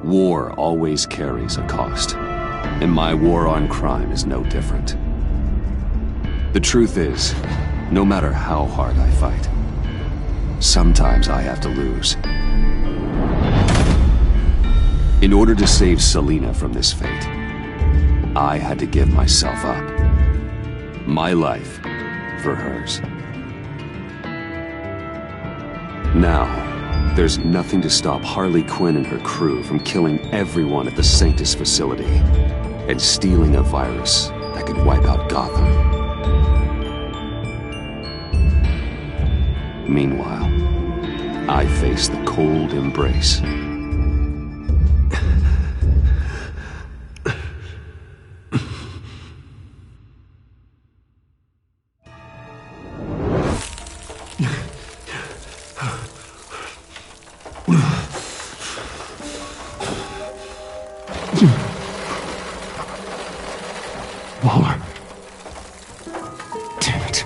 War always carries a cost, and my war on crime is no different. The truth is, no matter how hard I fight, sometimes I have to lose. In order to save Selina from this fate, I had to give myself up. My life for hers. Now, there's nothing to stop Harley Quinn and her crew from killing everyone at the Sanctus facility and stealing a virus that could wipe out Gotham. Meanwhile, I face the cold embrace. Waller. Damn it.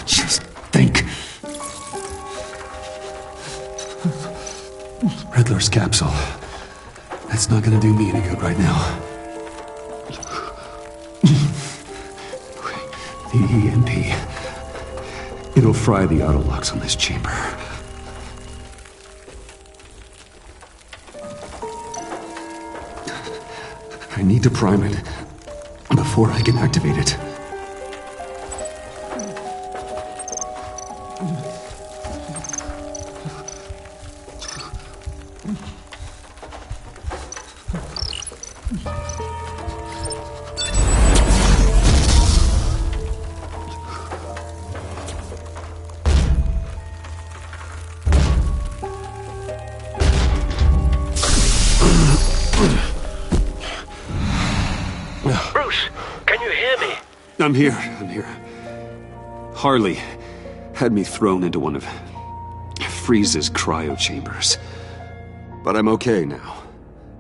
Just think. Riddler's capsule. That's not gonna do me any good right now. The EMP. It'll fry the auto locks on this chamber. I need to prime it before I can activate it. I'm here. Harley had me thrown into one of Freeze's cryo chambers. But I'm okay now.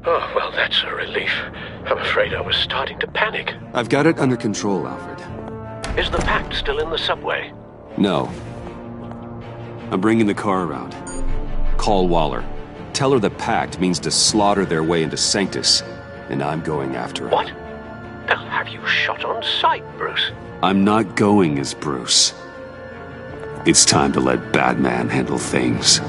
Oh, well, that's a relief. I'm afraid I was starting to panic. I've got it under control, Alfred. Is the Pact still in the subway? No. I'm bringing the car around. Call Waller. Tell her the Pact means to slaughter their way into Sanctus, and I'm going after it. What? They'll have you shot on sight, Bruce. I'm not going as Bruce. It's time to let Batman handle things.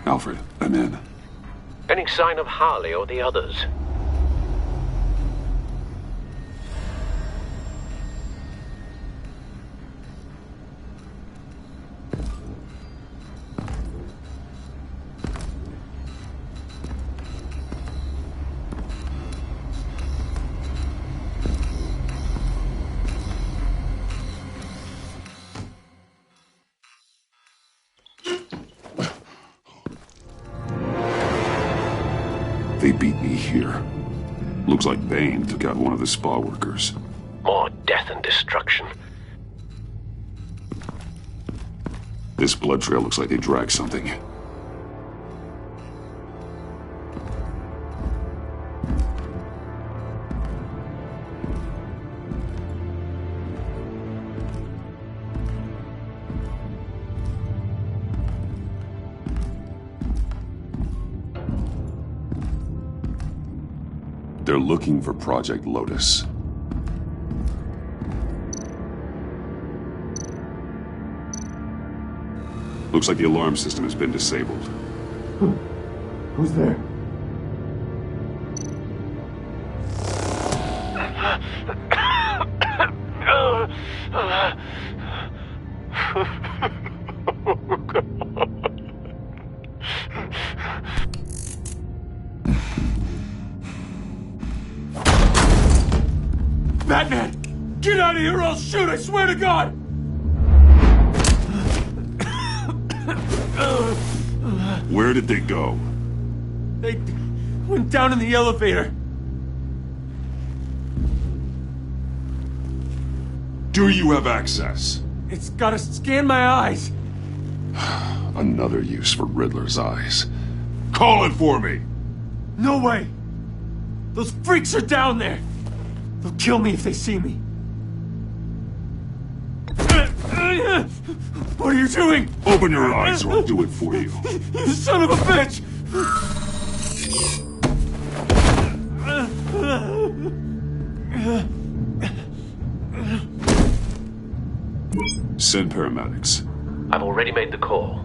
Alfred, I'm in. Any sign of Harley or the others? They beat me here. Looks like Bane took out one of the spa workers. More death and destruction. This blood trail looks like they dragged something. They're looking for Project Lotus. Looks like the alarm system has been disabled. Who's there? Batman! Get out of here or I'll shoot, I swear to God! Where did they go? They went down in the elevator. Do you have access? It's gotta scan my eyes. Another use for Riddler's eyes. Call it for me! No way. Those freaks are down there. They'll kill me if they see me. What are you doing? Open your eyes or I'll do it for you. You son of a bitch! Send paramedics. I've already made the call.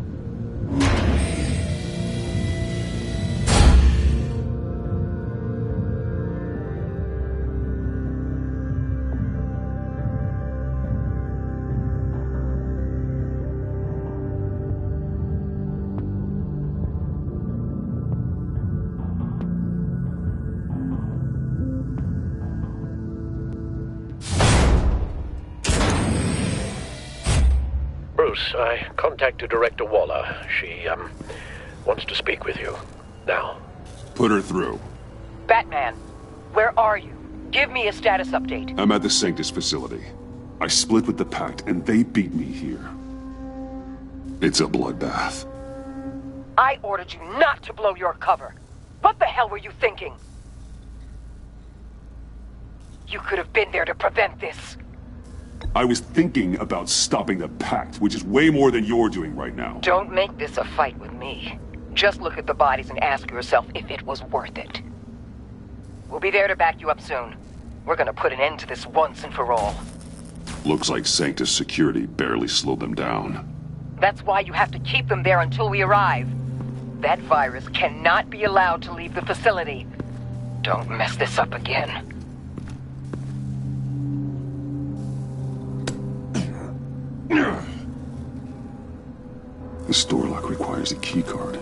Bruce, I contacted Director Waller. She, wants to speak with you. Now. Put her through. Batman, where are you? Give me a status update. I'm at the Sanctus facility. I split with the Pact, and they beat me here. It's a bloodbath. I ordered you not to blow your cover. What the hell were you thinking? You could have been there to prevent this. I was thinking about stopping the Pact, which is way more than you're doing right now. Don't make this a fight with me. Just look at the bodies and ask yourself if it was worth it. We'll be there to back you up soon. We're gonna put an end to this once and for all. Looks like Sanctus security barely slowed them down. That's why you have to keep them there until we arrive. That virus cannot be allowed to leave the facility. Don't mess this up again. The door lock requires a key card.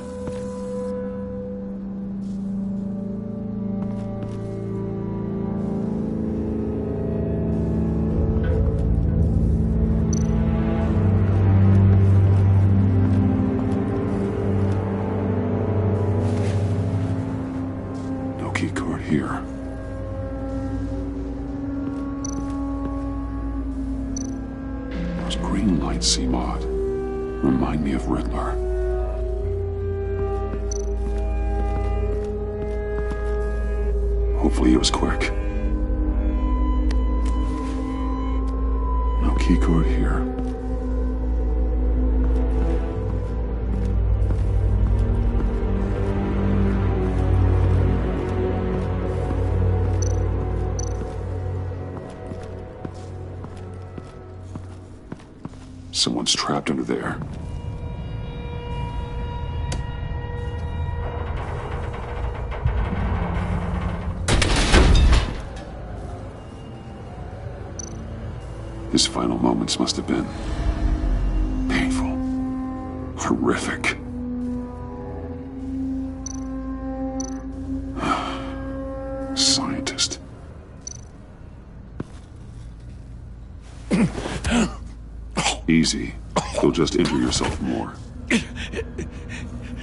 No key card here. Those green lights, C-Mod. Remind me of Riddler. Hopefully it was quick. No keycard here. Someone's trapped under there. His final moments must have been painful, horrific. Scientist. Easy. You'll just injure yourself more.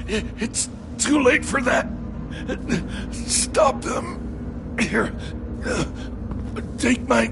It's too late for that. Stop them. Here. Take my...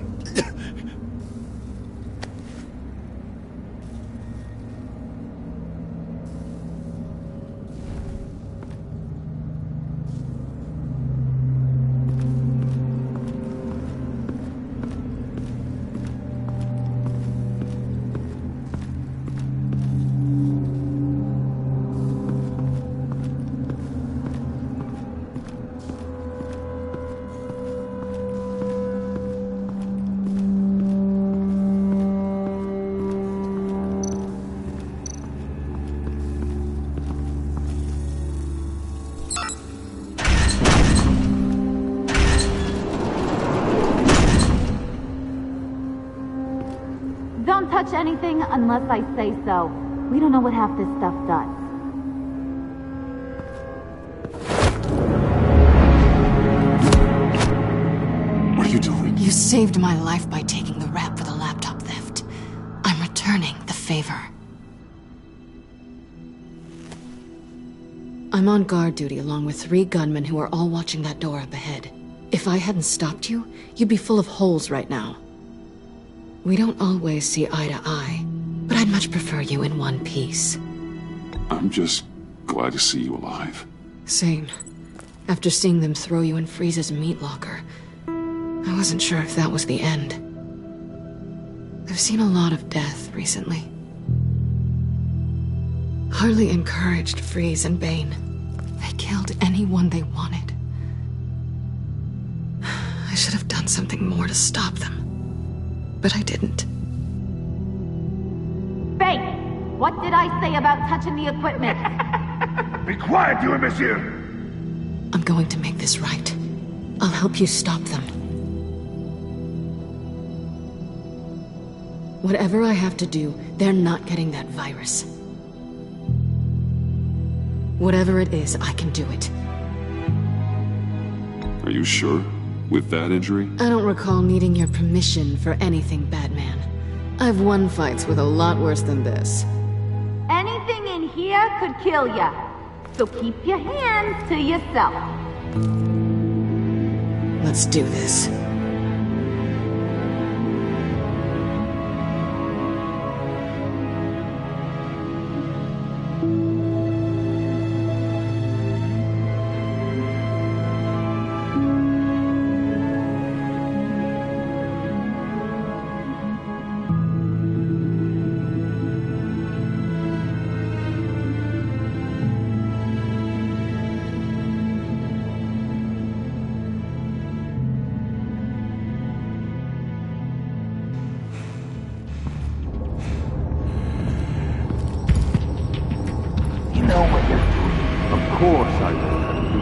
Don't touch anything unless I say so. We don't know what half this stuff does. What are you doing? You saved my life by taking the rap for the laptop theft. I'm returning the favor. I'm on guard duty along with 3 gunmen who are all watching that door up ahead. If I hadn't stopped you, you'd be full of holes right now. We don't always see eye to eye, but I'd much prefer you in one piece. I'm just glad to see you alive. Same. After seeing them throw you in Freeze's meat locker, I wasn't sure if that was the end. I've seen a lot of death recently. Harley encouraged Freeze and Bane. They killed anyone they wanted. I should have done something more to stop them. But I didn't. Bane! What did I say about touching the equipment? Be quiet, you imbecile! I'm going to make this right. I'll help you stop them. Whatever I have to do, they're not getting that virus. Whatever it is, I can do it. Are you sure? With that injury? I don't recall needing your permission for anything, Batman. I've won fights with a lot worse than this. Anything in here could kill ya. So keep your hands to yourself. Let's do this. Of course I know how to do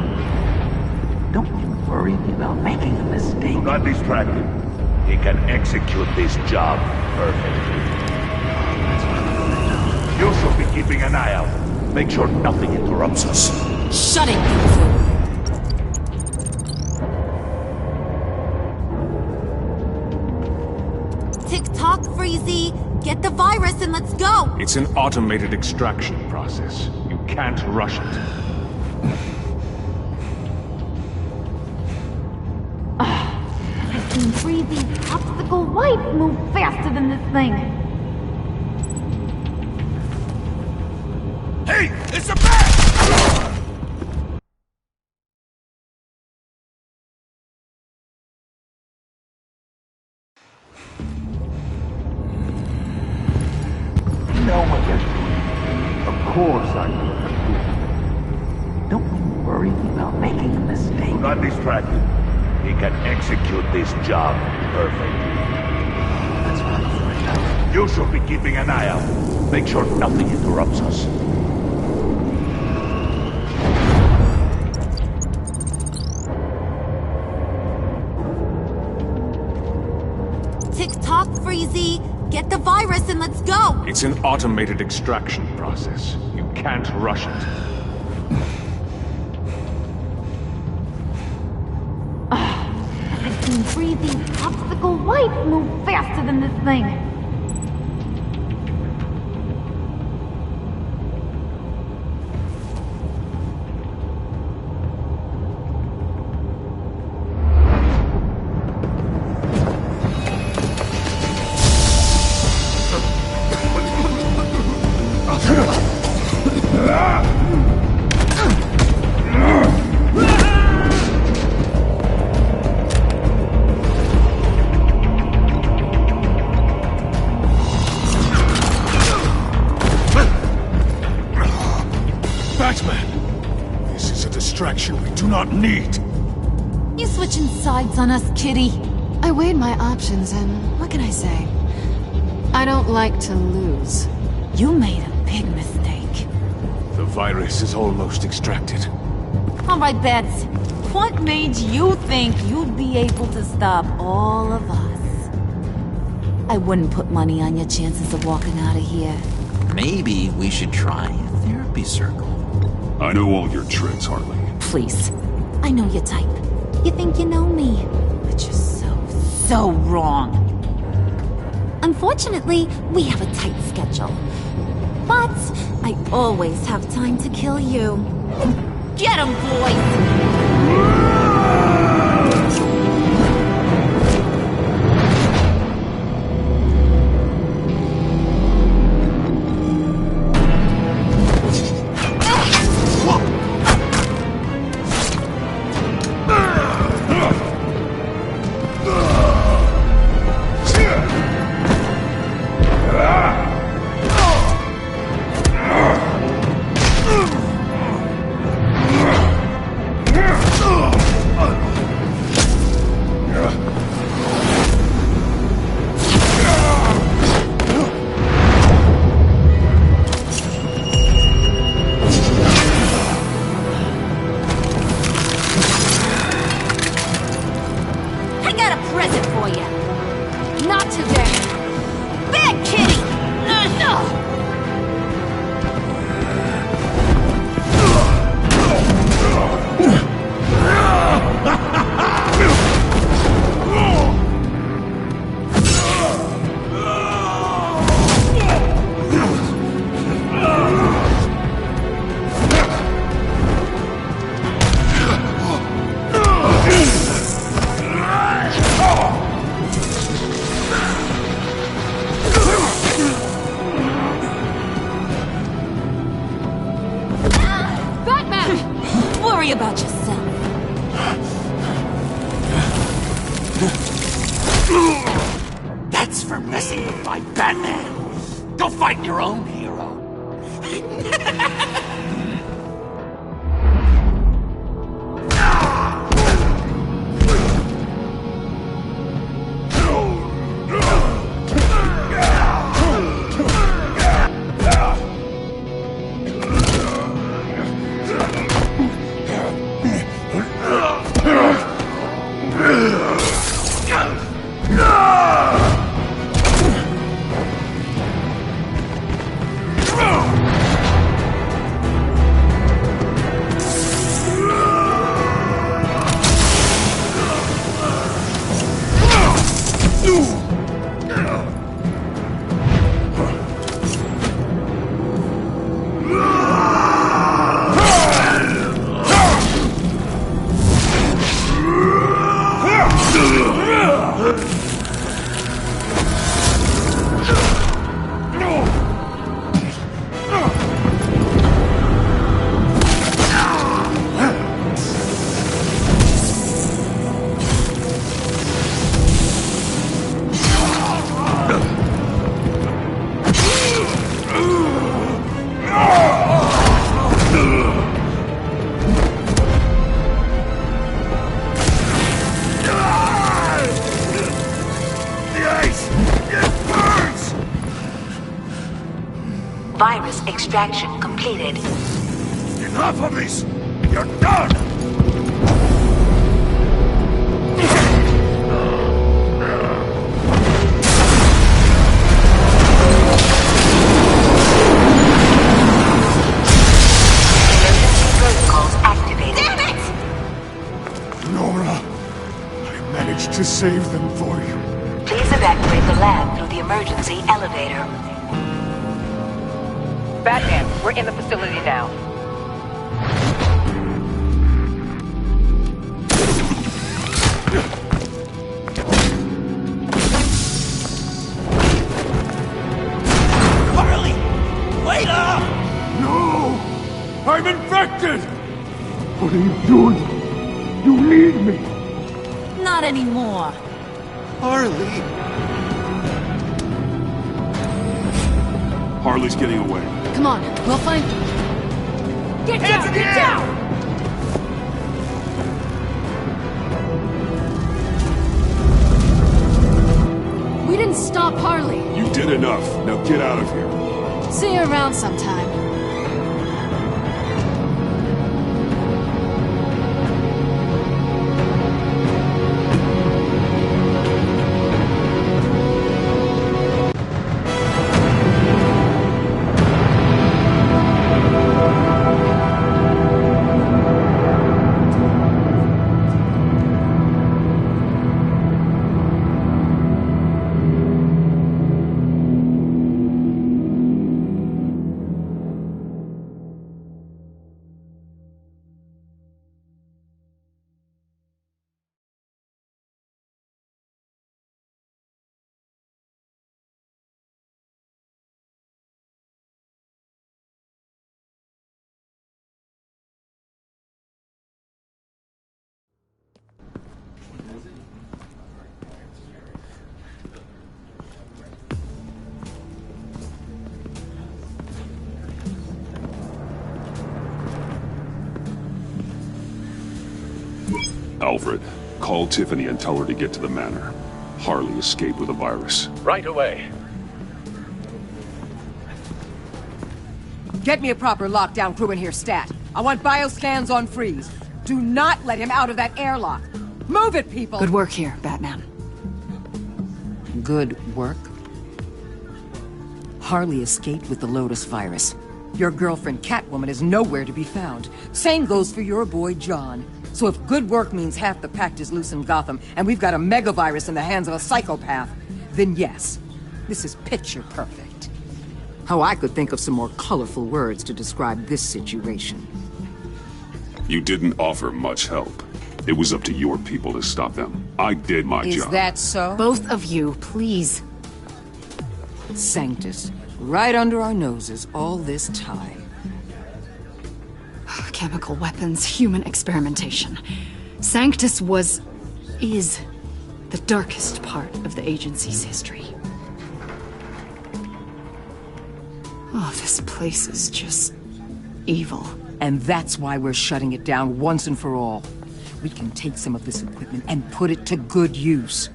it. Don't you worry about making a mistake. Do not distract him. He can execute this job perfectly. You should be keeping an eye out. Make sure nothing interrupts us. Shut it! Tick-tock, Freezy! Get the virus and let's go! It's an automated extraction process. You can't rush it. I've seen Freezy's popsicle wife move faster than this thing. Hey! It's a bat! You know what you're doing. Of course I know how to do it. Don't you worry about making a mistake. Do not distract him. He can execute this job perfectly. Let's run for it out. You should be keeping an eye out. Make sure nothing interrupts us. Tick-tock, Freezy! Get the virus and let's go! It's an automated extraction process. You can't rush it. I've seen Freezy's popsicle wife move faster than this thing. Batman! This is a distraction we do not need. You switching sides on us, kitty? I weighed my options and what can I say? I don't like to lose. You made a big mistake. The virus is almost extracted. All right, Bats. What made you think you'd be able to stop all of us? I wouldn't put money on your chances of walking out of here. Maybe we should try a therapy circle. I know all your tricks, Harley. Please. I know your type. You think you know me, but you're so wrong. Unfortunately, we have a tight schedule. But I always have time to kill you. Get him, boys! Worry about yourself. That's for messing with my Batman. Go fight your own hero. Virus extraction completed. Enough of this! You're done! Emergency protocols activated. Damn it! Nora, I managed to save them for you. Please evacuate the lab through the emergency elevator. Batman, we're in the facility now. Harley! Wait up! No! I'm infected! What are you doing? You need me! Not anymore. Harley! Harley's getting away. Come on, we'll find... Get down! Get down! We didn't stop Harley. You did enough. Now get out of here. See you around sometime. Alfred, call Tiffany and tell her to get to the manor. Harley escaped with a virus. Right away. Get me a proper lockdown crew in here, stat. I want bioscans on Freeze. Do not let him out of that airlock. Move it, people! Good work here, Batman. Good work? Harley escaped with the Lotus virus. Your girlfriend Catwoman is nowhere to be found. Same goes for your boy John. So if good work means half the pact is loose in Gotham, and we've got a megavirus in the hands of a psychopath, then yes, this is picture perfect. How I could think of some more colorful words to describe this situation. You didn't offer much help. It was up to your people to stop them. I did my job. Is that so? Both of you, please. Sanctus, right under our noses all this time. Chemical weapons, human experimentation. Sanctus is the darkest part of the agency's history. Oh, this place is just evil. And that's why we're shutting it down once and for all. We can take some of this equipment and put it to good use.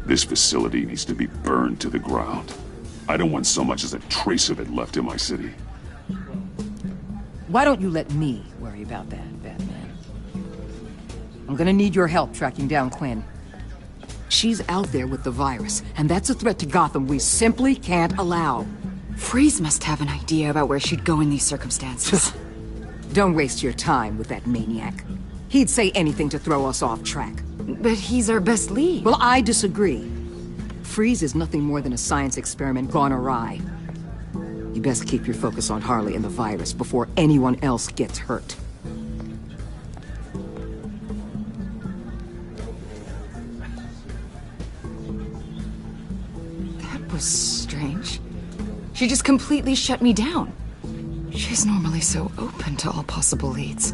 This facility needs to be burned to the ground. I don't want so much as a trace of it left in my city. Why don't you let me worry about that, Batman? I'm gonna need your help tracking down Quinn. She's out there with the virus, and that's a threat to Gotham we simply can't allow. Freeze must have an idea about where she'd go in these circumstances. Don't waste your time with that maniac. He'd say anything to throw us off track. But he's our best lead. Well, I disagree. Freeze is nothing more than a science experiment gone awry. You best keep your focus on Harley and the virus before anyone else gets hurt. That was strange. She just completely shut me down. She's normally so open to all possible leads.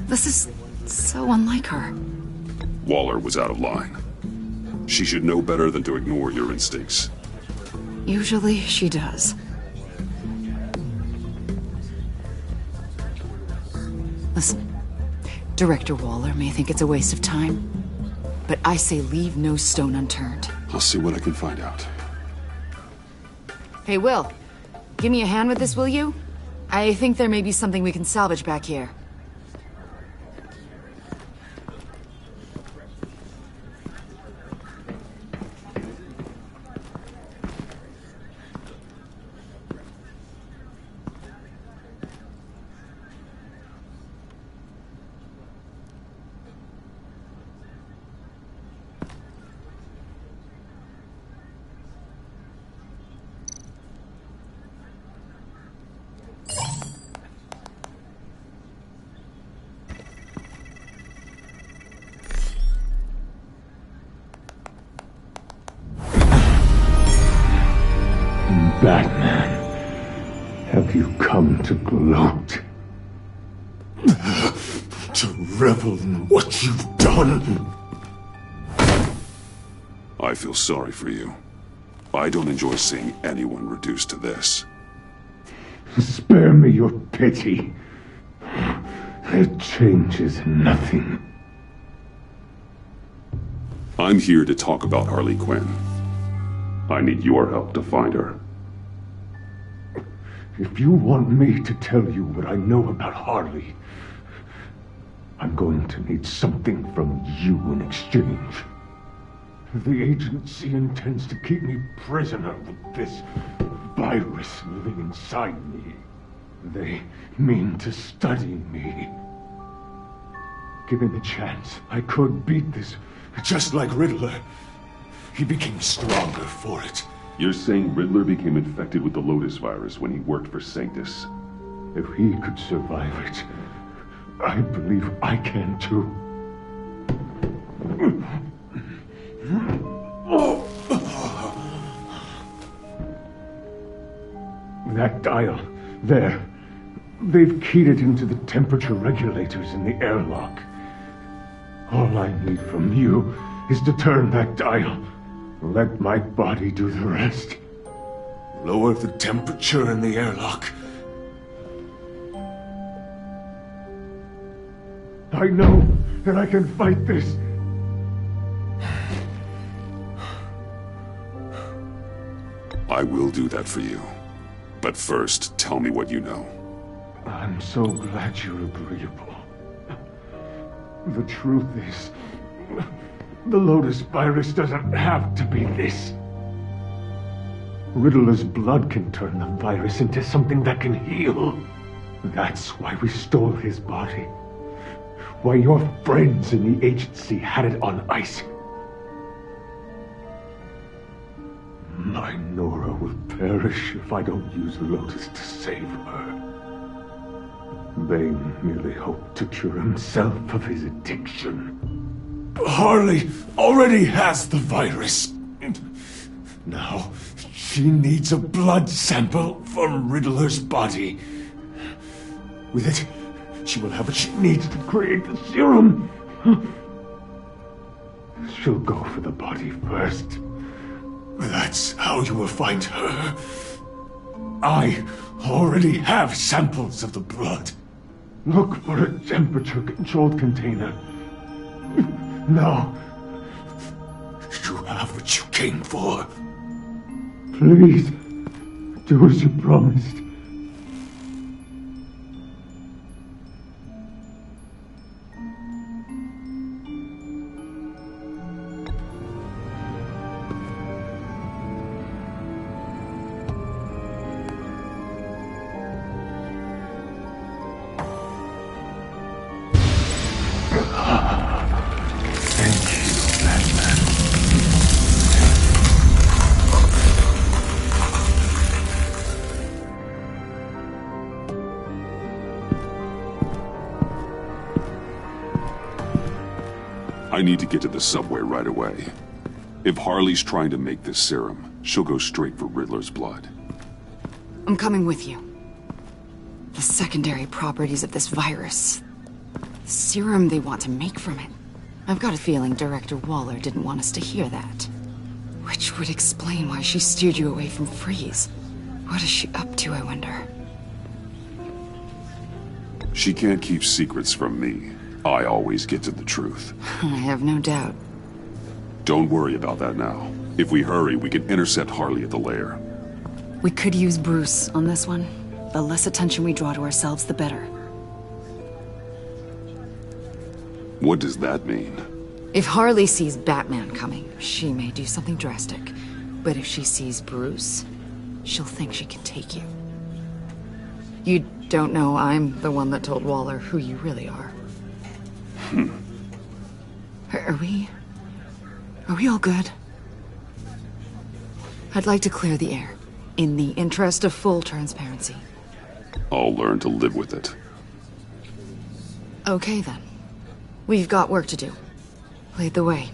This is so unlike her. Waller was out of line. She should know better than to ignore your instincts. Usually she does. Listen, Director Waller may think it's a waste of time, but I say leave no stone unturned. I'll see what I can find out. Hey, Will, give me a hand with this, will you? I think there may be something we can salvage back here. Batman, have you come to gloat? To revel in what you've done? I feel sorry for you. I don't enjoy seeing anyone reduced to this. Spare me your pity. It changes nothing. I'm here to talk about Harley Quinn. I need your help to find her. If you want me to tell you what I know about Harley, I'm going to need something from you in exchange. The agency intends to keep me prisoner with this virus living inside me. They mean to study me. Given the chance, I could beat this, just like Riddler. He became stronger for it. You're saying Riddler became infected with the Lotus virus when he worked for Sanctus? If he could survive it, I believe I can too. That dial, there. They've keyed it into the temperature regulators in the airlock. All I need from you is to turn that dial. Let my body do the rest. Lower the temperature in the airlock, I know that I can fight this. I will do that for you. But first, tell me what you know. I'm so glad you're agreeable. The truth is, the Lotus virus doesn't have to be this. Riddler's blood can turn the virus into something that can heal. That's why we stole his body. Why your friends in the agency had it on ice. My Nora will perish if I don't use Lotus to save her. Bane merely hoped to cure himself of his addiction. Harley already has the virus. Now, she needs a blood sample from Riddler's body. With it, she will have what she needs to create the serum. She'll go for the body first. That's how you will find her. I already have samples of the blood. Look for a temperature-controlled container. Now. You have what you came for. Please, do as you promised. I need to get to the subway right away. If Harley's trying to make this serum, she'll go straight for Riddler's blood. I'm coming with you. The secondary properties of this virus. The serum they want to make from it. I've got a feeling Director Waller didn't want us to hear that. Which would explain why she steered you away from Freeze. What is she up to, I wonder? She can't keep secrets from me. I always get to the truth. I have no doubt. Don't worry about that now. If we hurry, we can intercept Harley at the lair. We could use Bruce on this one. The less attention we draw to ourselves, the better. What does that mean? If Harley sees Batman coming, she may do something drastic. But if she sees Bruce, she'll think she can take you. You don't know I'm the one that told Waller who you really are. Are we all good? I'd like to clear the air, in the interest of full transparency. I'll learn to live with it. Okay then. We've got work to do. Lead the way.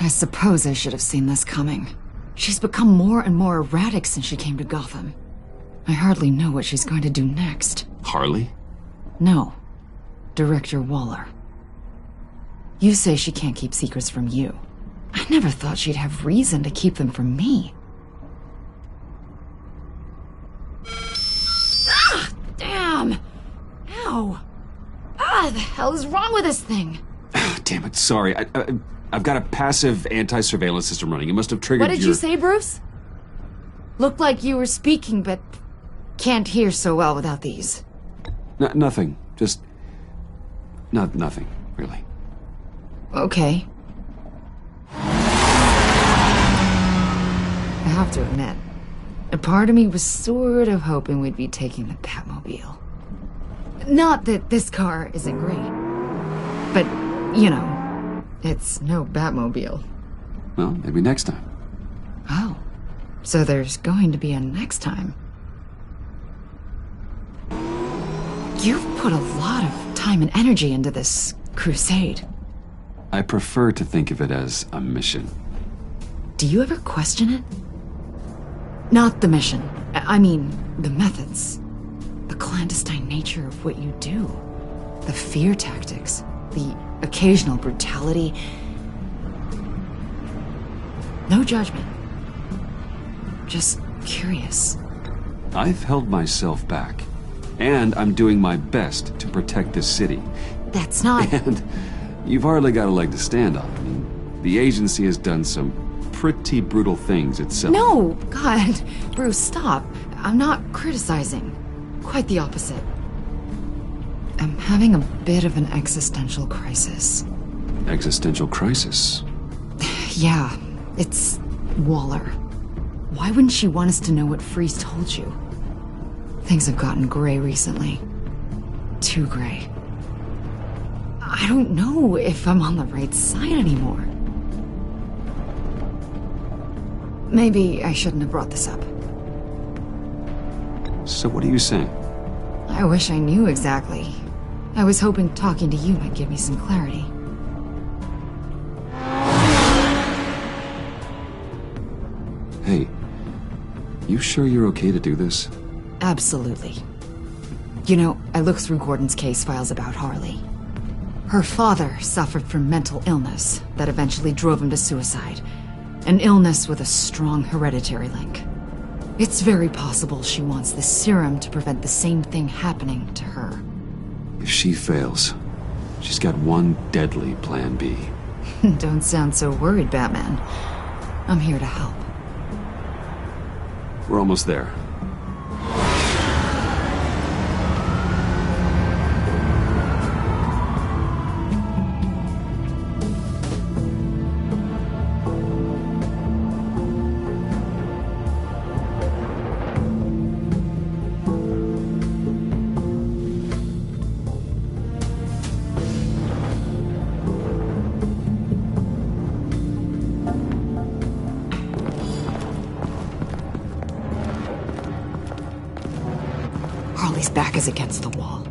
I suppose I should have seen this coming. She's become more and more erratic since she came to Gotham. I hardly know what she's going to do next. Harley? No. Director Waller. You say she can't keep secrets from you. I never thought she'd have reason to keep them from me. Ah! Damn! Ow! Ah, the hell is wrong with this thing? Damn it, sorry. I've got a passive anti-surveillance system running. It must have triggered What did you say, Bruce? Looked like you were speaking, but can't hear so well without these. Nothing. Just... nothing, really. Okay. I have to admit, a part of me was sort of hoping we'd be taking the Batmobile. Not that this car isn't great, but, you know, it's no Batmobile. Well, maybe next time. Oh, so there's going to be a next time. You've put a lot of time and energy into this crusade. I prefer to think of it as a mission. Do you ever question it? Not the mission. I mean, the methods. The clandestine nature of what you do. The fear tactics. The occasional brutality. No judgment. Just curious. I've held myself back. And I'm doing my best to protect this city. That's not... And you've hardly got a leg to stand on. I mean, the agency has done some pretty brutal things itself. No! God, Bruce, stop. I'm not criticizing. Quite the opposite. I'm having a bit of an existential crisis. Existential crisis? Yeah, it's Waller. Why wouldn't she want us to know what Freeze told you? Things have gotten gray recently. Too gray. I don't know if I'm on the right side anymore. Maybe I shouldn't have brought this up. So what are you saying? I wish I knew exactly. I was hoping talking to you might give me some clarity. Hey, you sure you're okay to do this? Absolutely. You know, I looked through Gordon's case files about Harley. Her father suffered from mental illness that eventually drove him to suicide. An illness with a strong hereditary link. It's very possible she wants this serum to prevent the same thing happening to her. If she fails, she's got one deadly plan B. Don't sound so worried, Batman. I'm here to help. We're almost there. Harley's back is against the wall.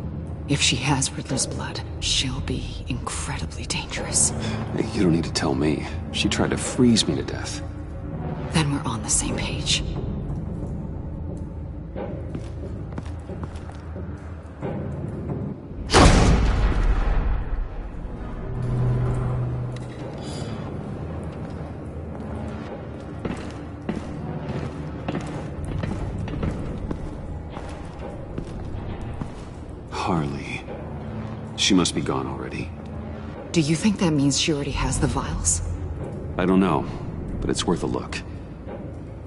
If she has Riddler's blood, she'll be incredibly dangerous. Hey, you don't need to tell me. She tried to freeze me to death. Then we're on the same page. Harley. She must be gone already. Do you think that means she already has the vials? I don't know, but it's worth a look.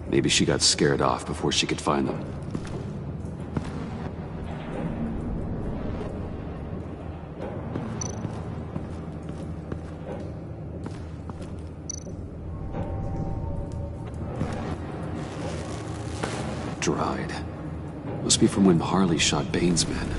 Maybe she got scared off before she could find them. Dried. Must be from when Harley shot Bane's men.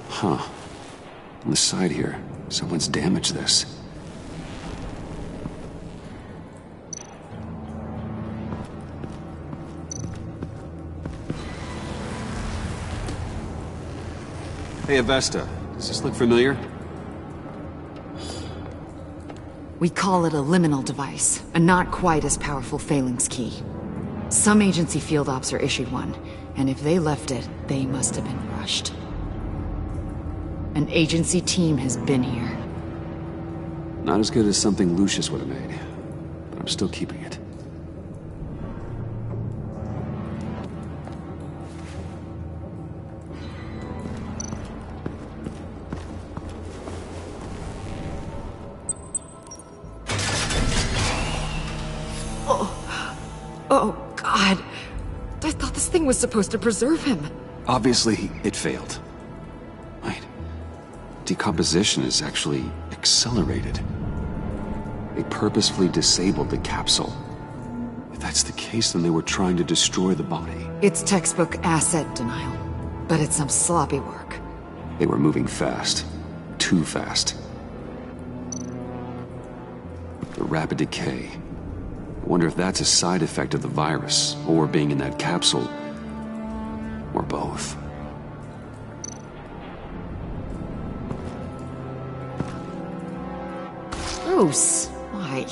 Huh. On the side here, someone's damaged this. Hey, Avesta. Does this look familiar? We call it a liminal device, a not quite as powerful phalanx key. Some agency field ops are issued one, and if they left it, they must have been rushed. An agency team has been here. Not as good as something Lucius would have made, but I'm still keeping it. Oh, God. I thought this thing was supposed to preserve him. Obviously, it failed. Wait. Decomposition is actually accelerated. They purposefully disabled the capsule. If that's the case, then they were trying to destroy the body. It's textbook asset denial, but it's some sloppy work. They were moving fast. Too fast. The rapid decay. I wonder if that's a side effect of the virus, or being in that capsule, or both. Bruce, why?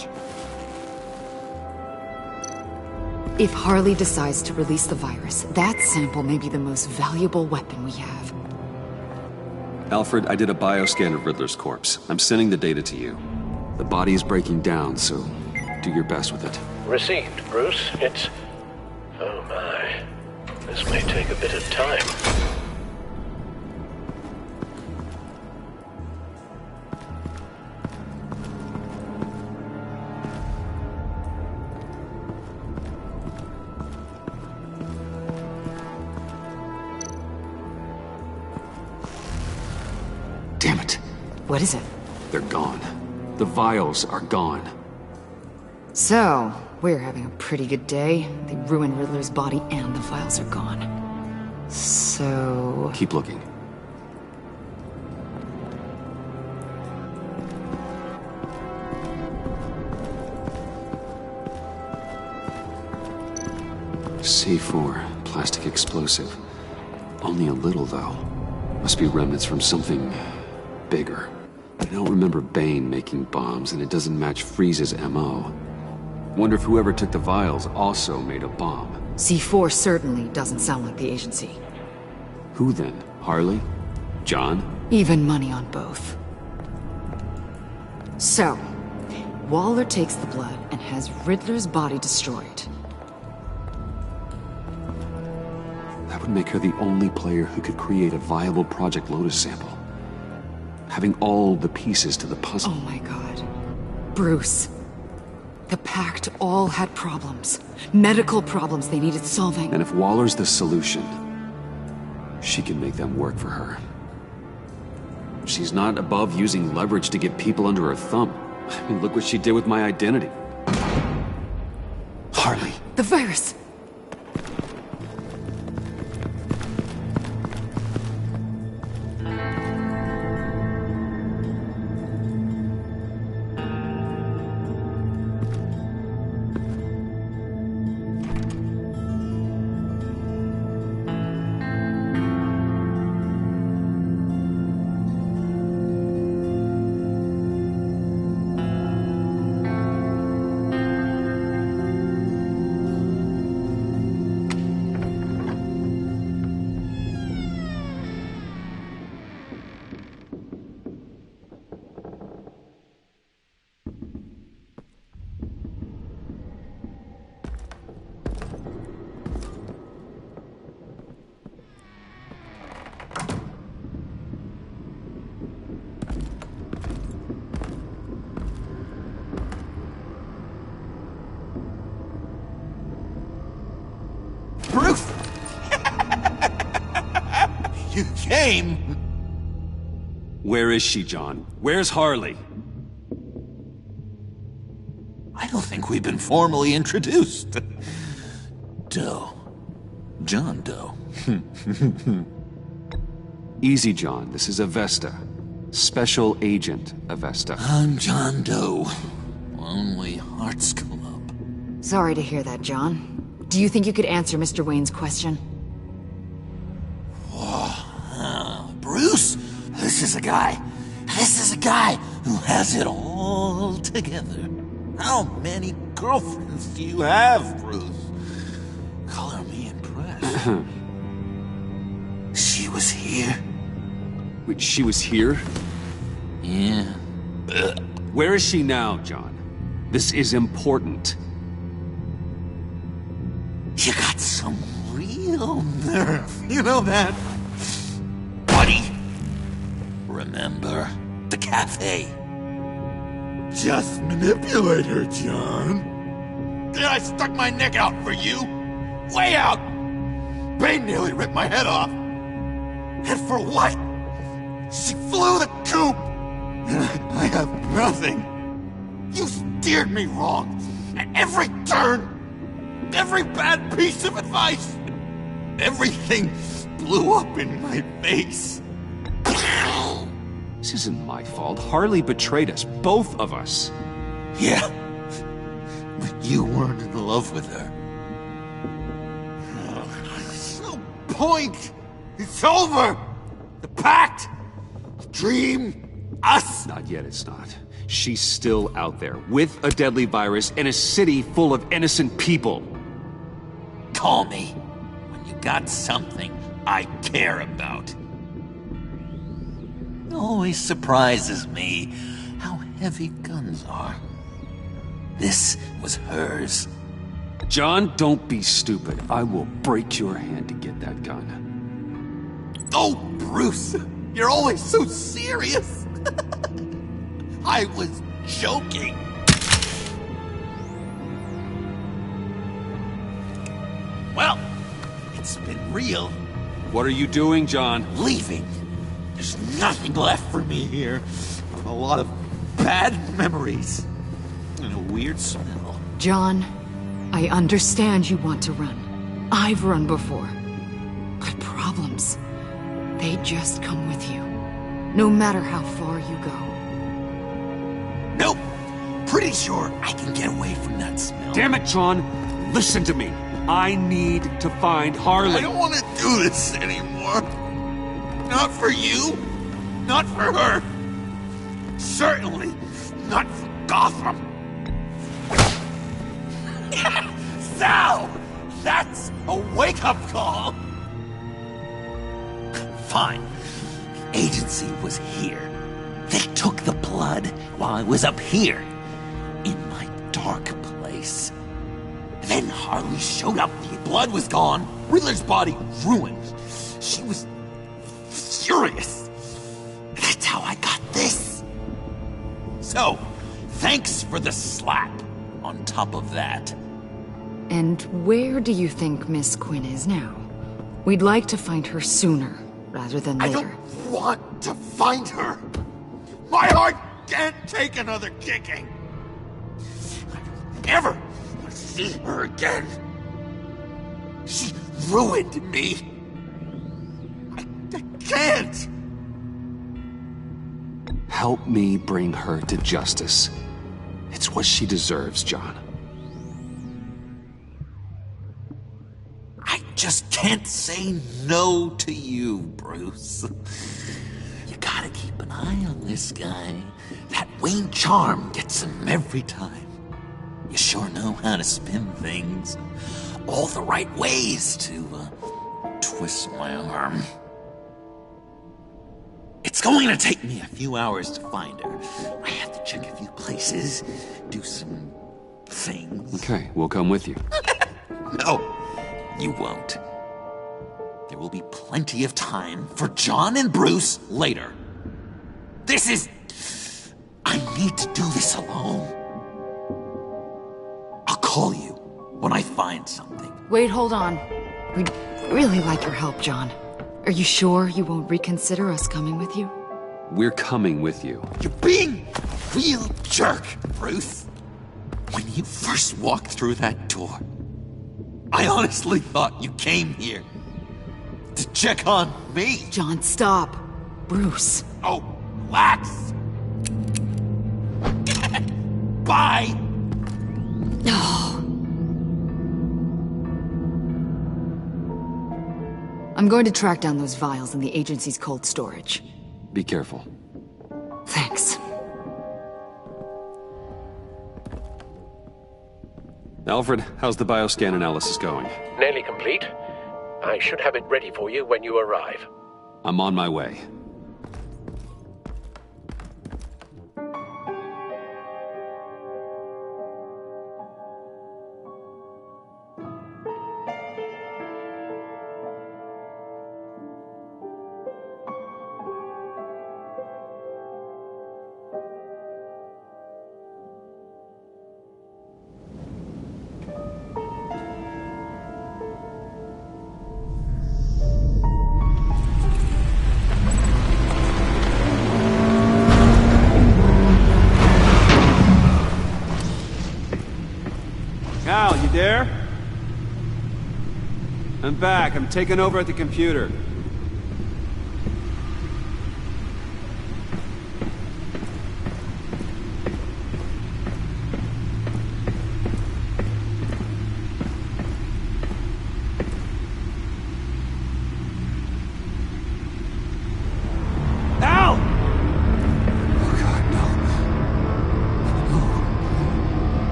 If Harley decides to release the virus, that sample may be the most valuable weapon we have. Alfred, I did a bioscan of Riddler's corpse. I'm sending the data to you. The body is breaking down, so do your best with it. Received, Bruce. It's... Oh my. This may take a bit of time. Damn it. What is it? They're gone. The vials are gone. So, we're having a pretty good day. They ruined Riddler's body and the vials are gone. So... Keep looking. C4, plastic explosive. Only a little, though. Must be remnants from something... bigger. I don't remember Bane making bombs, and it doesn't match Freeze's M.O. Wonder if whoever took the vials also made a bomb. C4 certainly doesn't sound like the agency. Who then? Harley? John? Even money on both. So, Waller takes the blood and has Riddler's body destroyed. That would make her the only player who could create a viable Project Lotus sample. Having all the pieces to the puzzle. Oh my god. Bruce. The Pact all had problems. Medical problems they needed solving. And if Waller's the solution, she can make them work for her. She's not above using leverage to get people under her thumb. I mean, look what she did with my identity. Harley. The virus! Bruce! You came! Where is she, John? Where's Harley? I don't think we've been formally introduced. Doe. John Doe. Easy, John. This is Avesta. Special Agent Avesta. I'm John Doe. Only Hearts Club. Sorry to hear that, John. Do you think you could answer Mr. Wayne's question? Bruce? This is a guy who has it all together. How many girlfriends do you have, Bruce? Color me impressed. She was here? Wait, she was here? Yeah. Where is she now, John? This is important. You got some real nerve. You know that? Buddy? Remember the cafe? Just manipulate her, John. Then I stuck my neck out for you. Way out! Bane nearly ripped my head off. And for what? She flew the coop! And I have nothing. You steered me wrong. At every turn! Every bad piece of advice! Everything blew up in my face. This isn't my fault. Harley betrayed us, both of us. Yeah, but you weren't in love with her. There's no point. It's over. The pact, the dream, us. Not yet, it's not. She's still out there, with a deadly virus in a city full of innocent people. Call me when you got something I care about. It always surprises me how heavy guns are. This was hers. John, don't be stupid. I will break your hand to get that gun. Oh, Bruce, you're always so serious. I was joking. Well, it's been real. What are you doing, John? Leaving. There's nothing left for me here. A lot of bad memories. And a weird smell. John, I understand you want to run. I've run before. But problems, they just come with you. No matter how far you go. Nope. Pretty sure I can get away from that smell. Damn it, John. Listen to me. I need to find Harley. I don't want to do this anymore. Not for you. Not for her. Certainly not for Gotham. So, that's a wake-up call. Fine. The agency was here. They took the blood while I was up here. In my dark place. And then Harley showed up. The blood was gone. Riddler's body ruined. She was furious. That's how I got this. So, thanks for the slap on top of that. And where do you think Miss Quinn is now? We'd like to find her sooner, rather than later. I don't want to find her. My heart can't take another kicking. I don't ever want to see her again. She ruined me. I can't. Help me bring her to justice. It's what she deserves, John. I just can't say no to you, Bruce. You gotta keep an eye on this guy. That Wayne charm gets him every time. You sure know how to spin things. All the right ways to twist my arm. It's going to take me a few hours to find her. I have to check a few places, do some things. Okay, we'll come with you. No, you won't. There will be plenty of time for John and Bruce later. This is... I need to do this alone. I'll call you when I find something. Wait, hold on. We'd really like your help, John. Are you sure you won't reconsider us coming with you? We're coming with you. You're being a real jerk, Bruce. When you first walked through that door, I honestly thought you came here to check on me. John, stop. Bruce. Oh, relax. Bye. No. I'm going to track down those vials in the agency's cold storage. Be careful. Thanks. Alfred, how's the bioscan analysis going? Nearly complete. I should have it ready for you when you arrive. I'm on my way. I'm back. I'm taking over at the computer.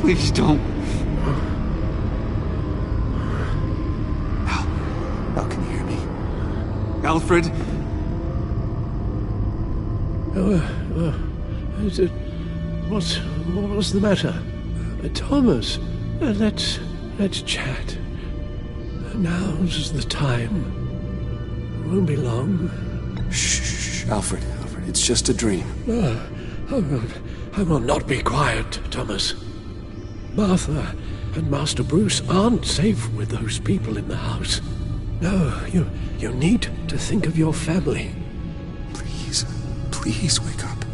Please don't. Al, can you hear me? Alfred? What was the matter? Thomas, let's chat. Now's the time. Won't be long. Shh, Alfred, it's just a dream. I will not be quiet, Thomas. Martha and Master Bruce aren't safe with those people in the house. No, you need to think of your family. Please wake up.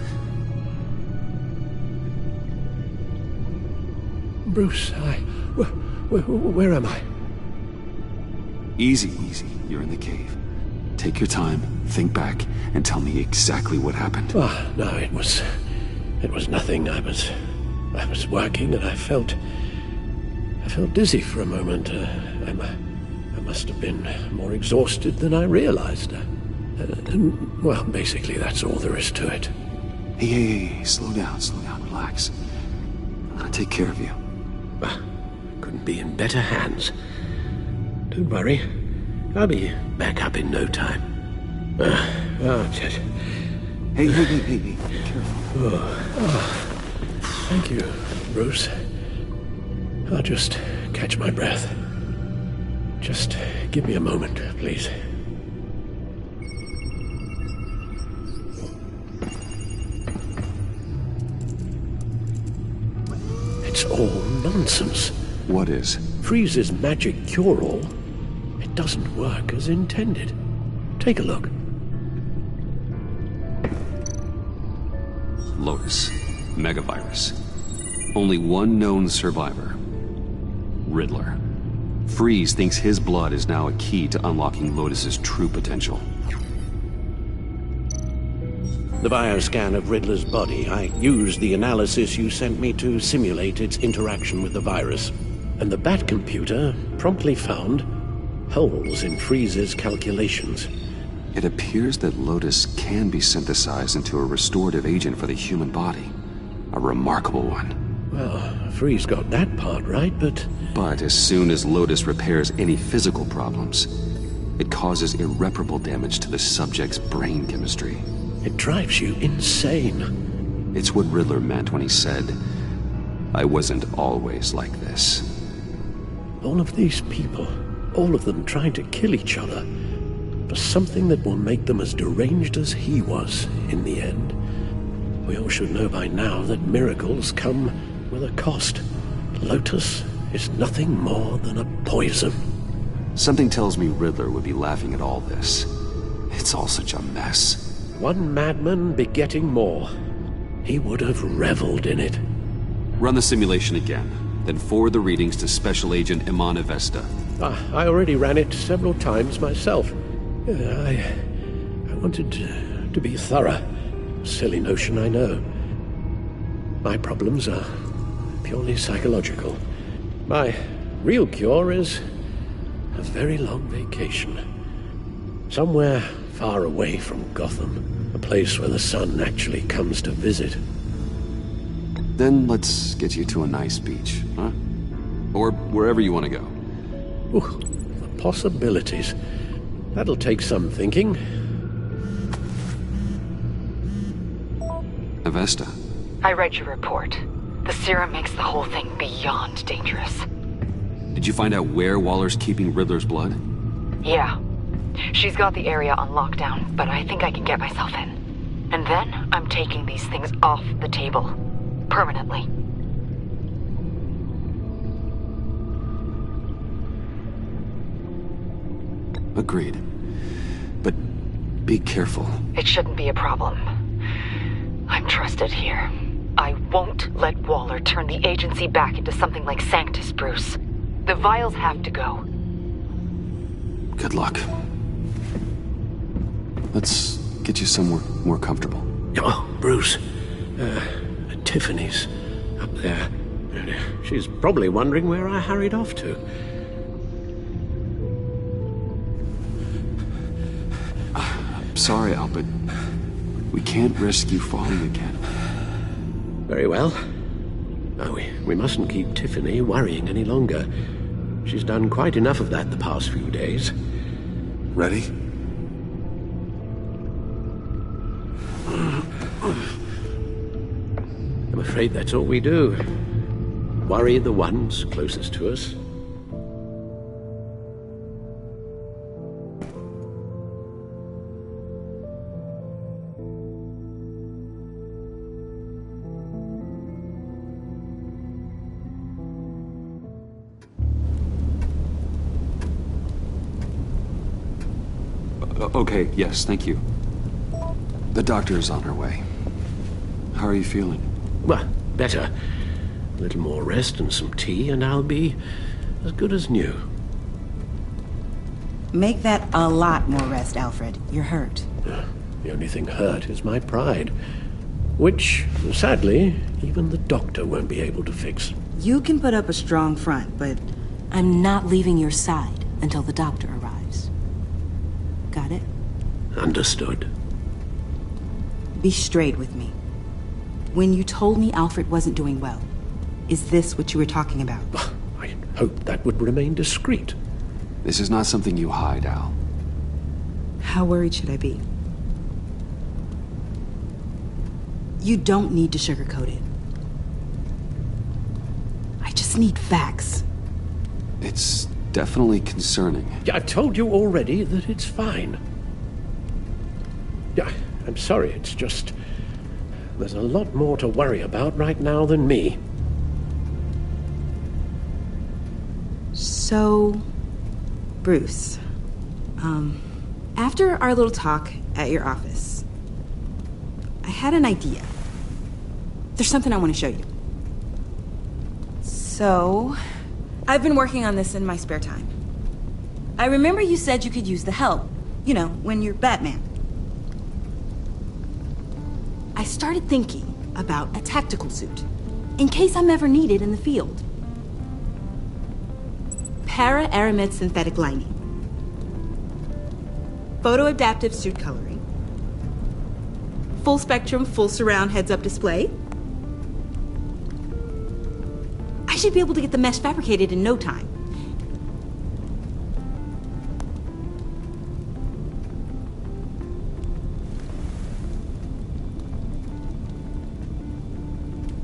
Bruce, where am I? Easy. You're in the cave. Take your time, think back, and tell me exactly what happened. No, it was nothing. I was working and I felt dizzy for a moment. I must have been more exhausted than I realized. Well, basically that's all there is to it. Hey, slow down, relax. I'm gonna take care of you. Couldn't be in better hands. Don't worry, I'll be back up in no time. Hey, be careful. Thank you, Bruce. I'll just catch my breath. Just give me a moment, please. It's all nonsense. What is? Freeze's magic cure-all. It doesn't work as intended. Take a look. Lotus. Megavirus. Only one known survivor. Riddler. Freeze thinks his blood is now a key to unlocking Lotus's true potential. The bioscan of Riddler's body, I used the analysis you sent me to simulate its interaction with the virus. And the Bat computer promptly found holes in Freeze's calculations. It appears that Lotus can be synthesized into a restorative agent for the human body. A remarkable one. Well, Freeze got that part right, but as soon as Lotus repairs any physical problems, it causes irreparable damage to the subject's brain chemistry. It drives you insane. It's what Riddler meant when he said, "I wasn't always like this." All of these people, all of them trying to kill each other, for something that will make them as deranged as he was in the end. We all should know by now that miracles come with a cost. Lotus is nothing more than a poison. Something tells me Riddler would be laughing at all this. It's all such a mess. One madman begetting more. He would have reveled in it. Run the simulation again, then forward the readings to Special Agent Imana Vesta. I already ran it several times myself. I wanted to be thorough. Silly notion, I know. My problems are purely psychological. My real cure is a very long vacation. Somewhere far away from Gotham. A place where the sun actually comes to visit. Then let's get you to a nice beach, huh? Or wherever you want to go. Ooh, the possibilities. That'll take some thinking. Avesta. I read your report. The serum makes the whole thing beyond dangerous. Did you find out where Waller's keeping Riddler's blood? Yeah. She's got the area on lockdown, but I think I can get myself in. And then I'm taking these things off the table. Permanently. Agreed. But be careful. It shouldn't be a problem. I'm trusted here. I won't let Waller turn the agency back into something like Sanctus, Bruce. The vials have to go. Good luck. Let's get you somewhere more comfortable. Oh, Bruce. Tiffany's up there. She's probably wondering where I hurried off to. Sorry, Al, but we can't risk you falling again. Very well. No, we mustn't keep Tiffany worrying any longer. She's done quite enough of that the past few days. Ready? I'm afraid that's all we do. Worry the ones closest to us. Okay, yes, thank you. The doctor is on her way. How are you feeling? Well, better. A little more rest and some tea, and I'll be as good as new. Make that a lot more rest, Alfred. You're hurt. The only thing hurt is my pride, which, sadly, even the doctor won't be able to fix. You can put up a strong front, but I'm not leaving your side until the doctor arrives. Got it? Understood. Be straight with me. When you told me Alfred wasn't doing well, is this what you were talking about? I hoped that would remain discreet. This is not something you hide, Al. How worried should I be? You don't need to sugarcoat it. I just need facts. It's definitely concerning. Yeah, I've told you already that it's fine. Yeah, I'm sorry, it's just... there's a lot more to worry about right now than me. So, Bruce, after our little talk at your office, I had an idea. There's something I want to show you. So, I've been working on this in my spare time. I remember you said you could use the help, you know, when you're Batman. I started thinking about a tactical suit, in case I'm ever needed in the field. Para-aramid synthetic lining. Photo-adaptive suit coloring. Full spectrum, full surround heads-up display. I should be able to get the mesh fabricated in no time.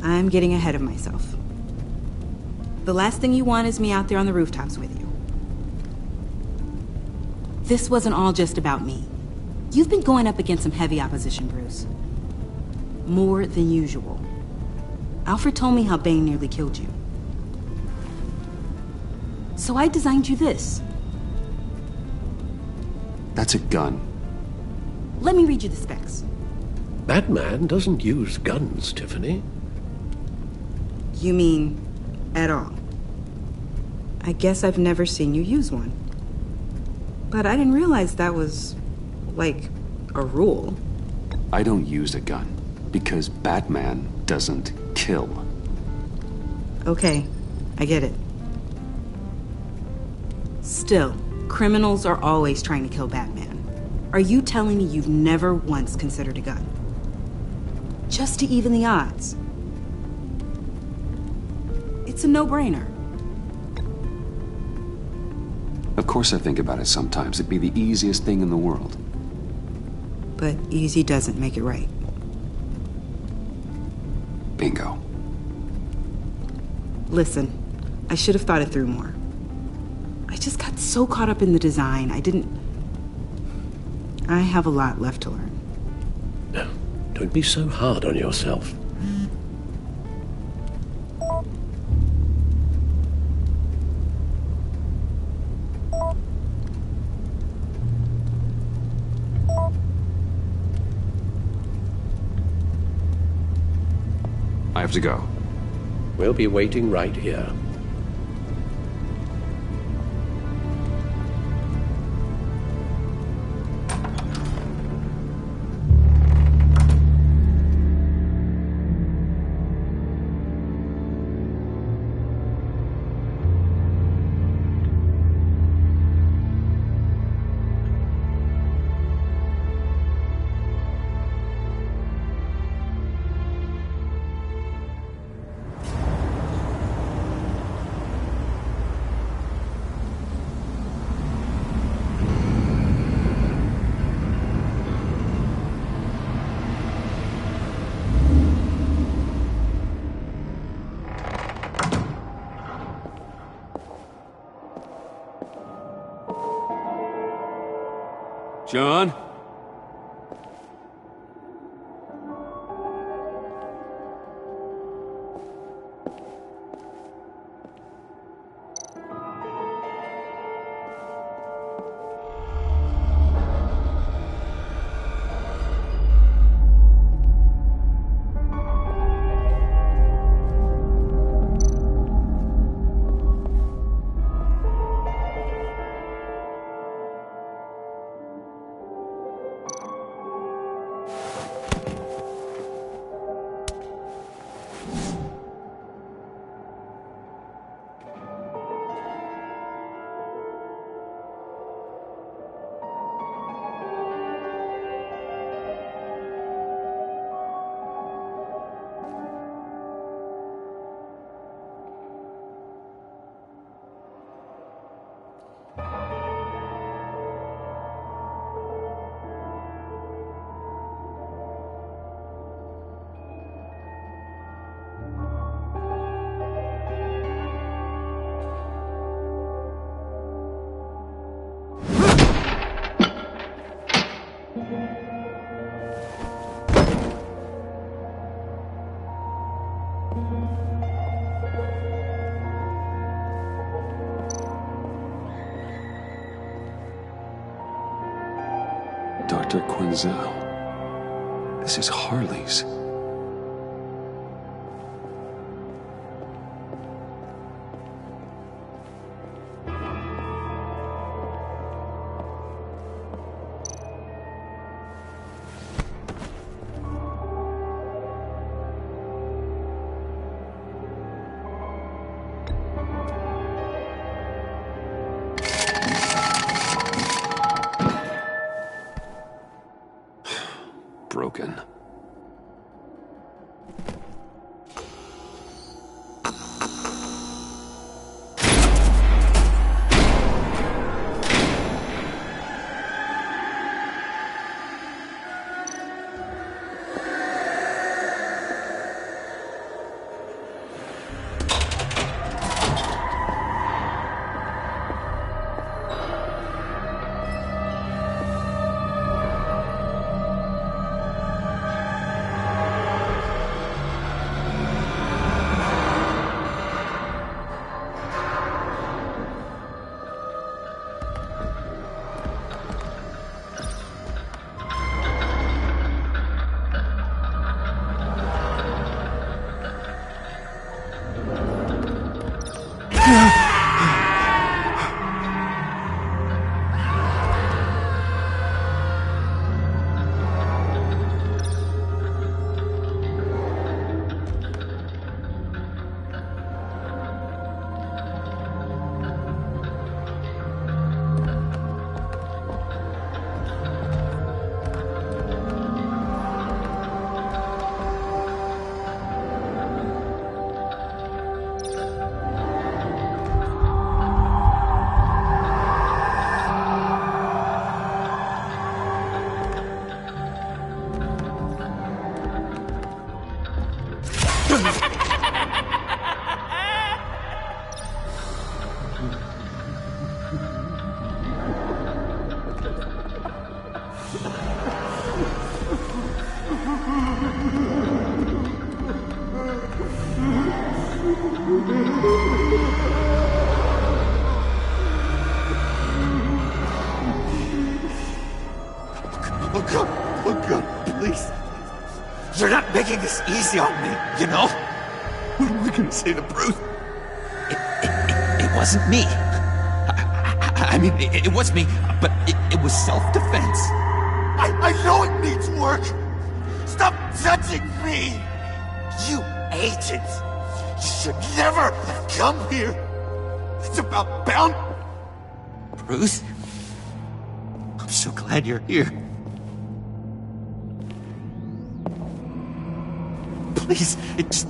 I'm getting ahead of myself. The last thing you want is me out there on the rooftops with you. This wasn't all just about me. You've been going up against some heavy opposition, Bruce. More than usual. Alfred told me how Bane nearly killed you. So I designed you this. That's a gun. Let me read you the specs. Batman doesn't use guns, Tiffany. You mean at all? I guess I've never seen you use one. But I didn't realize that was, like, a rule. I don't use a gun because Batman doesn't kill. Okay, I get it. Still, criminals are always trying to kill Batman. Are you telling me you've never once considered a gun? Just to even the odds. It's a no-brainer. Of course I think about it sometimes. It'd be the easiest thing in the world. But easy doesn't make it right. Bingo. Listen, I should have thought it through more. I just got so caught up in the design, I have a lot left to learn. No, don't be so hard on yourself. I have to go. We'll be waiting right here. John? Dr. Quinzel. This is Harley's. Broken. Look up, please. You're not making this easy on me, you know? What am I gonna say to Bruce? It wasn't me. I mean, it was me, but it was self-defense. I know it needs work. Stop touching me. You agent. You should never have come here. It's about bound. Bruce, I'm so glad you're here. Please, it's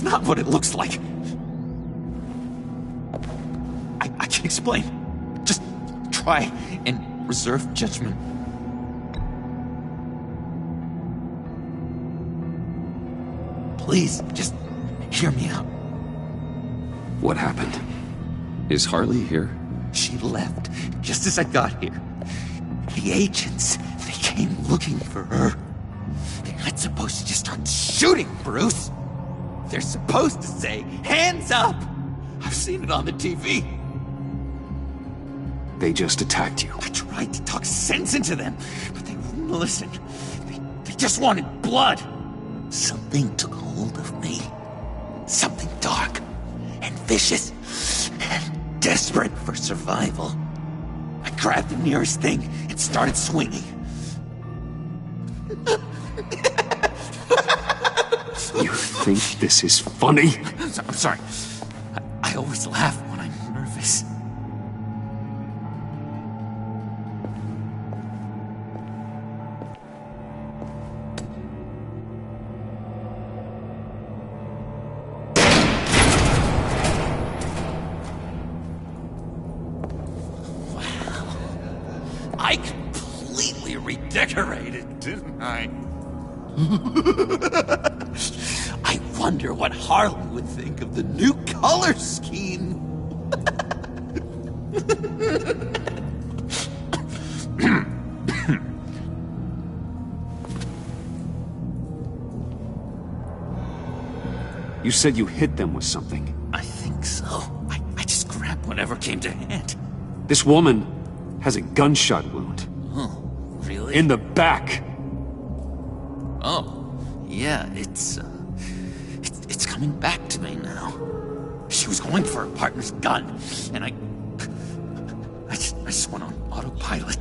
not what it looks like. I can explain. Just try and reserve judgment. Please, just hear me out. What happened? Is Harley here? She left just as I got here. The agents, they came looking for her. They're not supposed to just start shooting, Bruce. They're supposed to say, hands up! I've seen it on the TV. They just attacked you. I tried to talk sense into them, but they wouldn't listen. They just wanted blood. Something took hold of me. Something dark and vicious and desperate for survival. I grabbed the nearest thing and started swinging. You think this is funny? I'm sorry. I always laugh when I'm nervous. I completely redecorated, didn't I? I wonder what Harley would think of the new color scheme. You said you hit them with something. I think so. I just grabbed whatever came to hand. This woman has a gunshot wound. Oh, really? In the back. Oh, yeah, it's coming back to me now. She was going for her partner's gun, and I just went on autopilot.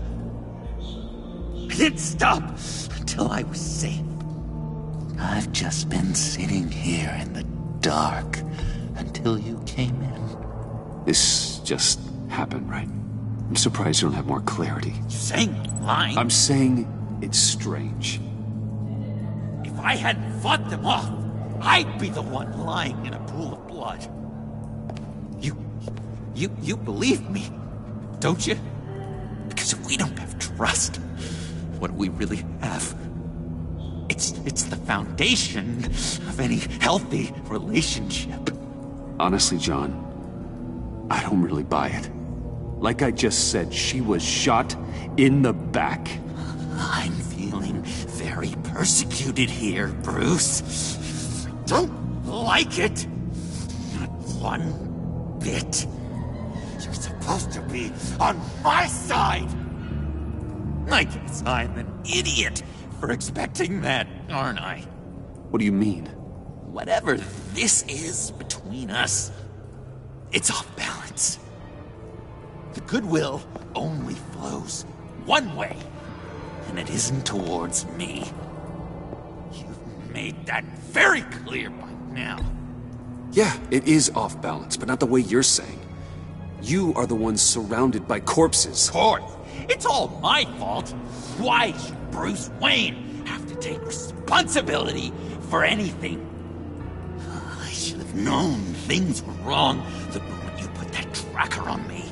I didn't stop until I was safe. I've just been sitting here in the dark until you came in. This just happened, right? I'm surprised you don't have more clarity. You're saying I'm lying? I'm saying it's strange. If I hadn't fought them off, I'd be the one lying in a pool of blood. You believe me, don't you? Because if we don't have trust, what do we really have? It's the foundation of any healthy relationship. Honestly, John, I don't really buy it. Like I just said, she was shot in the back. I'm feeling very persecuted here, Bruce. Don't like it. Not one bit. You're supposed to be on my side. I guess I'm an idiot for expecting that, aren't I? What do you mean? Whatever this is between us, it's off balance. The goodwill only flows one way, and it isn't towards me. You've made that very clear by now. Yeah, it is off balance, but not the way you're saying. You are the ones surrounded by corpses. Of course. It's all my fault. Why should Bruce Wayne have to take responsibility for anything? I should have known things were wrong the moment you put that tracker on me.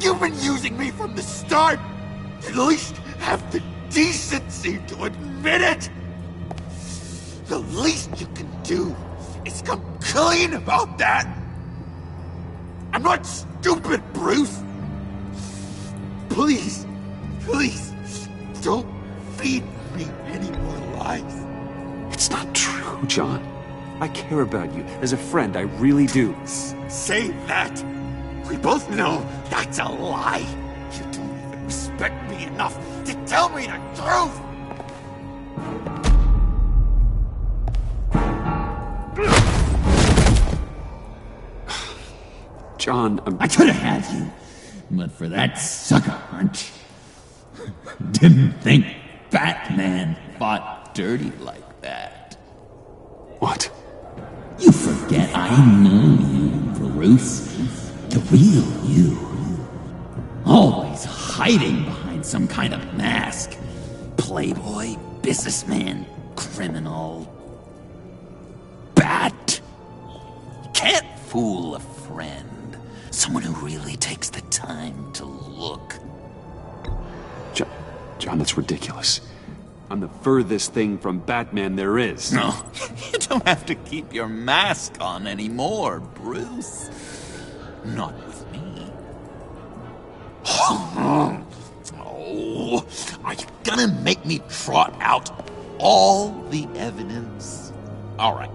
You've been using me from the start! At least have the decency to admit it! The least you can do is come clean about that! I'm not stupid, Bruce! Please, please, don't feed me any more lies. It's not true, John. I care about you. As a friend, I really do. Say that! We both know that's a lie! You don't even respect me enough to tell me the truth! John, I could have had you, but for that sucker punch. Didn't think Batman fought dirty like that. What? You forget I know you, Bruce. The real you. Always hiding behind some kind of mask. Playboy, businessman, criminal. Bat. You can't fool a friend. Someone who really takes the time to look. John, that's ridiculous. I'm the furthest thing from Batman there is. No, you don't have to keep your mask on anymore, Bruce. Not with me. Oh, are you gonna make me trot out all the evidence? All right,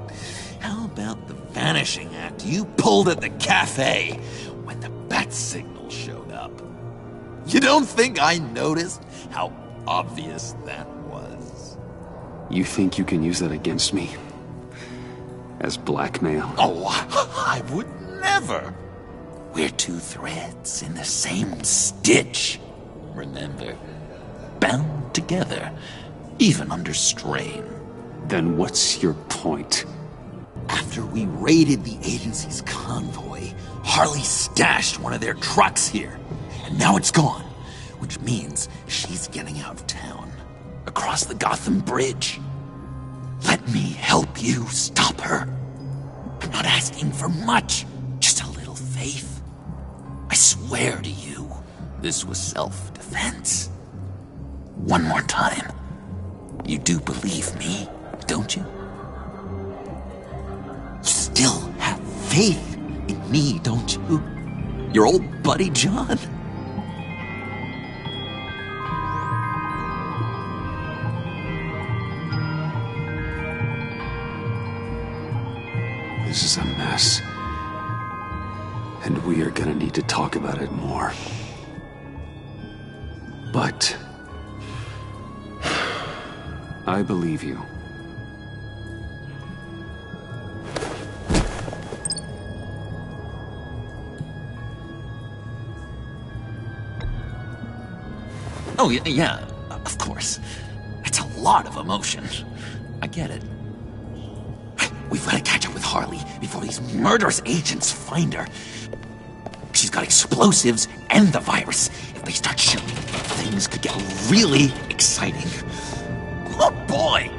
how about the vanishing act you pulled at the cafe when the bat signal showed up? You don't think I noticed how obvious that was? You think you can use that against me? As blackmail? Oh, I would never. We're two threads in the same stitch. Remember, bound together, even under strain. Then what's your point? After we raided the agency's convoy, Harley stashed one of their trucks here. And now it's gone, which means she's getting out of town, across the Gotham Bridge. Let me help you stop her. I'm not asking for much, just a little faith. I swear to you, this was self-defense. One more time. You do believe me, don't you? You still have faith in me, don't you? Your old buddy John? This is a mess. And we are gonna need to talk about it more. But I believe you. Oh, yeah, of course. It's a lot of emotion. I get it. We've got to catch up with Harley before these murderous agents find her. She's got explosives and the virus. If they start shooting, things could get really exciting. Oh, boy!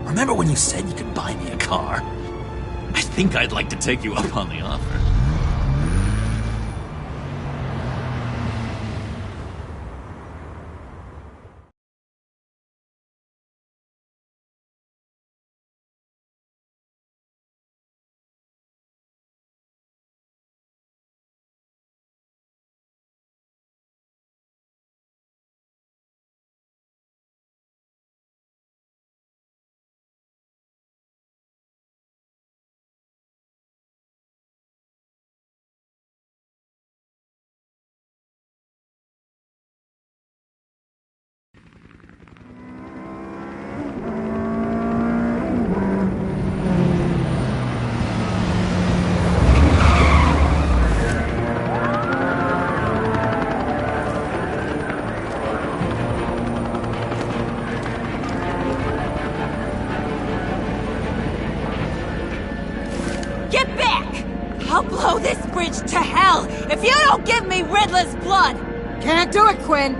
Remember when you said you could buy me a car? I think I'd like to take you up on the offer. I'll blow this bridge to hell if you don't give me Riddler's blood! Can't do it, Quinn.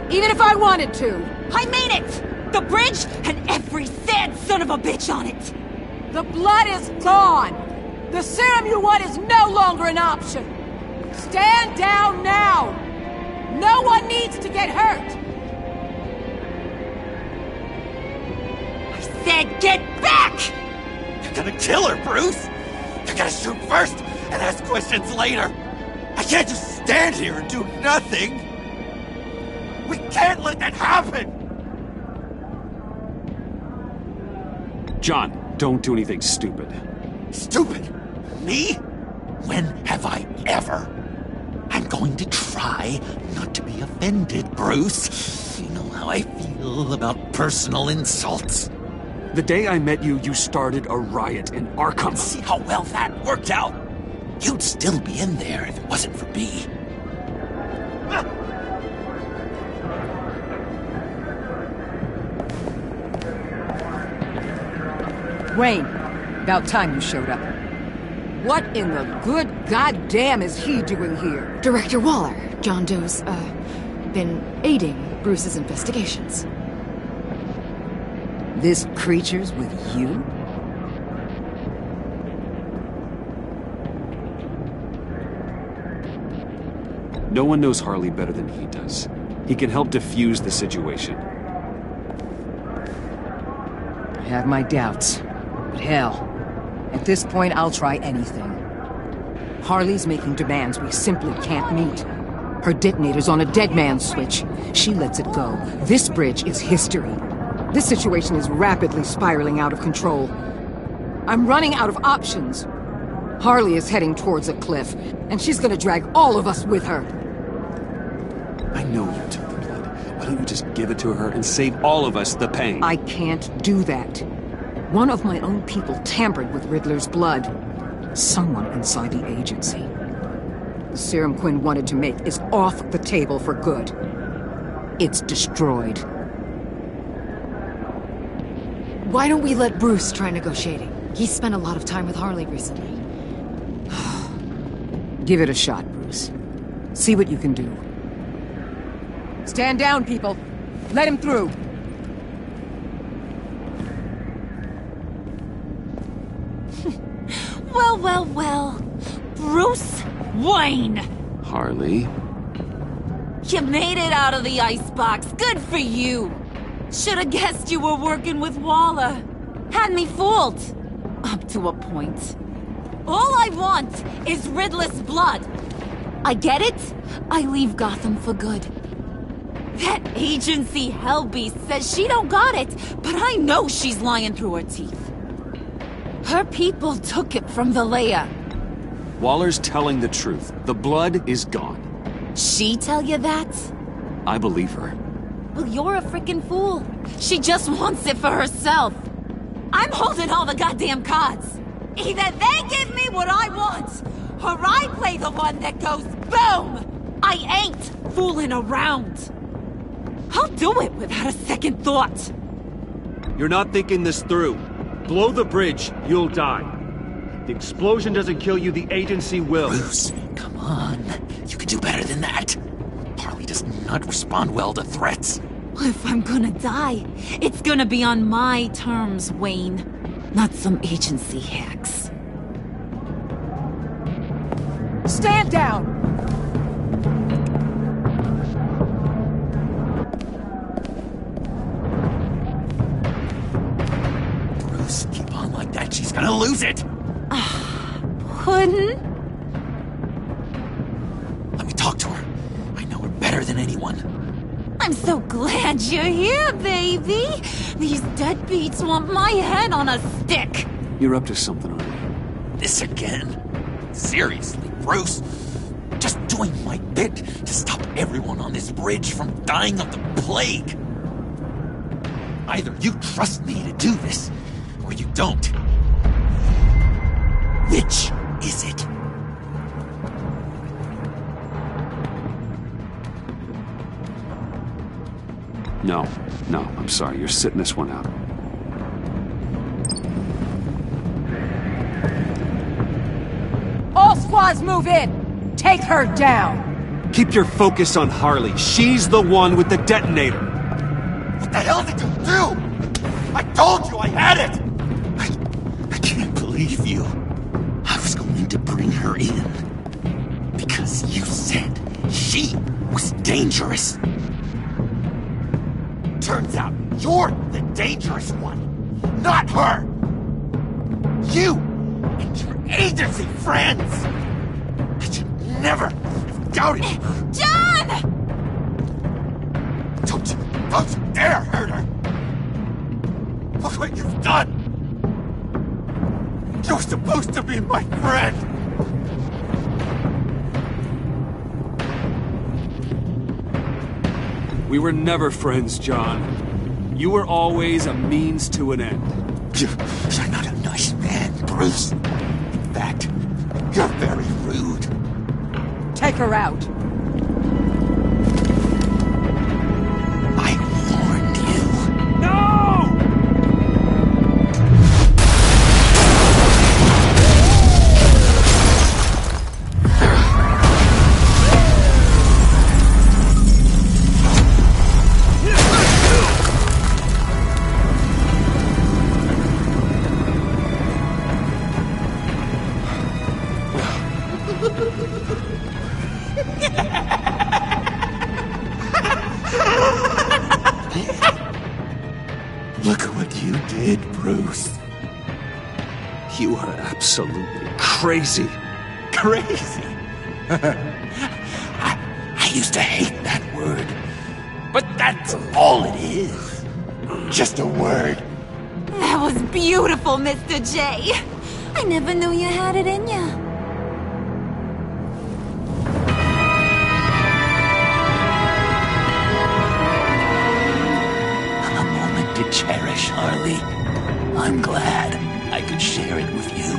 Even if I wanted to. I mean it! The bridge and every sad son of a bitch on it! The blood is gone! The serum you want is no longer an option! Stand down now! No one needs to get hurt! I said get back! You're gonna kill her, Bruce! You're gonna shoot first and ask questions later! I can't just stand here and do nothing! We can't let that happen! John, don't do anything stupid. Stupid? Me? When have I ever? I'm going to try not to be offended, Bruce. You know how I feel about personal insults. The day I met you, you started a riot in Arkham. See how well that worked out? You'd still be in there if it wasn't for me. Wayne, about time you showed up. What in the good goddamn is he doing here? Director Waller, John Doe's, been aiding Bruce's investigations. This creature's with you? No one knows Harley better than he does. He can help defuse the situation. I have my doubts. But hell, at this point I'll try anything. Harley's making demands we simply can't meet. Her detonator's on a dead man's switch. She lets it go. This bridge is history. This situation is rapidly spiraling out of control. I'm running out of options. Harley is heading towards a cliff, and she's gonna drag all of us with her. I know you took the blood. Why don't you just give it to her and save all of us the pain? I can't do that. One of my own people tampered with Riddler's blood. Someone inside the agency. The serum Quinn wanted to make is off the table for good. It's destroyed. Why don't we let Bruce try negotiating? He's spent a lot of time with Harley recently. Give it a shot, Bruce. See what you can do. Stand down, people. Let him through. Well, well, well. Bruce Wayne! Harley? You made it out of the icebox. Good for you. Should have guessed you were working with Waller. Had me fooled. Up to a point. All I want is Riddler's blood. I get it. I leave Gotham for good. That agency hellbeast says she don't got it, but I know she's lying through her teeth. Her people took it from Valleja. Waller's telling the truth. The blood is gone. She tell you that? I believe her. Well, you're a freaking fool. She just wants it for herself. I'm holding all the goddamn cards. Either they give me what I want, or I play the one that goes boom! I ain't fooling around. I'll do it without a second thought. You're not thinking this through. Blow the bridge, you'll die. The explosion doesn't kill you, the agency will. Bruce, come on. You can do better than that. Harley does not respond well to threats. If I'm gonna die, it's gonna be on my terms, Wayne. Not some agency hacks. Stand down! Bruce, keep on like that. She's gonna lose it. Puddin'? Let me talk to her. I know her better than anyone. I'm so glad you're here, baby. These deadbeats want my head on a stick. You're up to something, aren't you? This again? Seriously, Bruce? Just doing my bit to stop everyone on this bridge from dying of the plague. Either you trust me to do this, or you don't. Which is it? No, I'm sorry. You're sitting this one out. All squads move in! Take her down! Keep your focus on Harley. She's the one with the detonator. What the hell did you do? I told you I had it! I can't believe you. I was going to bring her in. Because you said she was dangerous. Turns out you're the dangerous one, not her! You and your agency friends! I should never have doubted you! John! Don't you dare hurt her! Look what you've done! You're supposed to be my friend! We were never friends, John. You were always a means to an end. You're not a nice man, Bruce. In fact, you're very rude. Take her out. I warned you. No! Look what you did, Bruce. You are absolutely crazy. Crazy? I used to hate that word. But that's all it is. Just a word. That was beautiful, Mr. J. I never knew you had it in you. A moment to cherish, Harley. I'm glad I could share it with you.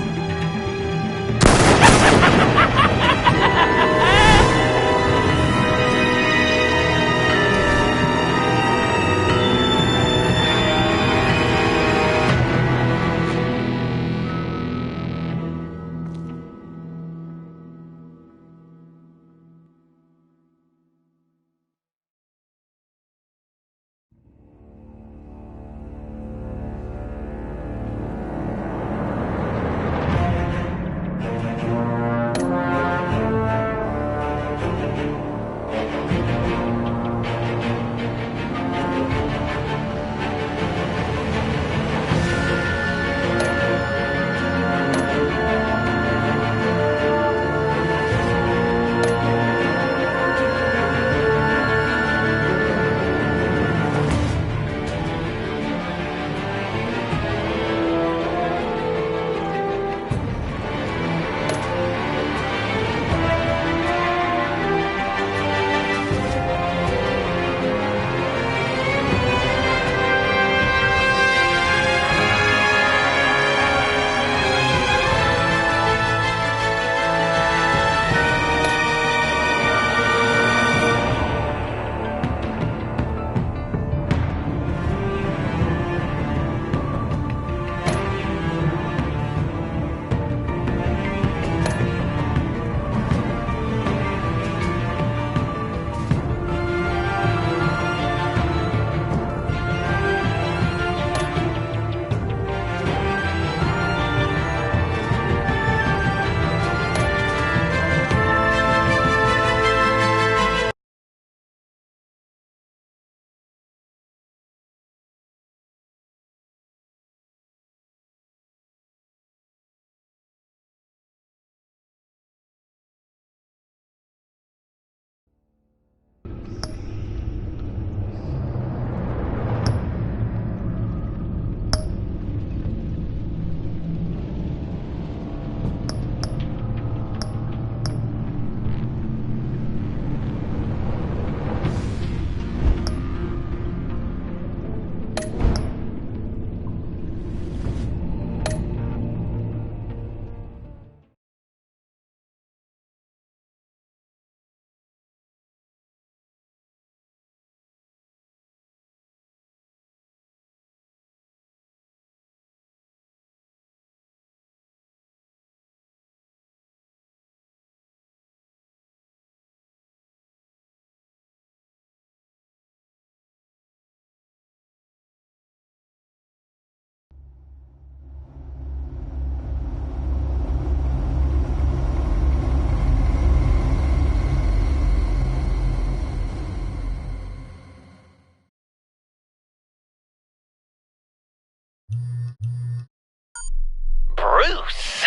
Bruce,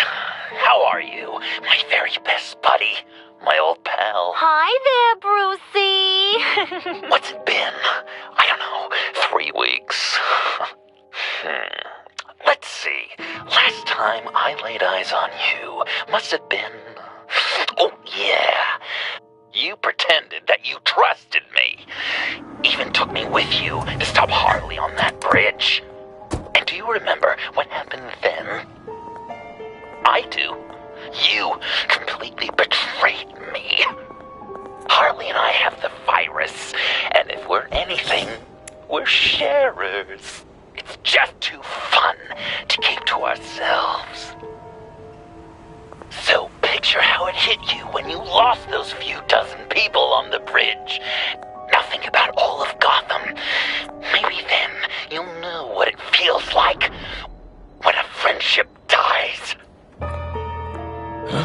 how are you? My very best buddy, my old pal. Hi there, Brucey. What's it been? I don't know, 3 weeks. Let's see. Last time I laid eyes on you must have been... Oh, yeah. You pretended that you trusted me. Even took me with you to stop Harley on that bridge. And do you remember what happened then? I do. You completely betrayed me. Harley and I have the virus, and if we're anything, we're sharers. It's just too fun to keep to ourselves. So picture how it hit you when you lost those few dozen people on the bridge. Now think about all of Gotham. Maybe then you'll know what it feels like when a friendship dies. Huh?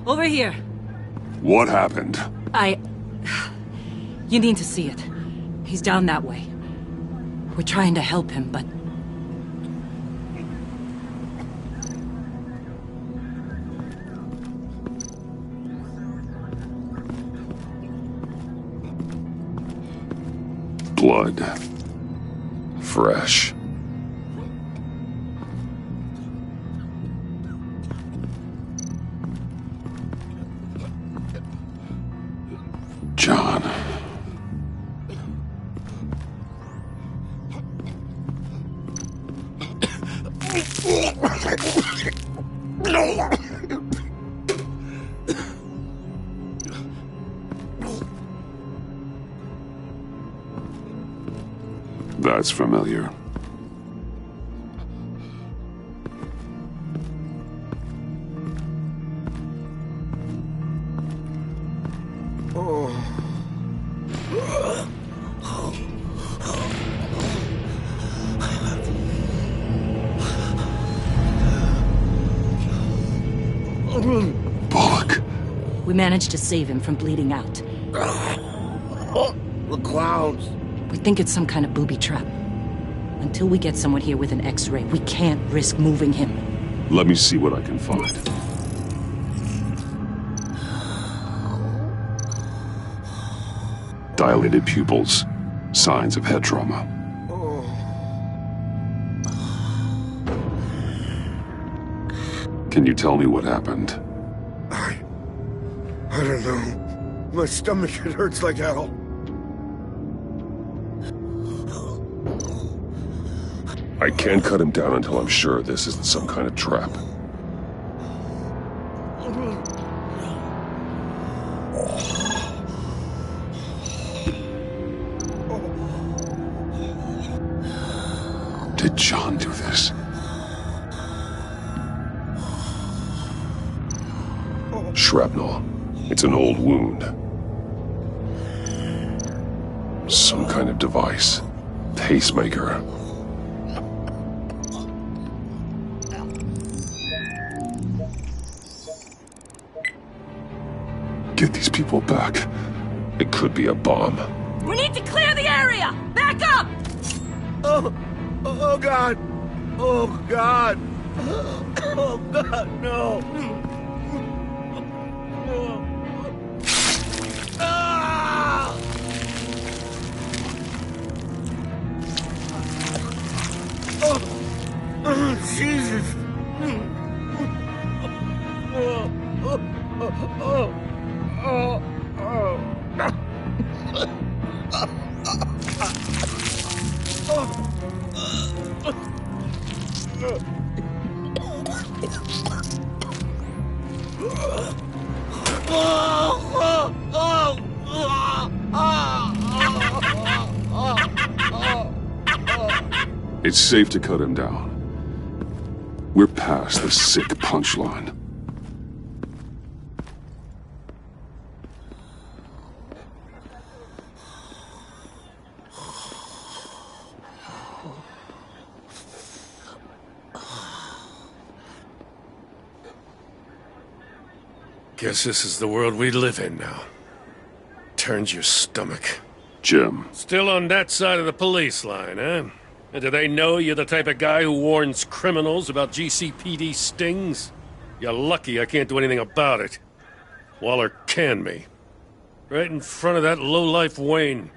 Over here. What happened? You need to see it. He's down that way. We're trying to help him, but... Blood. Fresh. John. That's familiar. Bullock. We managed to save him from bleeding out. The clouds. We think it's some kind of booby trap. Until we get someone here with an X-ray, we can't risk moving him. Let me see what I can find. Dilated pupils. Signs of head trauma. Can you tell me what happened? I don't know. My stomach, it hurts like hell. I can't cut him down until I'm sure this isn't some kind of trap. Did John do this? Shrapnel. It's an old wound. Some kind of device. Pacemaker. Get these people back. It could be a bomb. We need to clear the area! Back up! Oh God! Oh God! Oh God, no! Ah! Oh, Jesus! It's safe to cut him down. We're past the sick punchline. Guess this is the world we live in now. Turns your stomach. Jim. Still on that side of the police line, eh? And do they know you're the type of guy who warns criminals about GCPD stings? You're lucky I can't do anything about it. Waller canned me. Right in front of that lowlife Wayne.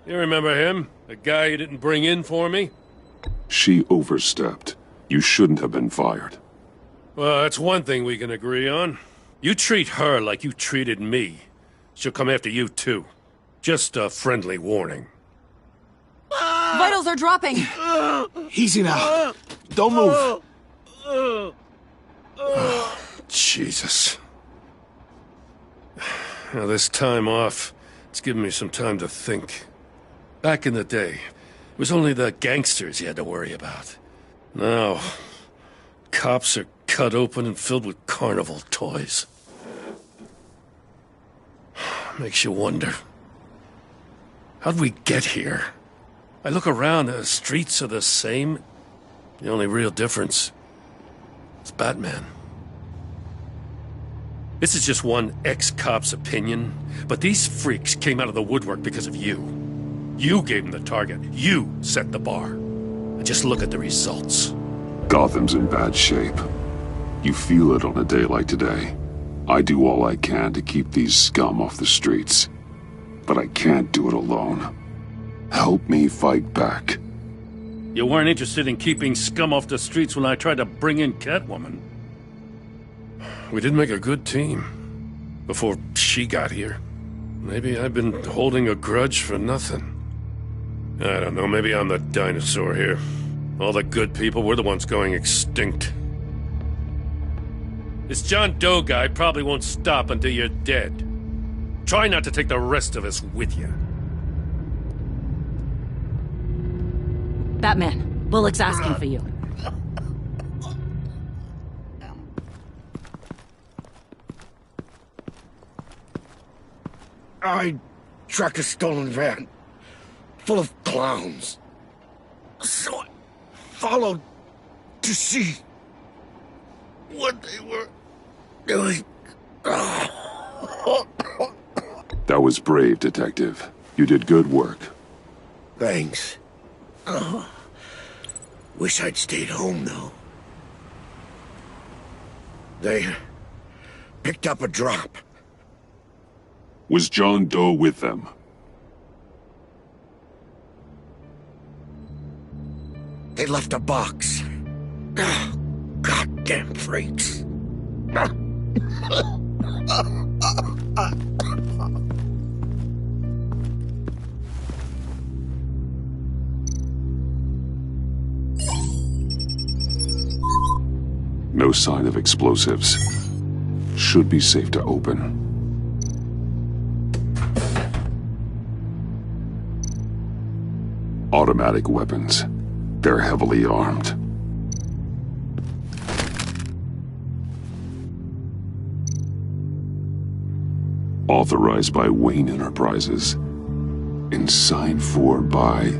You remember him? The guy you didn't bring in for me? She overstepped. You shouldn't have been fired. Well, that's one thing we can agree on. You treat her like you treated me. She'll come after you, too. Just a friendly warning. Vitals are dropping. Easy now. Don't move. Oh, Jesus. Now, this time off, it's given me some time to think. Back in the day, it was only the gangsters you had to worry about. Now, cops are cut open and filled with carnival toys. Makes you wonder. How'd we get here? I look around, the streets are the same. The only real difference is Batman. This is just one ex-cop's opinion, but these freaks came out of the woodwork because of you. You gave them the target. You set the bar. And just look at the results. Gotham's in bad shape. You feel it on a day like today. I do all I can to keep these scum off the streets. But I can't do it alone. Help me fight back. You weren't interested in keeping scum off the streets when I tried to bring in Catwoman. We did make a good team. Before she got here. Maybe I've been holding a grudge for nothing. I don't know, maybe I'm the dinosaur here. All the good people, we're the ones going extinct. This John Doe guy probably won't stop until you're dead. Try not to take the rest of us with you. Batman, Bullock's asking for you. I tracked a stolen van full of clowns. So I followed to see what they were doing. That was brave, Detective. You did good work. Thanks. Wish I'd stayed home, though. They picked up a drop. Was John Doe with them? They left a box. Goddamn freaks. No sign of explosives. Should be safe to open. Automatic weapons. They're heavily armed. Authorized by Wayne Enterprises. And signed for by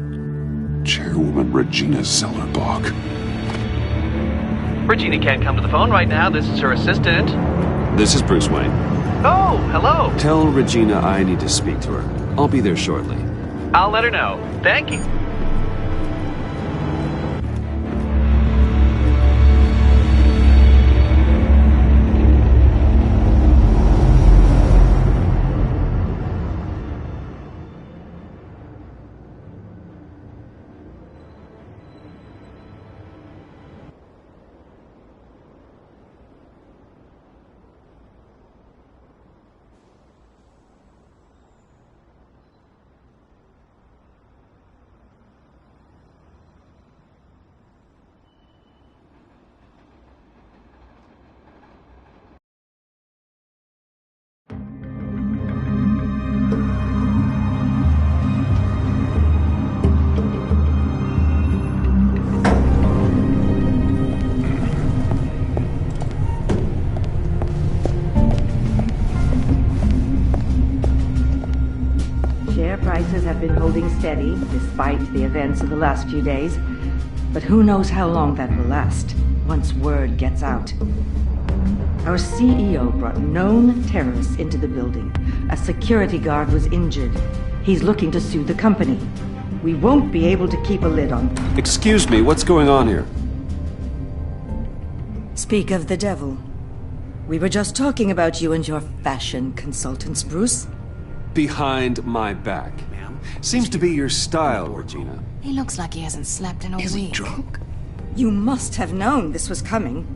Chairwoman Regina Zellerbach. Regina can't come to the phone right now. This is her assistant. This is Bruce Wayne. Oh, hello. Tell Regina I need to speak to her. I'll be there shortly. I'll let her know. Thank you. Prices have been holding steady despite the events of the last few days. But who knows how long that will last once word gets out. Our CEO brought known terrorists into the building. A security guard was injured. He's looking to sue the company. We won't be able to keep a lid on... Excuse me, what's going on here? Speak of the devil. We were just talking about you and your fashion consultants, Bruce. Behind my back. Seems to be your style, Regina. He looks like he hasn't slept in a week. Is he drunk? You must have known this was coming.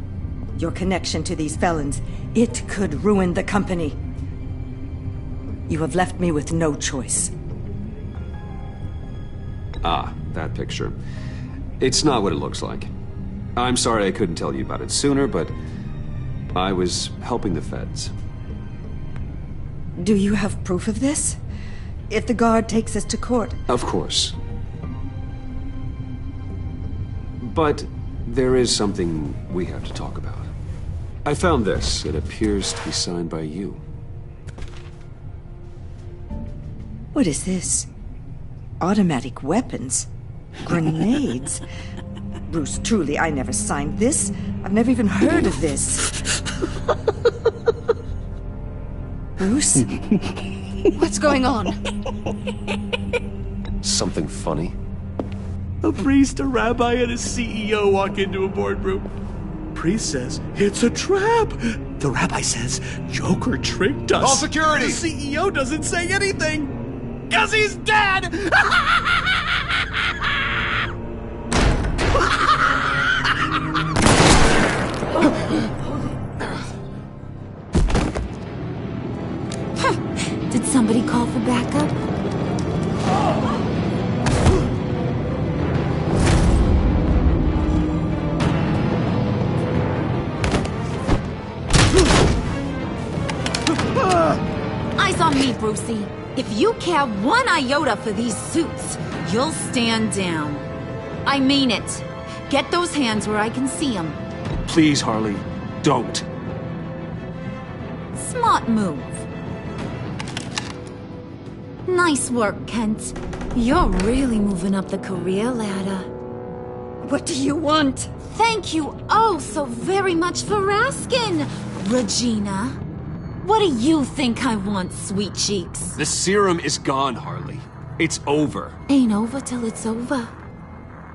Your connection to these felons, it could ruin the company. You have left me with no choice. Ah, that picture. It's not what it looks like. I'm sorry I couldn't tell you about it sooner, but I was helping the feds. Do you have proof of this? If the guard takes us to court... Of course. But there is something we have to talk about. I found this. It appears to be signed by you. What is this? Automatic weapons? Grenades? Bruce, truly, I never signed this. I've never even heard of this. Bruce? What's going on? Something funny? A priest, a rabbi, and a CEO walk into a boardroom. Priest says, it's a trap. The rabbi says, Joker tricked us. Call security. The CEO doesn't say anything. 'Cause he's dead! Did somebody call for backup? Eyes on me, Brucey. If you care one iota for these suits, you'll stand down. I mean it. Get those hands where I can see them. Please, Harley, don't. Smart move. Nice work, Kent. You're really moving up the career ladder. What do you want? Thank you oh so very much for asking, Regina. What do you think I want, sweet cheeks? The serum is gone, Harley. It's over. Ain't over till it's over.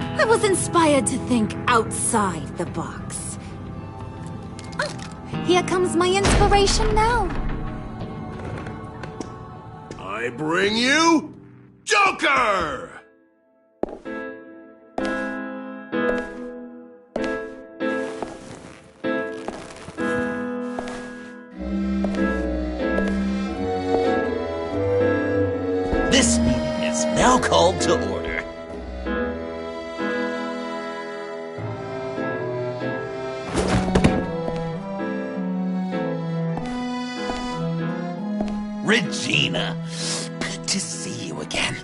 I was inspired to think outside the box. Oh, here comes my inspiration now. I bring you Joker! This meeting is now called to order. Regina, good to see you again.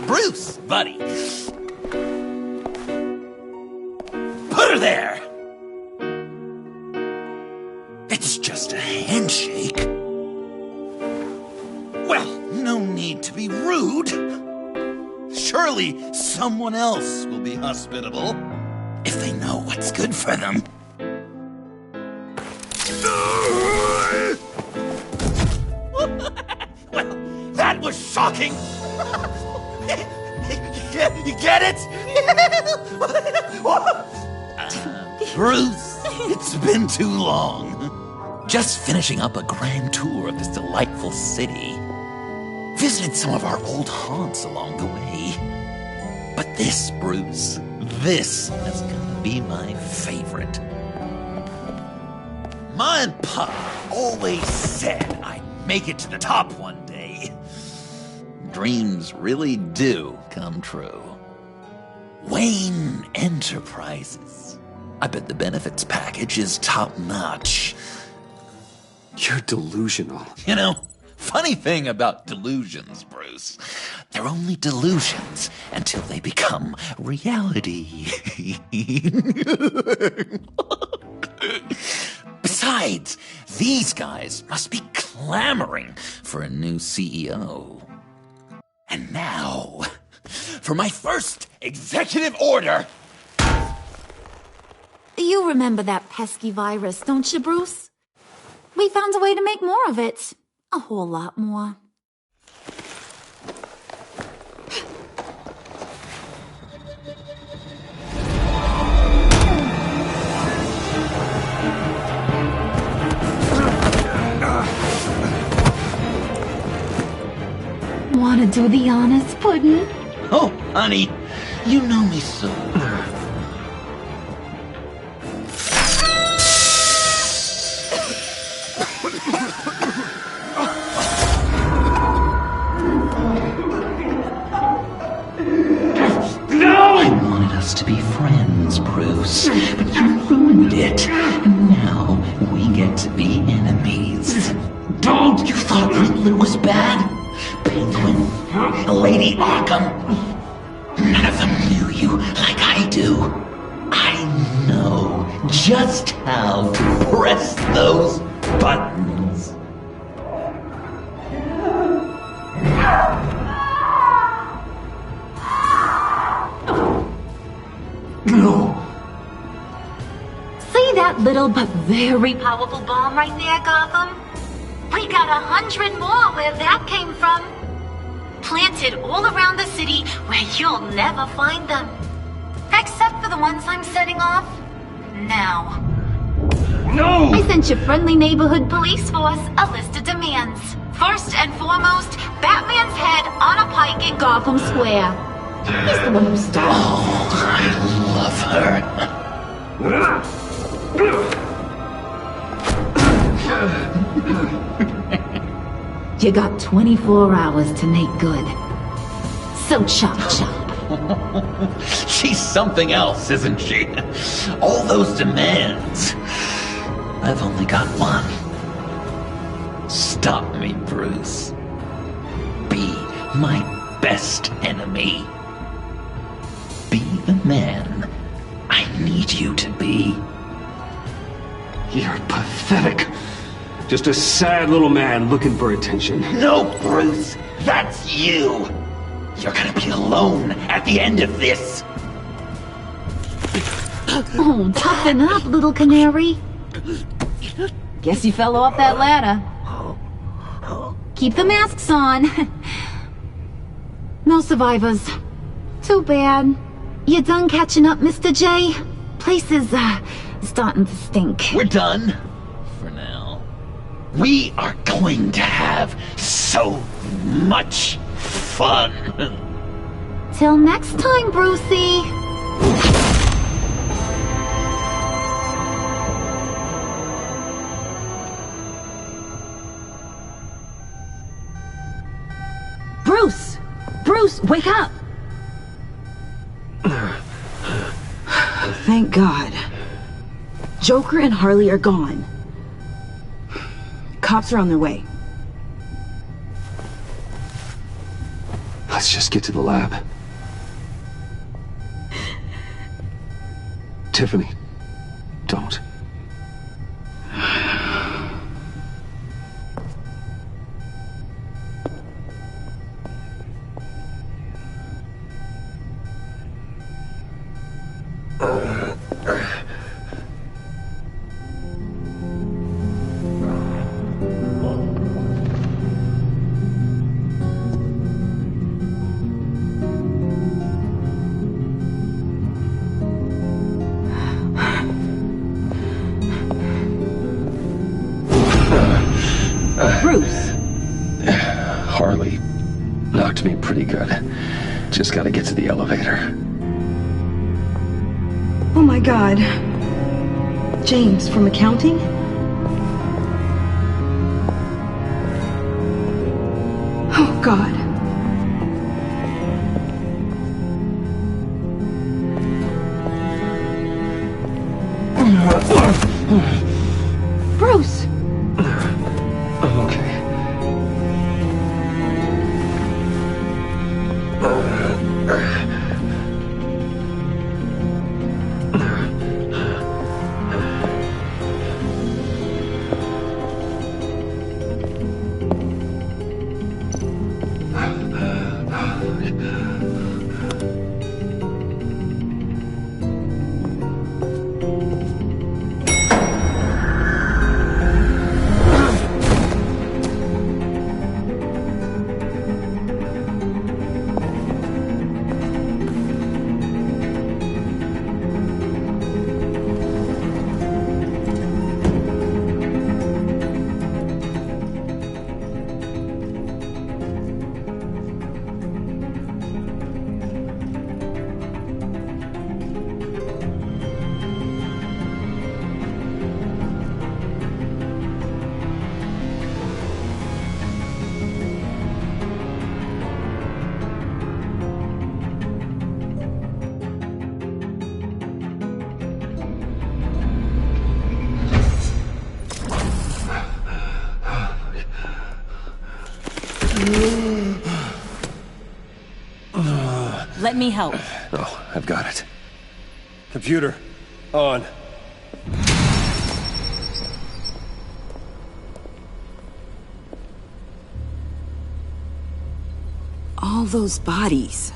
Bruce, buddy. Put her there. It's just a handshake. Well, no need to be rude. Surely someone else will be hospitable if they know what's good for them. Well, that was shocking. You get it? Bruce, it's been too long. Just finishing up a grand tour of this delightful city. Visited some of our old haunts along the way. But this, Bruce, this has got to be my favorite. Ma and Pa always said I'd make it to the top one day. Dreams really do come true. Wayne Enterprises. I bet the benefits package is top-notch. You're delusional. You know, funny thing about delusions, Bruce. They're only delusions until they become reality. Besides, these guys must be clamoring for a new CEO. And now, for my first executive order. You remember that pesky virus, don't you, Bruce? We found a way to make more of it. A whole lot more. Want to do the honors, Puddin'? Oh, honey, you know me so well. I wanted us to be friends, Bruce, but you ruined it. And now we get to be enemies. Don't! You thought Riddler was bad? Penguin, Lady Arkham. None of them knew you like I do. I know just how to press those buttons. No. See that little but very powerful bomb right there, Gotham? We got 100 more where that came from. Planted all around the city where you'll never find them. Except for the ones I'm setting off now. No! I sent your friendly neighborhood police force a list of demands. First and foremost, Batman's head on a pike in Gotham Square. He's the one who started. Oh, I love her. You got 24 hours to make good. So chop chop. She's something else, isn't she? All those demands. I've only got one. Stop me, Bruce. Be my best enemy. Be the man I need you to be. You're pathetic. Just a sad little man looking for attention. No, Bruce. That's you. You're gonna be alone at the end of this. Oh, toughen up, little canary. Guess you fell off that ladder. Keep the masks on. No survivors. Too bad. You done catching up, Mr. J? Place is, starting to stink. We're done. For now. We are going to have so much fun. Till next time, Brucey. Bruce! Bruce, wake up! Thank God. Joker and Harley are gone. Cops are on their way. Let's just get to the lab. Tiffany, don't. Bruce! Harley knocked me pretty good. Just gotta get to the elevator. Oh my God. James, from accounting? Oh God. Bruce! I'm okay. Let me help. Oh, I've got it. Computer, on. All those bodies.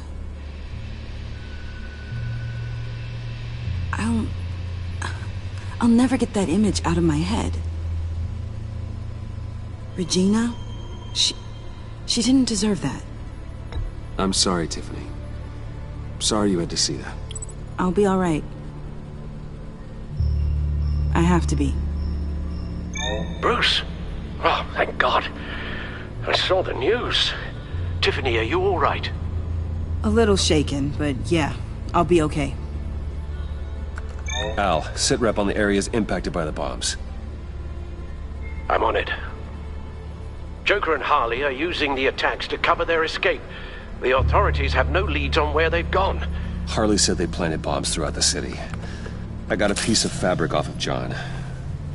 I'll never get that image out of my head. Regina? She didn't deserve that. I'm sorry, Tiffany. Sorry you had to see that. I'll be all right. I have to be. Bruce! Oh, thank God. I saw the news. Tiffany, are you all right? A little shaken, but yeah, I'll be okay. Al, sit rep on the areas impacted by the bombs. I'm on it. Joker and Harley are using the attacks to cover their escape. The authorities have no leads on where they've gone. Harley said they planted bombs throughout the city. I got a piece of fabric off of John.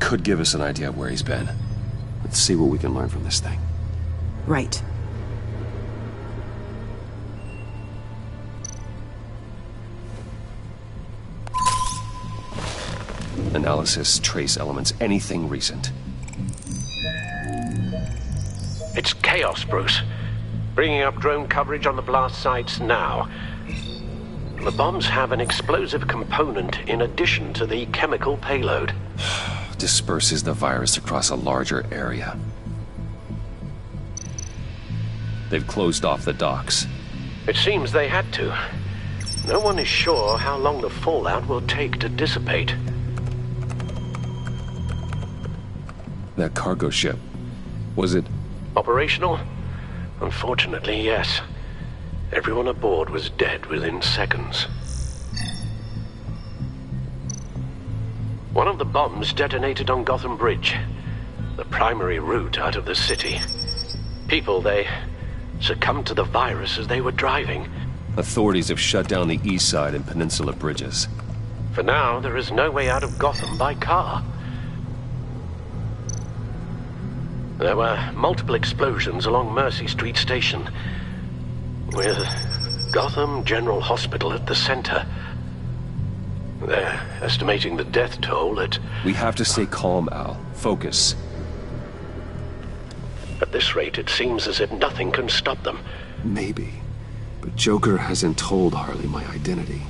Could give us an idea of where he's been. Let's see what we can learn from this thing. Right. Analysis, trace elements, anything recent. It's chaos, Bruce. Bringing up drone coverage on the blast sites now. The bombs have an explosive component in addition to the chemical payload. Disperses the virus across a larger area. They've closed off the docks. It seems they had to. No one is sure how long the fallout will take to dissipate. That cargo ship, was it... Operational? Unfortunately, yes. Everyone aboard was dead within seconds. One of the bombs detonated on Gotham Bridge, the primary route out of the city. People, they succumbed to the virus as they were driving. Authorities have shut down the east side and peninsula bridges. For now, there is no way out of Gotham by car. There were multiple explosions along Mercy Street Station, with Gotham General Hospital at the center. They're estimating the death toll at... We have to stay calm, Al. Focus. At this rate, it seems as if nothing can stop them. Maybe. But Joker hasn't told Harley my identity.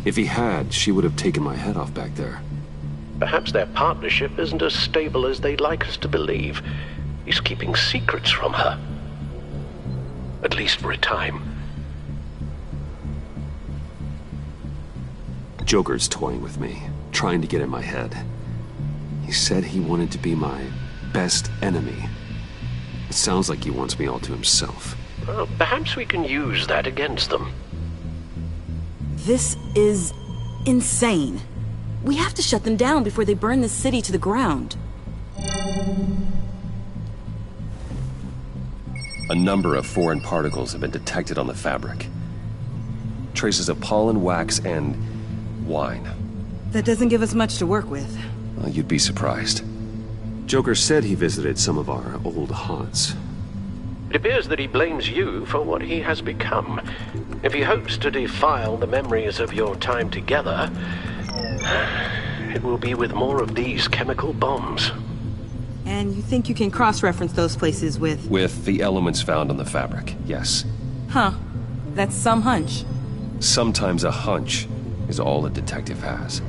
If he had, she would have taken my head off back there. Perhaps their partnership isn't as stable as they'd like us to believe. He's keeping secrets from her. At least for a time. Joker's toying with me, trying to get in my head. He said he wanted to be my best enemy. It sounds like he wants me all to himself. Well, perhaps we can use that against them. This is insane. We have to shut them down before they burn the city to the ground. A number of foreign particles have been detected on the fabric. Traces of pollen, wax, and wine. That doesn't give us much to work with. Well, you'd be surprised. Joker said he visited some of our old haunts. It appears that he blames you for what he has become. If he hopes to defile the memories of your time together, it will be with more of these chemical bombs. And you think you can cross-reference those places with... With the elements found on the fabric, yes. Huh. That's some hunch. Sometimes a hunch is all a detective has.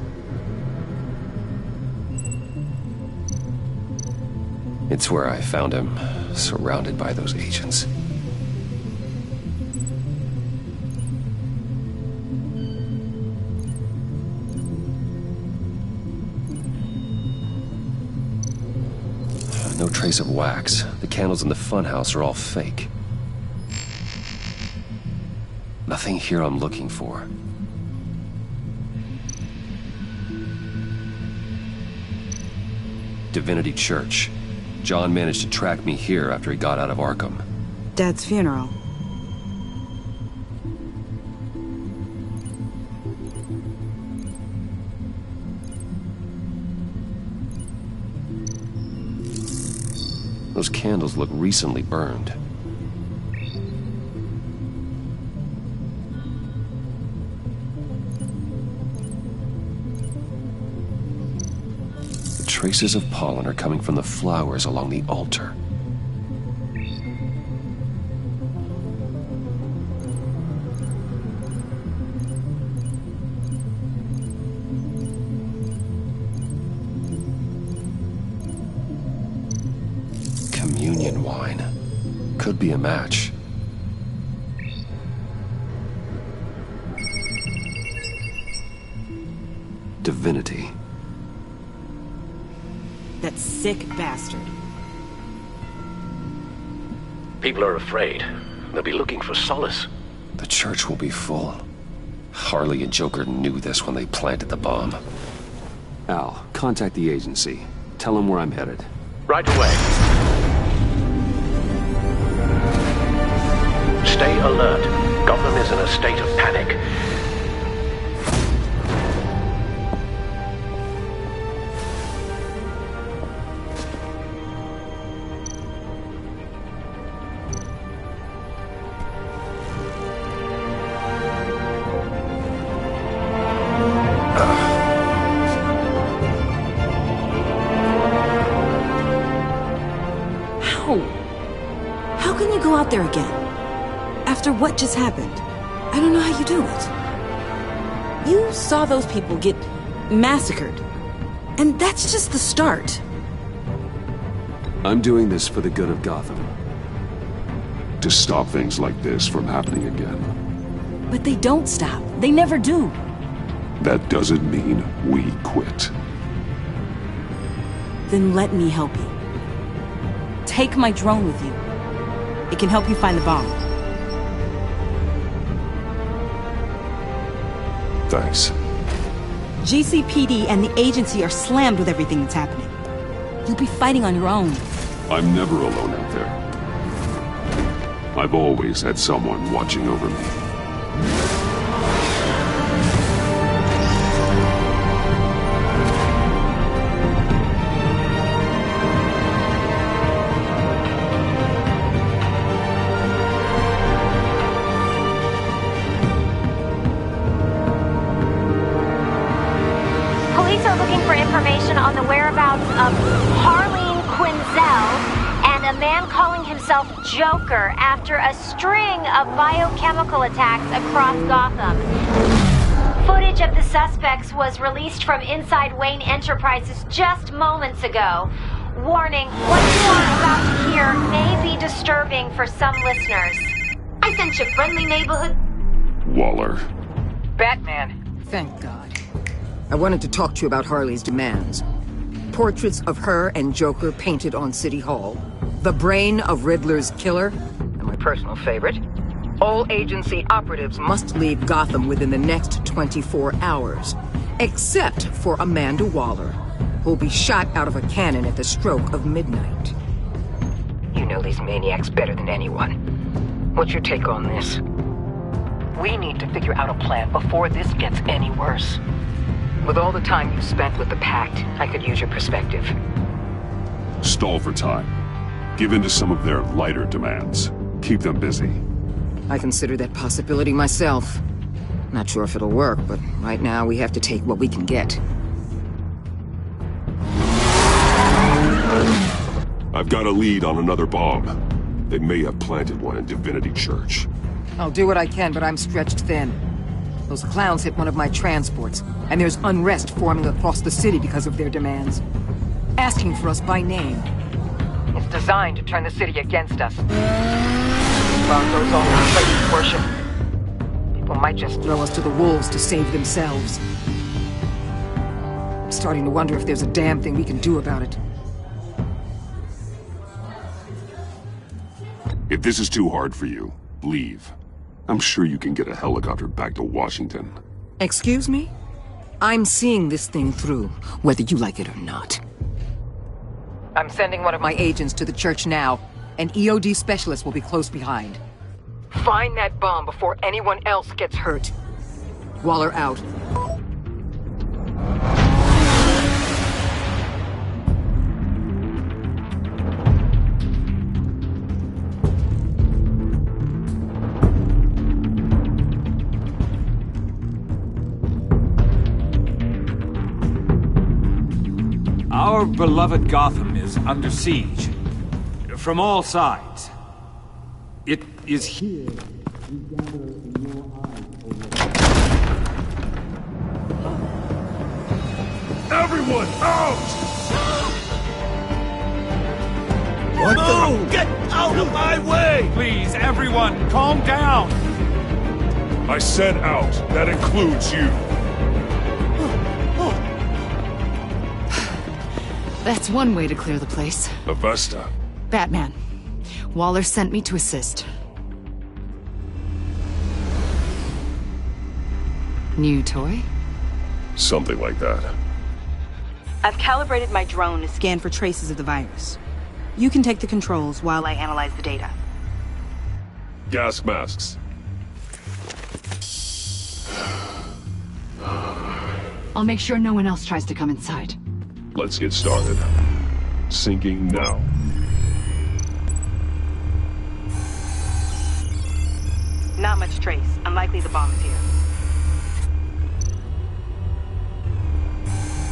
It's where I found him, surrounded by those agents. No trace of wax. The candles in the funhouse are all fake. Nothing here I'm looking for. Divinity Church. John managed to track me here after he got out of Arkham. Dad's funeral. Those candles look recently burned. The traces of pollen are coming from the flowers along the altar. Communion could be a match. Divinity. That sick bastard. People are afraid. They'll be looking for solace. The church will be full. Harley and Joker knew this when they planted the bomb. Al, contact the agency. Tell them where I'm headed. Right away. Stay alert. Gotham is in a state of panic. How can you go out there again? After what just happened? I don't know how you do it. You saw those people get massacred. And that's just the start. I'm doing this for the good of Gotham. To stop things like this from happening again. But they don't stop. They never do. That doesn't mean we quit. Then let me help you. Take my drone with you. It can help you find the bomb. Thanks. GCPD and the agency are slammed with everything that's happening. You'll be fighting on your own. I'm never alone out there. I've always had someone watching over me. Police are looking for information on the whereabouts of Harleen Quinzel and a man calling himself Joker after a string of biochemical attacks across Gotham. Footage of the suspects was released from inside Wayne Enterprises just moments ago. Warning, what you are about to hear may be disturbing for some listeners. I sent you friendly neighborhood... Waller. Batman. Thank God. I wanted to talk to you about Harley's demands. Portraits of her and Joker painted on City Hall. The brain of Riddler's killer. And my personal favorite. All agency operatives must leave Gotham within the next 24 hours. Except for Amanda Waller, who'll be shot out of a cannon at the stroke of midnight. You know these maniacs better than anyone. What's your take on this? We need to figure out a plan before this gets any worse. With all the time you spent with the Pact, I could use your perspective. Stall for time. Give in to some of their lighter demands. Keep them busy. I consider that possibility myself. Not sure if it'll work, but right now we have to take what we can get. I've got a lead on another bomb. They may have planted one in Divinity Church. I'll do what I can, but I'm stretched thin. Those clowns hit one of my transports, and there's unrest forming across the city because of their demands. Asking for us by name. It's designed to turn the city against us. While it goes on with Satan's worship, people might just throw us to the wolves to save themselves. I'm starting to wonder if there's a damn thing we can do about it. If this is too hard for you, leave. I'm sure you can get a helicopter back to Washington. Excuse me? I'm seeing this thing through, whether you like it or not. I'm sending one of my agents to the church now. An EOD specialist will be close behind. Find that bomb before anyone else gets hurt. Waller out. Our beloved Gotham is under siege. From all sides. It is here we gather in your eyes. Everyone out! What the? Get out of my way! Hey! Please, everyone, calm down! I said out. That includes you. That's one way to clear the place. Avesta. Batman. Waller sent me to assist. New toy? Something like that. I've calibrated my drone to scan for traces of the virus. You can take the controls while I analyze the data. Gas masks. I'll make sure no one else tries to come inside. Let's get started. Syncing now. Not much trace. Unlikely the bomb is here.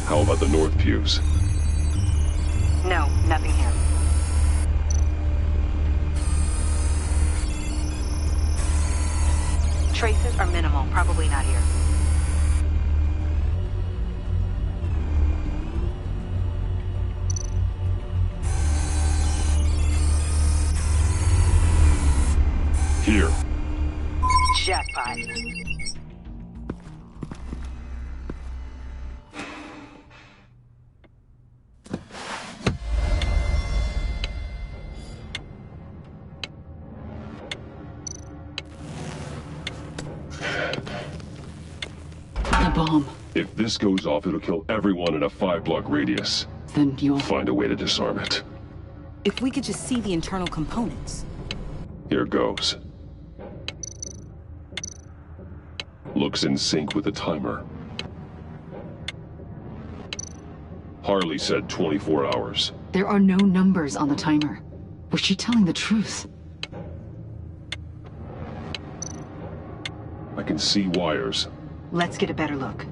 How about the north pews? No, nothing here. Traces are minimal. Probably not here. Here. Jackpot. The bomb. If this goes off, it'll kill everyone in a 5-block radius. Then you'll find a way to disarm it. If we could just see the internal components. Here goes. Looks in sync with the timer. Harley said 24 hours. There are no numbers on the timer. Was she telling the truth? I can see wires. Let's get a better look.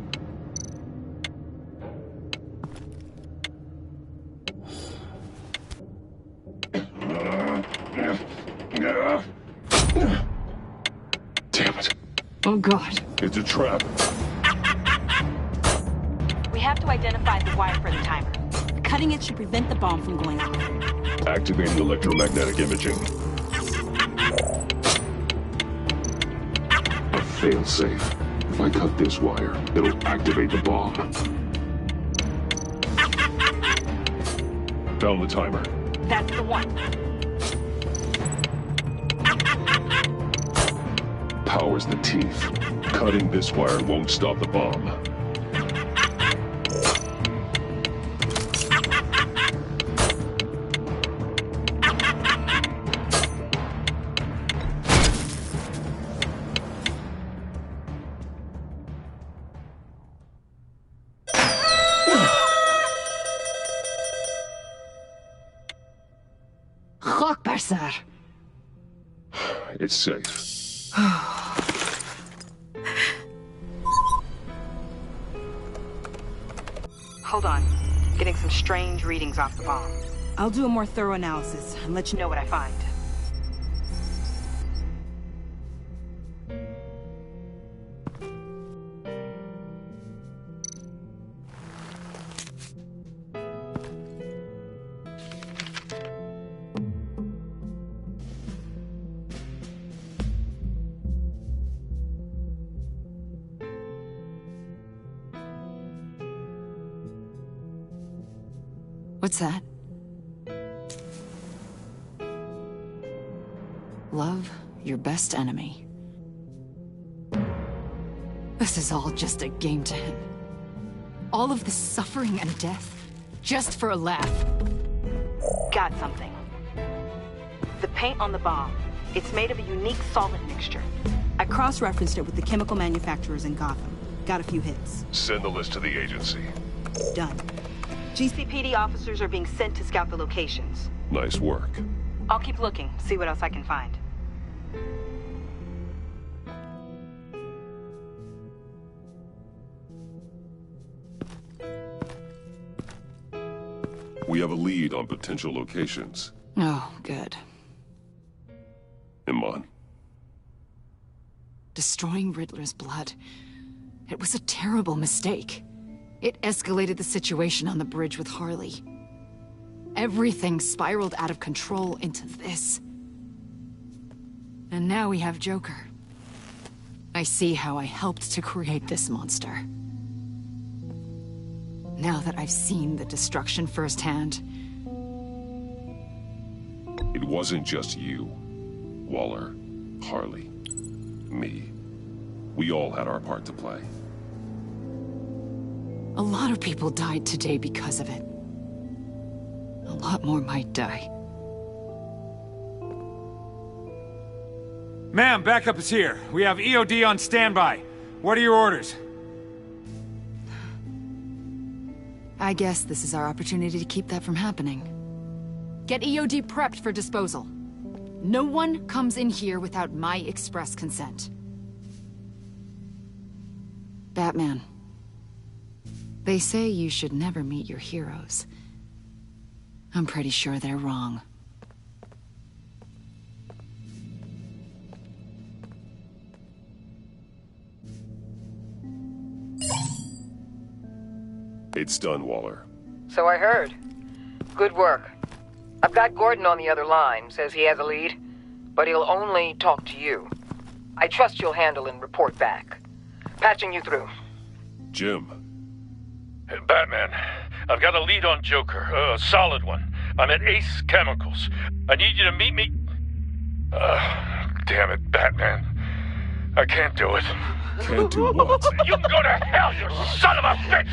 Damn it. Oh, God. It's a trap. We have to identify the wire for the timer. Cutting it should prevent the bomb from going off. Activating electromagnetic imaging. A fail-safe. If I cut this wire, it'll activate the bomb. Found the timer. That's the one. Powers the teeth. Cutting this wire won't stop the bomb. It's safe. Hold on. Getting some strange readings off the bomb. I'll do a more thorough analysis and let you know what I find. What's that? Love your best enemy. This is all just a game to him. All of this suffering and death, just for a laugh. Got something. The paint on the bomb. It's made of a unique solvent mixture. I cross-referenced it with the chemical manufacturers in Gotham. Got a few hits. Send the list to the agency. Done. GCPD officers are being sent to scout the locations. Nice work. I'll keep looking, see what else I can find. We have a lead on potential locations. Oh, good. Iman. Destroying Riddler's blood. It was a terrible mistake. It escalated the situation on the bridge with Harley. Everything spiraled out of control into this. And now we have Joker. I see how I helped to create this monster. Now that I've seen the destruction firsthand... It wasn't just you, Waller, Harley, me. We all had our part to play. A lot of people died today because of it. A lot more might die. Ma'am, backup is here. We have EOD on standby. What are your orders? I guess this is our opportunity to keep that from happening. Get EOD prepped for disposal. No one comes in here without my express consent. Batman. They say you should never meet your heroes. I'm pretty sure they're wrong. It's done, Waller. So I heard. Good work. I've got Gordon on the other line, says he has a lead, but he'll only talk to you. I trust you'll handle and report back. Patching you through. Jim. Hey, Batman, I've got a lead on Joker, a solid one. I'm at Ace Chemicals. I need you to meet me... damn it, Batman. I can't do it. Can't do what? You can go to hell, you son of a bitch!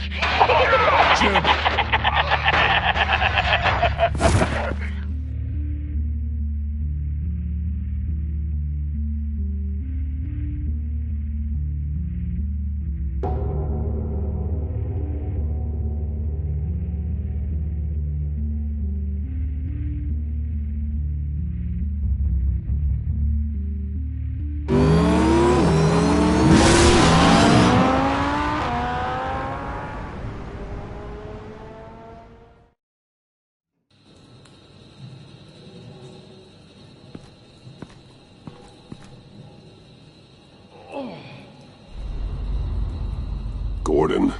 Gordon.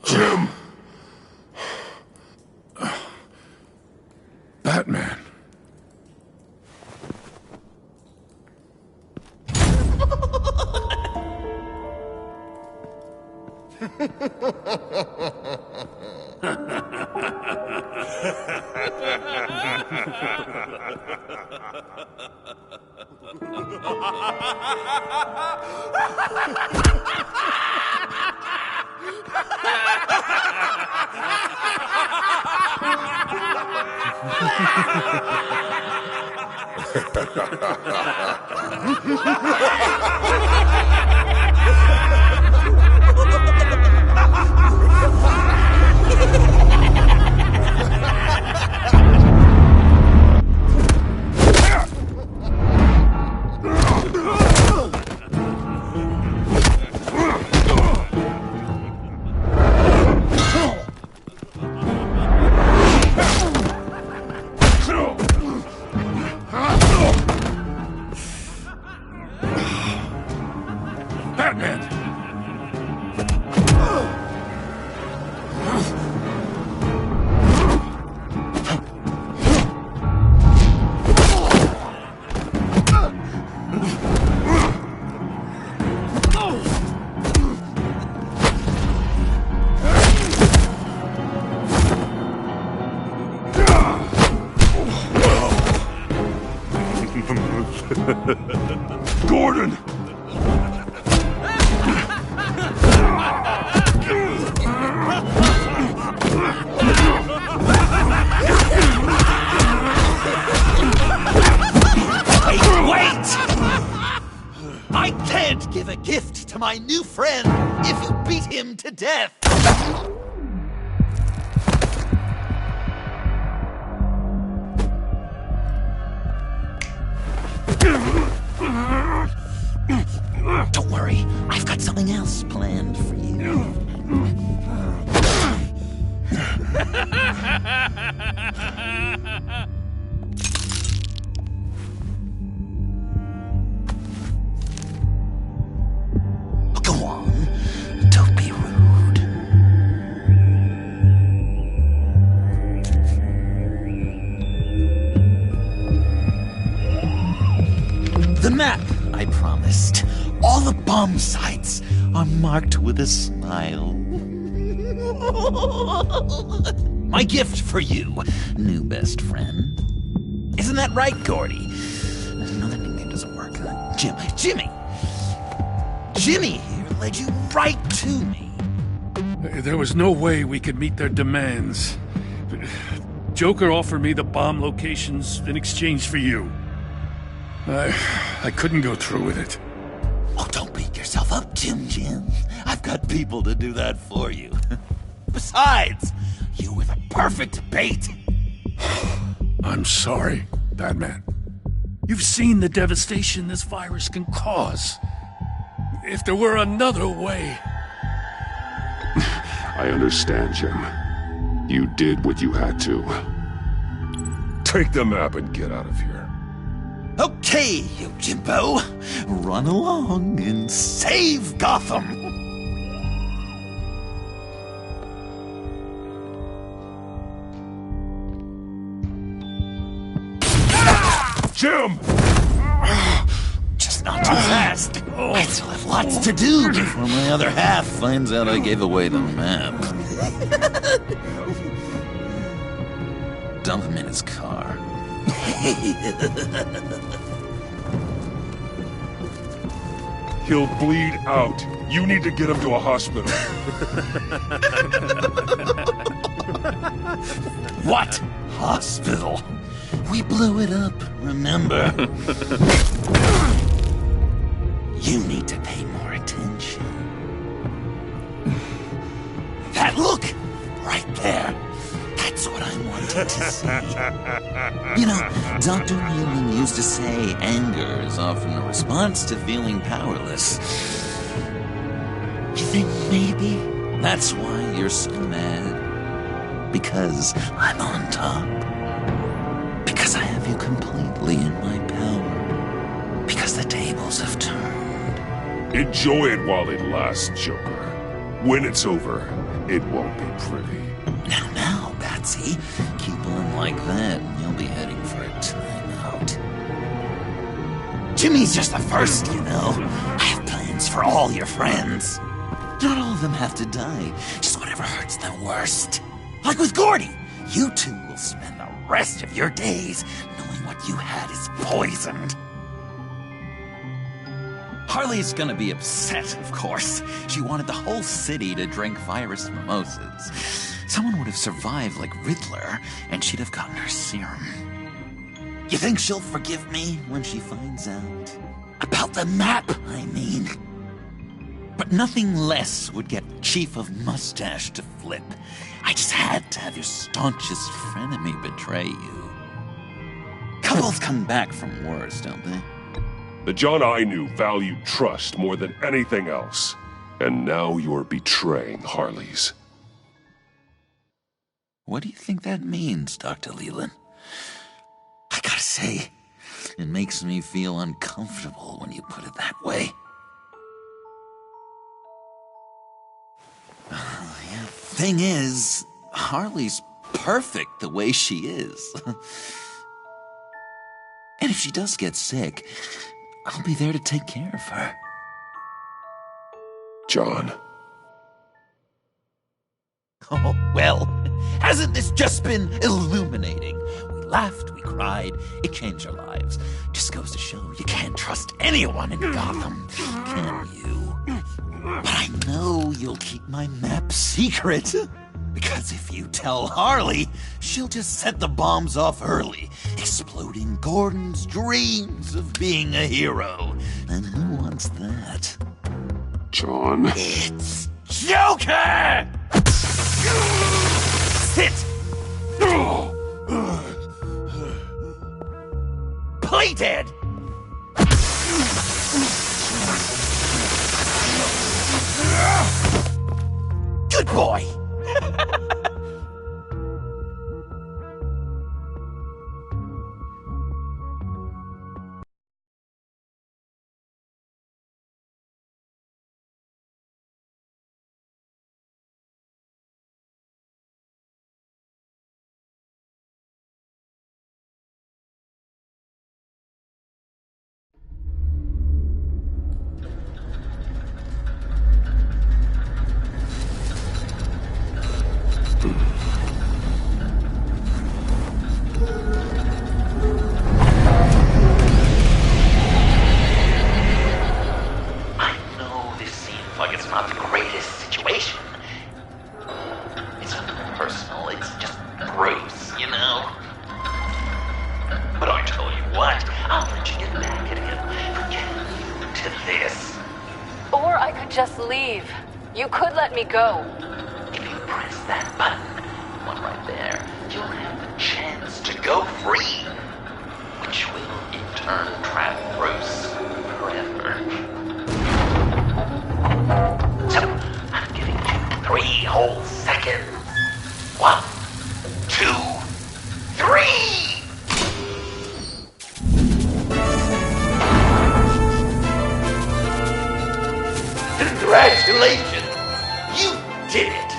Jim! Batman. Gordon! Wait! I can't give a gift to my new friend if you beat him to death! Don't worry, I've got something else planned for you. list. All the bomb sites are marked with a smile. My gift for you, new best friend. Isn't that right, Gordy? No, that nickname doesn't work. Jimmy here led you right to me. There was no way we could meet their demands. Joker offered me the bomb locations in exchange for you. I couldn't go through with it. Oh, don't beat yourself up, Jim. I've got people to do that for you. Besides, you were the perfect bait. I'm sorry, Batman. You've seen the devastation this virus can cause. If there were another way... I understand, Jim. You did what you had to. Take the map and get out of here. Okay, you Jimbo. Run along and save Gotham. Jim! Just not too fast. I still have lots to do before my other half finds out I gave away the map. Dump him in his car. He'll bleed out. You need to get him to a hospital. What? Hospital? We blew it up, remember? You need to pay more attention. That look! Right there. That's what I wanted to see. You know, Dr. Newman used to say anger is often a response to feeling powerless. You think maybe that's why you're so mad? Because I'm on top? Because I have you completely in my power? Because the tables have turned? Enjoy it while it lasts, Joker. When it's over, it won't be pretty. Now, Batsy, keep on like that and you'll be heading for a timeout. Jimmy's just the first, you know. I have plans for all your friends. Not all of them have to die, just whatever hurts them worst. Like with Gordy, you two will spend the rest of your days knowing what you had is poisoned. Harley's gonna be upset, of course. She wanted the whole city to drink virus mimosas. Someone would have survived like Riddler, and she'd have gotten her serum. You think she'll forgive me when she finds out? About the map, I mean. But nothing less would get Chief of Mustache to flip. I just had to have your staunchest frenemy betray you. Couples come back from wars, don't they? The John I knew valued trust more than anything else. And now you're betraying Harley's. What do you think that means, Dr. Leland? I gotta say, it makes me feel uncomfortable when you put it that way. Thing is, Harley's perfect the way she is. And if she does get sick, I'll be there to take care of her. John. Oh, well, hasn't this just been illuminating? We laughed, we cried, it changed our lives. Just goes to show you can't trust anyone in Gotham, can you? But I know you'll keep my map secret. Because if you tell Harley, she'll just set the bombs off early, exploding Gordon's dreams of being a hero. And who wants that? John? It's Joker! Sit! Play dead! Good boy! I'll let you get back at him for getting you to this. Or I could just leave. You could let me go. If you press that button, one right there, you'll have the chance to go free, which will in turn trap Bruce forever. So, I'm giving you 3 whole seconds. 1, 2, 3! Congratulations! You did it!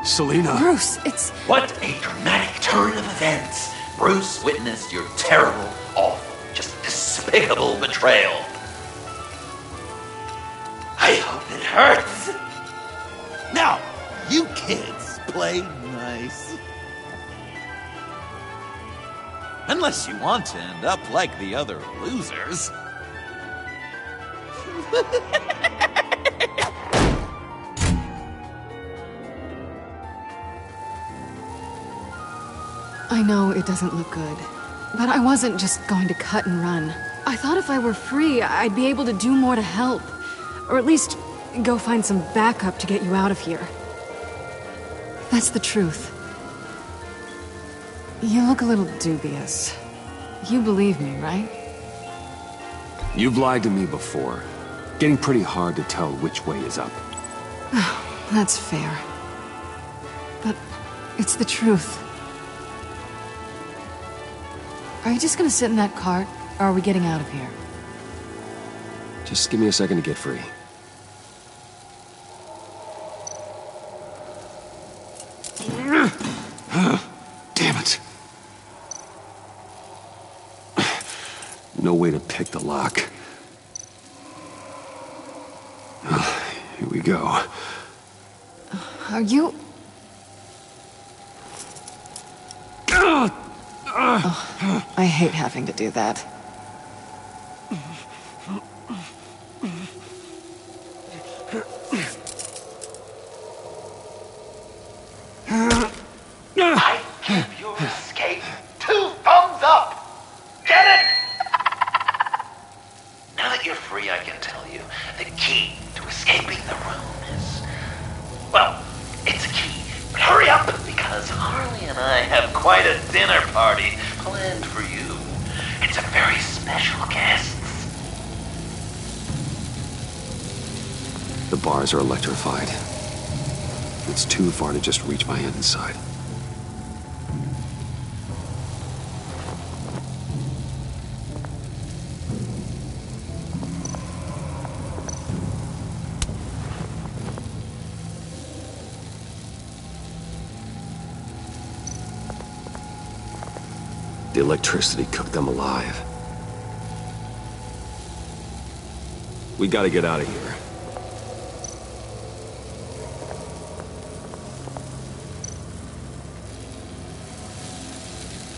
Selena! Bruce, it's... What a dramatic turn of events! Bruce witnessed your terrible, awful, just despicable betrayal. I hope it hurts! Now, you kids play nice. Unless you want to end up like the other losers. I know it doesn't look good, but I wasn't just going to cut and run. I thought if I were free, I'd be able to do more to help. Or at least go find some backup to get you out of here. That's the truth. You look a little dubious. You believe me, right? You've lied to me before. Getting pretty hard to tell which way is up. That's fair. But it's the truth. Are you just gonna sit in that cart, or are we getting out of here? Just give me a second to get free. Damn it. No way to pick the lock. Here we go. Are you... Oh, I hate having to do that. I give your escape 2 thumbs up! Get it? Now that you're free, I can tell you, the key to escaping the room is... Well, it's a key, but hurry up, because Harley and I have quite a dinner party planned for you. It's a very special guest. The bars are electrified. It's too far to just reach my hand inside. The electricity cooked them alive. We gotta get out of here.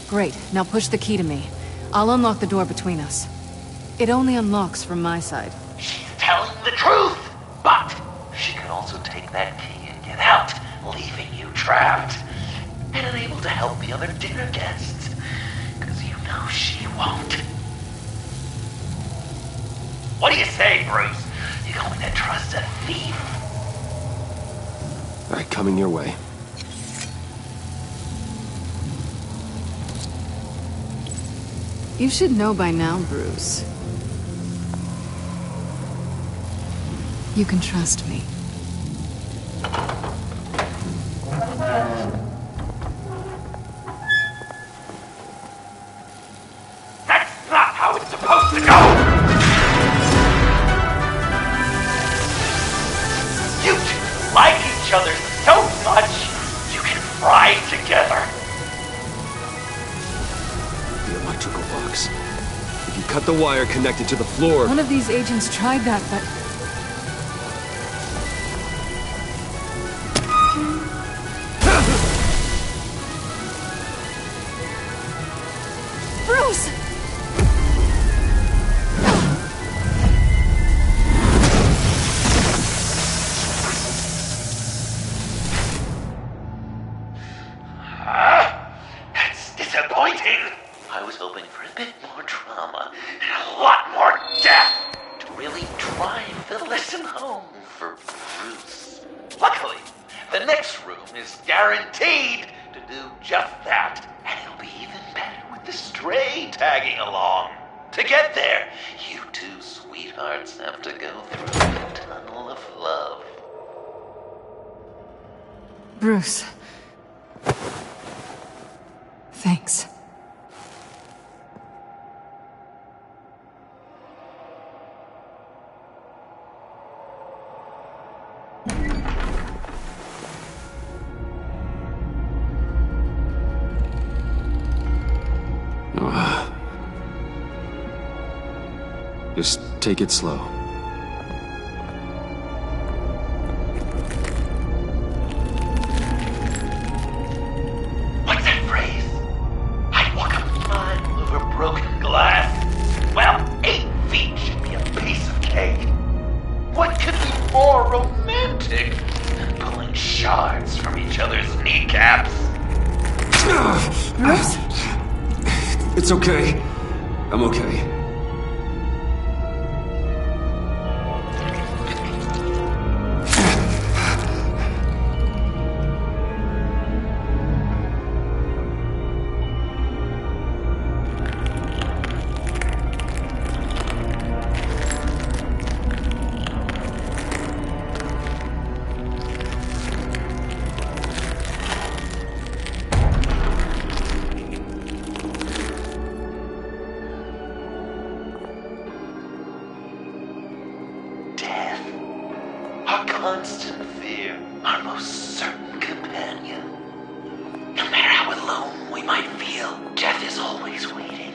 Great, now push the key to me. I'll unlock the door between us. It only unlocks from my side. She's telling the truth, but she could also take that key and get out, leaving you trapped and unable to help the other dinner guests. Because you know she won't. What do you say, Bruce? You going to trust a thief? All right, coming your way. You should know by now, Bruce. You can trust me. That's not how it's supposed to go! You two like each other so much, you can fry together. The electrical box. If you cut the wire connected to the floor... One of these agents tried that, but... Bruce! That's disappointing. I was hoping for a bit more drama and a lot more death to really drive the lesson home for Bruce. Luckily, the next room is guaranteed to do just that, and it'll be even better with the stray tagging along. To get there, you two sweethearts have to go through the tunnel of love. Bruce. Thanks. Just take it slow. What's that phrase? I'd walk a mile over broken glass. Well, 8 feet should be a piece of cake. What could be more romantic than pulling shards from each other's kneecaps? Bruce? It's okay. I'm okay. Constant fear, our most certain companion. No matter how alone we might feel, death is always waiting.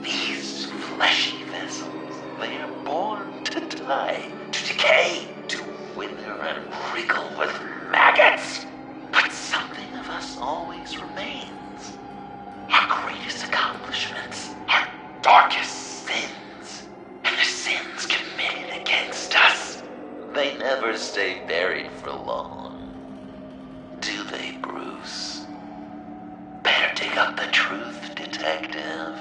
These fleshy vessels, they are born to die, to decay, to wither and wriggle with maggots. But something of us always remains. Our greatest accomplishments, our darkest sins, and the sins committed against us. They never stay buried for long. Do they, Bruce? Better dig up the truth, detective,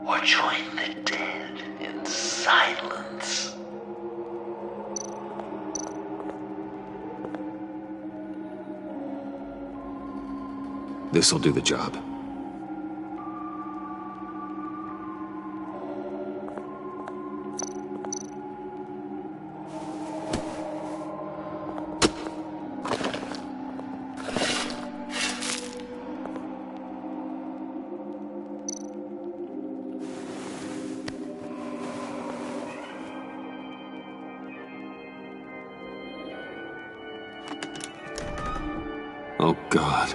or join the dead in silence. This'll do the job. Oh, God.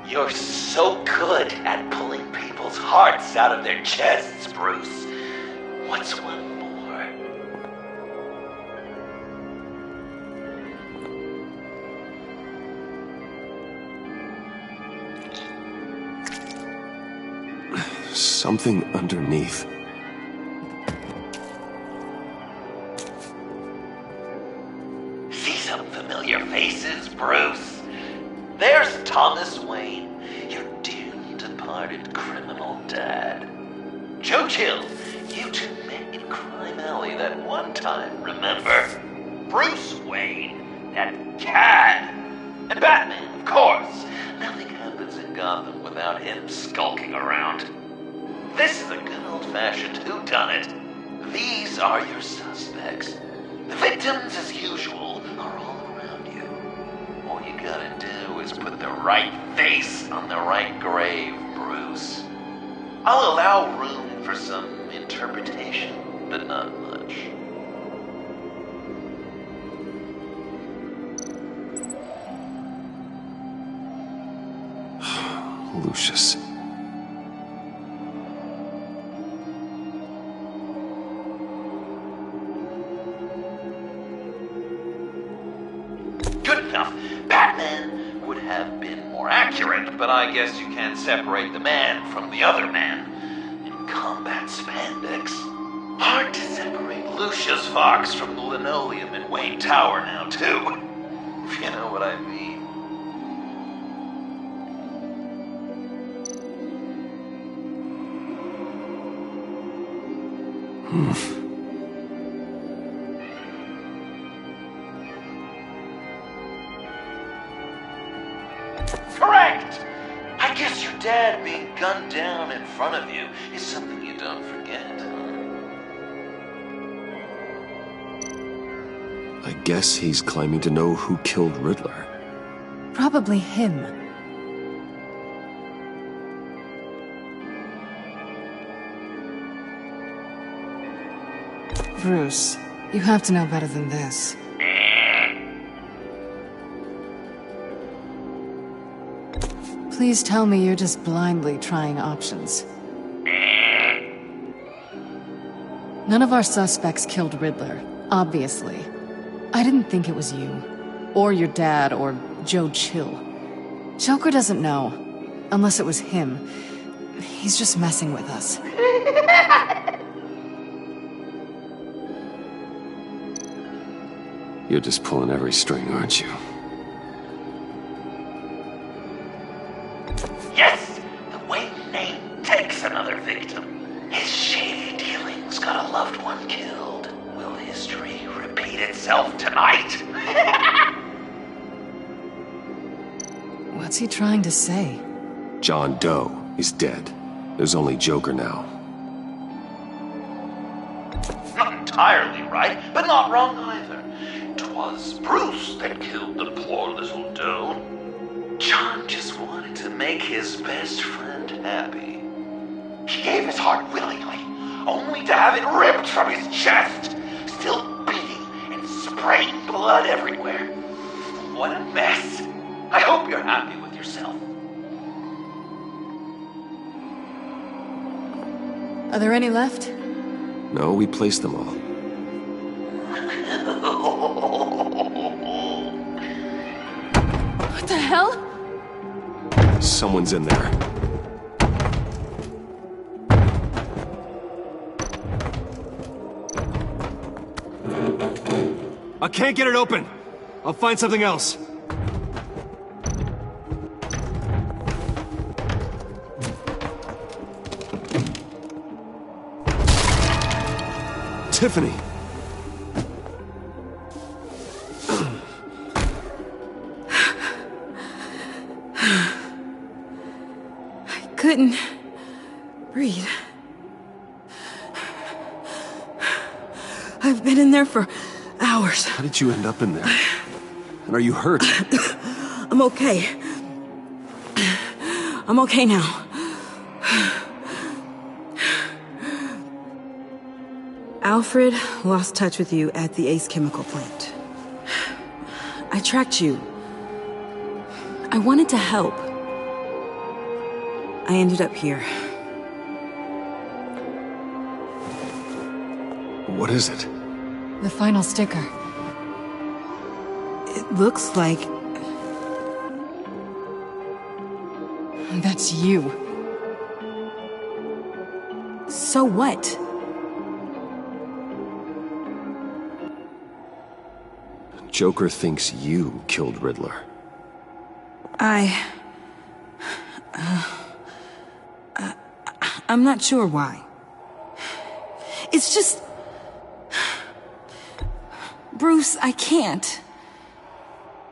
You're so good at pulling people's hearts out of their chests, Bruce. What's one more? Something underneath. Familiar faces, Bruce. There's Thomas Wayne, your dearly departed criminal dad. Joe Chill, you two met in Crime Alley that one time, remember? Bruce Wayne, that cad. And Batman, of course. Nothing happens in Gotham without him skulking around. This is a good old-fashioned whodunit. These are your suspects. The victims, as usual, are all around you. All you gotta do is put the right face on the right grave, Bruce. I'll allow room for some interpretation, but not much. Lucius. Good enough. Batman would have been more accurate, but I guess you can't separate the man from the other man. In combat spandex. Hard to separate Lucius Fox from the linoleum in Wayne Tower now, too. If you know what I mean. Correct! I guess your dad being gunned down in front of you is something you don't forget, I guess he's claiming to know who killed Riddler. Probably him. Bruce, you have to know better than this. Please tell me you're just blindly trying options. None of our suspects killed Riddler, obviously. I didn't think it was you, or your dad, or Joe Chill. Joker doesn't know, unless it was him. He's just messing with us. You're just pulling every string, aren't you? Yes! The way Nate takes another victim. His shady dealings got a loved one killed. Will history repeat itself tonight? What's he trying to say? John Doe is dead. There's only Joker now. Not entirely right, but not wrong either. 'Twas Bruce that killed the poor little Doe. John just wanted to make his best friend happy. He gave his heart willingly, only to have it ripped from his chest, still beating and spraying blood everywhere. What a mess. I hope you're happy with yourself. Are there any left? No, we placed them all. What the hell? Someone's in there. I can't get it open. I'll find something else. Tiffany! Couldn't breathe. I've been in there for hours. How did you end up in there? And are you hurt? I'm okay. I'm okay now. Alfred lost touch with you at the Ace Chemical plant. I tracked you. I wanted to help. I ended up here. What is it? The final sticker. It looks like... That's you. So what? Joker thinks you killed Riddler. I'm not sure why. It's just... Bruce, I can't.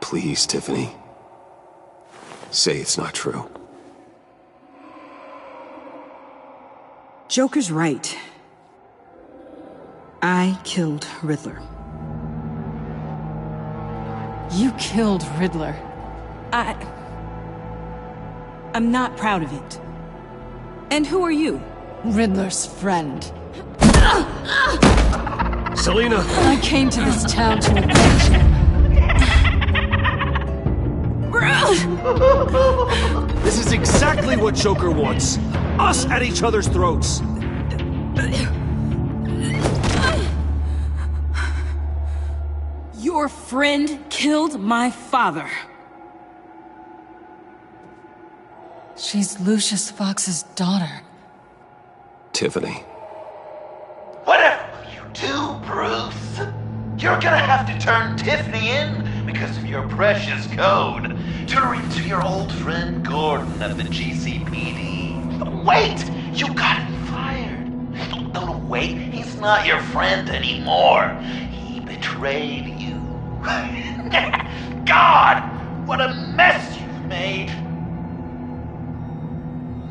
Please, Tiffany. Say it's not true. Joker's right. I killed Riddler. You killed Riddler. I'm not proud of it. And who are you? Riddler's friend. Selina! I came to this town to avenge him. This is exactly what Joker wants. Us at each other's throats. Your friend killed my father. She's Lucius Fox's daughter. Tiffany. Whatever you do, Bruce, you're gonna have to turn Tiffany in because of your precious code. Turn her into your old friend Gordon at the GCPD. Wait! You got him fired. No, wait, he's not your friend anymore. He betrayed you. God! What a mess you've made!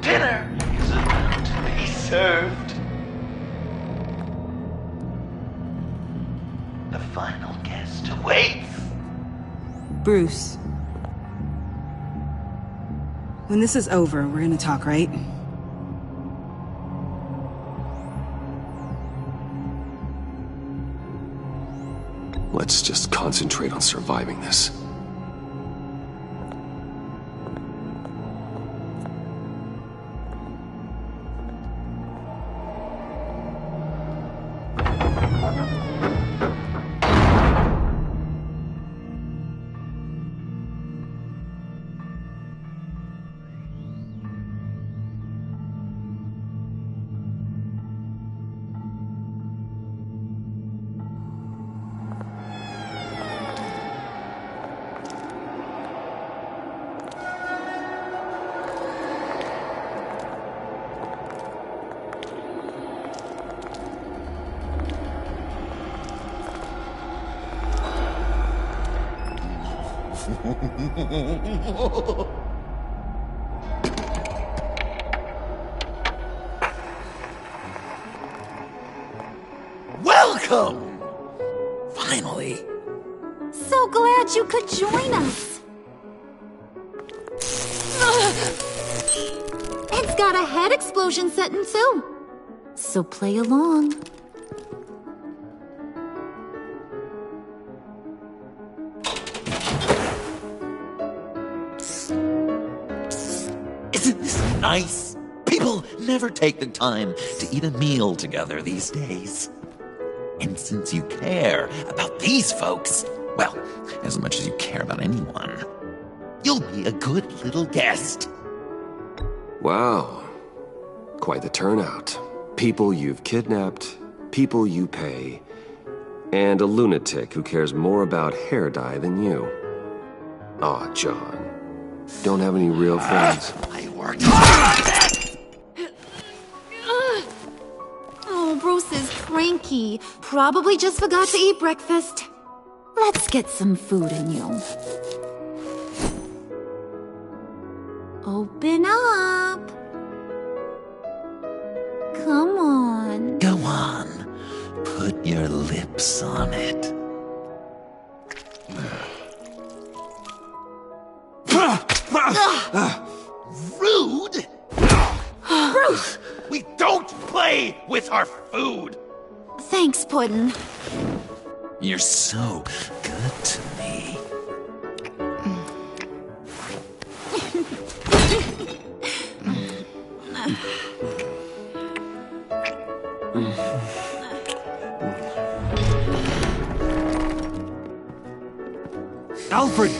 Dinner is about to be served. The final guest awaits. Bruce. When this is over, we're gonna talk, right? Let's just concentrate on surviving this. Welcome! Finally. So glad you could join us. It's got a head explosion setting too. So play along. Isn't this nice? People never take the time to eat a meal together these days. And since you care about these folks, well, as much as you care about anyone, you'll be a good little guest. Wow. Quite the turnout. People you've kidnapped, people you pay, and a lunatic who cares more about hair dye than you. Aw, John. Don't have any real friends? I worked hard on that! Oh, Bruce is cranky. Probably just forgot to eat breakfast. Let's get some food in you. Open up. Come on. Go on. Put your lips on it. Rude! Bruce! We don't play with our food! Thanks, Puddin'. You're so good to me. Alfred!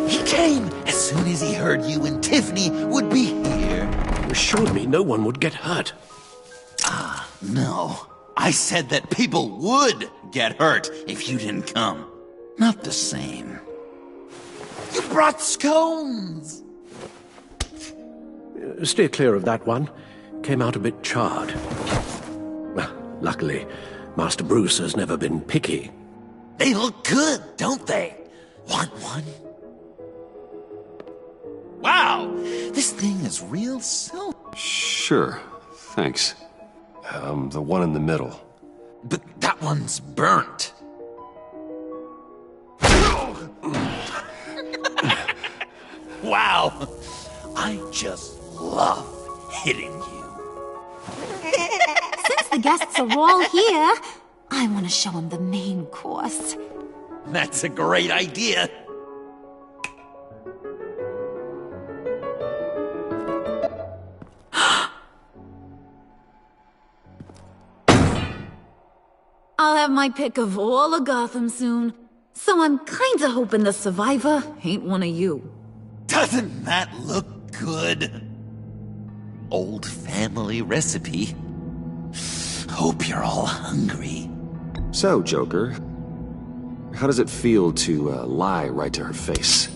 He came as soon as he heard you and Tiffany would be here. You assured me no one would get hurt. Ah, no. I said that people would get hurt if you didn't come. Not the same. You brought scones! Steer clear of that one. Came out a bit charred. Well, luckily, Master Bruce has never been picky. They look good, don't they? Want one? Wow, this thing is real silver. Sure, thanks. The one in the middle. But that one's burnt. Wow, I just love hitting you. Since the guests are all here, I want to show them the main course. That's a great idea. I'll have my pick of all of Gotham soon, so I'm kinda hoping the survivor ain't one of you. Doesn't that look good? Old family recipe. Hope you're all hungry. So, Joker, how does it feel to lie right to her face?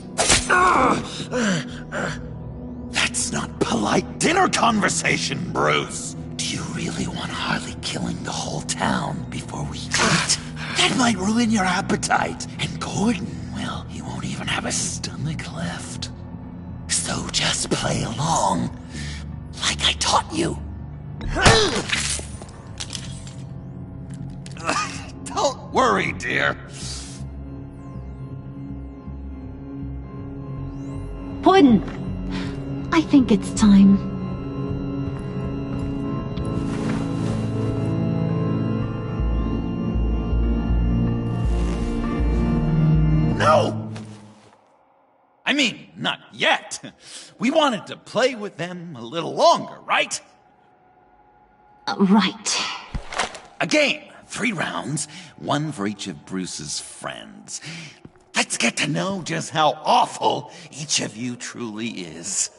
That's not polite dinner conversation, Bruce. Do you really really want Harley killing the whole town before we eat. That might ruin your appetite. And Gordon, well, he won't even have a stomach left. So just play along, like I taught you. Don't worry, dear. Puddin', I think it's time. No! I mean, not yet. We wanted to play with them a little longer, right? Right. A game. 3 rounds, 1 for each of Bruce's friends. Let's get to know just how awful each of you truly is.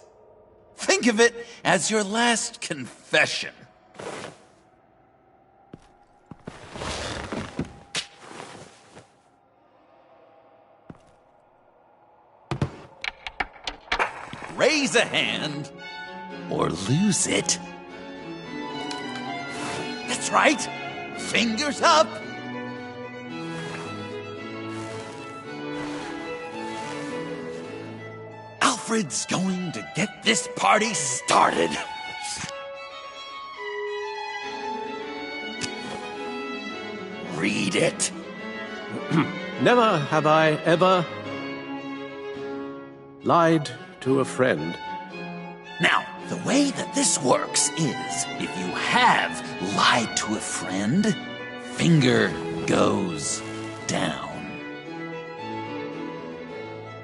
Think of it as your last confession. Raise a hand, or lose it. That's right. Fingers up. Alfred's going to get this party started. Read it. Never have I ever lied to a friend. Now, the way that this works is, if you have lied to a friend, finger goes down.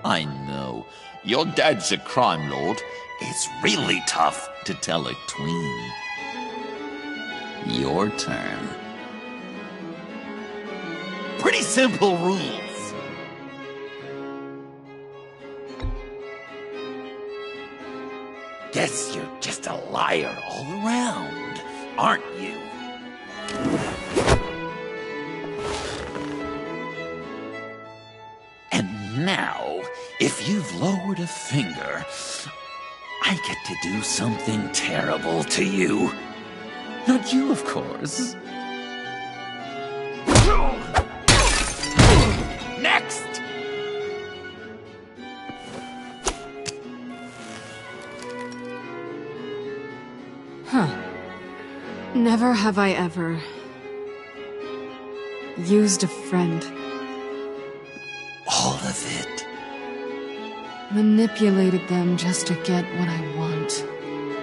I know, your dad's a crime lord. It's really tough to tell a tween. Your turn. Pretty simple rules. Guess you're just a liar all around, aren't you? And now, if you've lowered a finger, I get to do something terrible to you. Not you, of course. Next! Huh. Never have I ever used a friend. All of it. Manipulated them just to get what I want.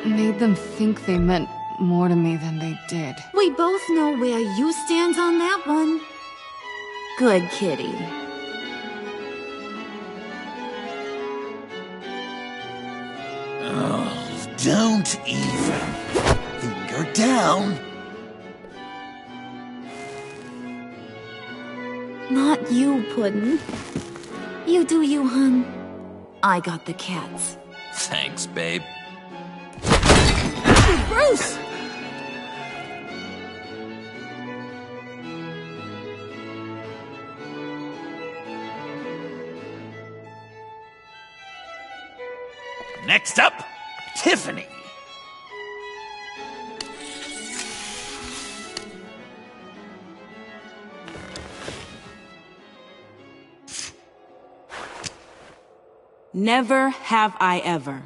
Made them think they meant more to me than they did. We both know where you stand on that one. Good kitty. Oh, don't even. Finger down. Not you, Puddin'. You do you, hun. I got the cats. Thanks, babe. Bruce! Next up, Tiffany. Never have I ever.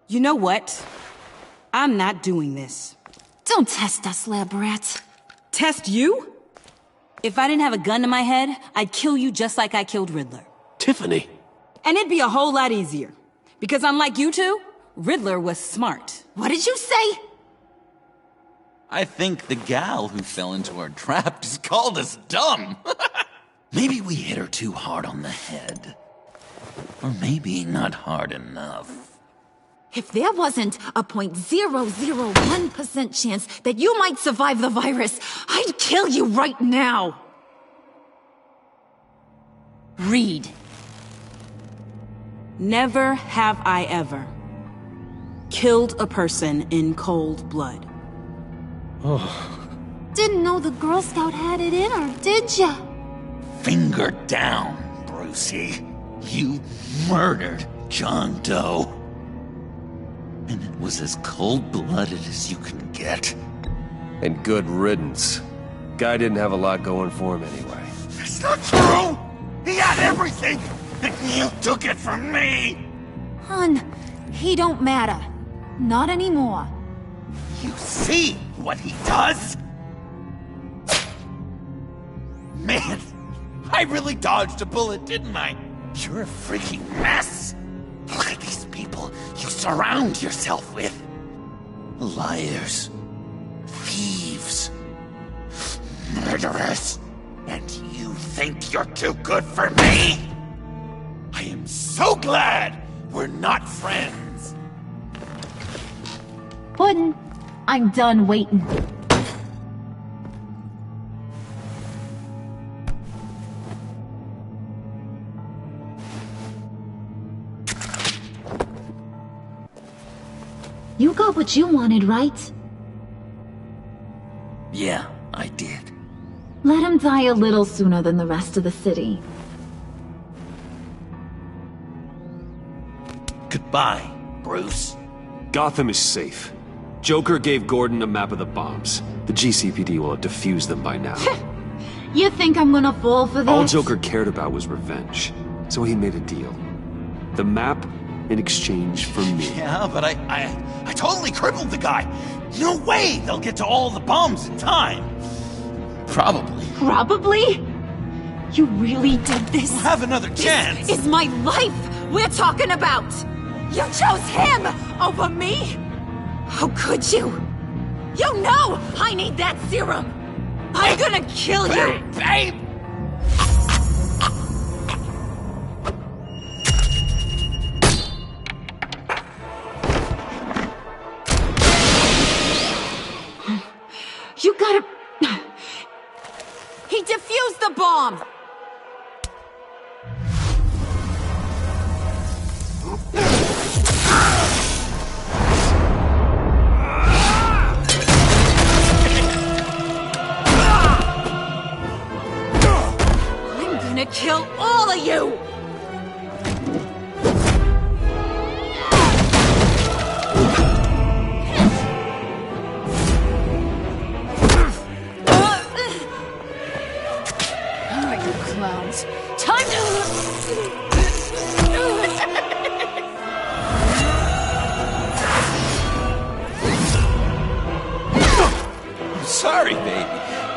You know what? I'm not doing this. Don't test us, lab rat. Test you? If I didn't have a gun to my head, I'd kill you just like I killed Riddler. Tiffany. And it'd be a whole lot easier. Because unlike you two, Riddler was smart. What did you say? I think the gal who fell into our trap just called us dumb. Maybe we hit her too hard on the head. Or maybe not hard enough. If there wasn't a 0.001% chance that you might survive the virus, I'd kill you right now. Read. Never have I ever killed a person in cold blood. Oh. Didn't know the Girl Scout had it in her, did ya? Finger down, Brucey. You murdered John Doe. And it was as cold-blooded as you can get. And good riddance. Guy didn't have a lot going for him anyway. It's not true! He had everything! And you took it from me! Hun, he don't matter. Not anymore. You see what he does? Man, I really dodged a bullet, didn't I? You're a freaking mess! Look at these people you surround yourself with. Liars. Thieves. Murderers. And you think you're too good for me? I am so glad we're not friends. Puddin', I'm done waiting. You got what you wanted, right? Yeah, I did. Let him die a little sooner than the rest of the city. Goodbye, Bruce. Gotham is safe. Joker gave Gordon a map of the bombs. The GCPD will have defused them by now. You think I'm gonna fall for this? All Joker cared about was revenge, so he made a deal. The map in exchange for me. Yeah, but I totally crippled the guy. No way they'll get to all the bombs in time. Probably. Probably? You really did this? We'll have another chance. This is my life we're talking about. You chose him over me? How could you? You know I need that serum. I'm gonna kill you. Babe! You gotta... He defused the bomb! I'm gonna kill all of you! Clowns. Time I'm sorry, baby.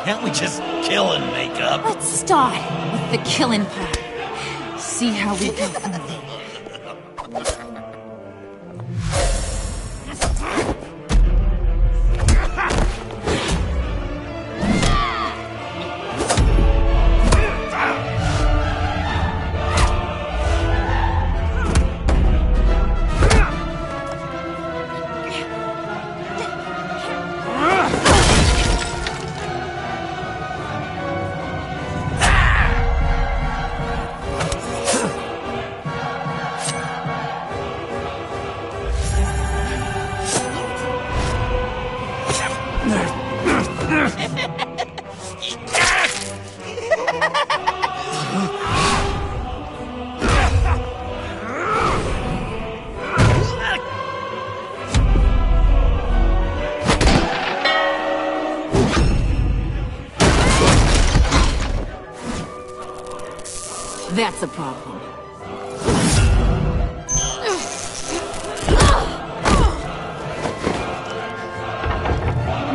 Can't we just kill and make up? Let's start with the killing part. See how we go from there. That's a problem.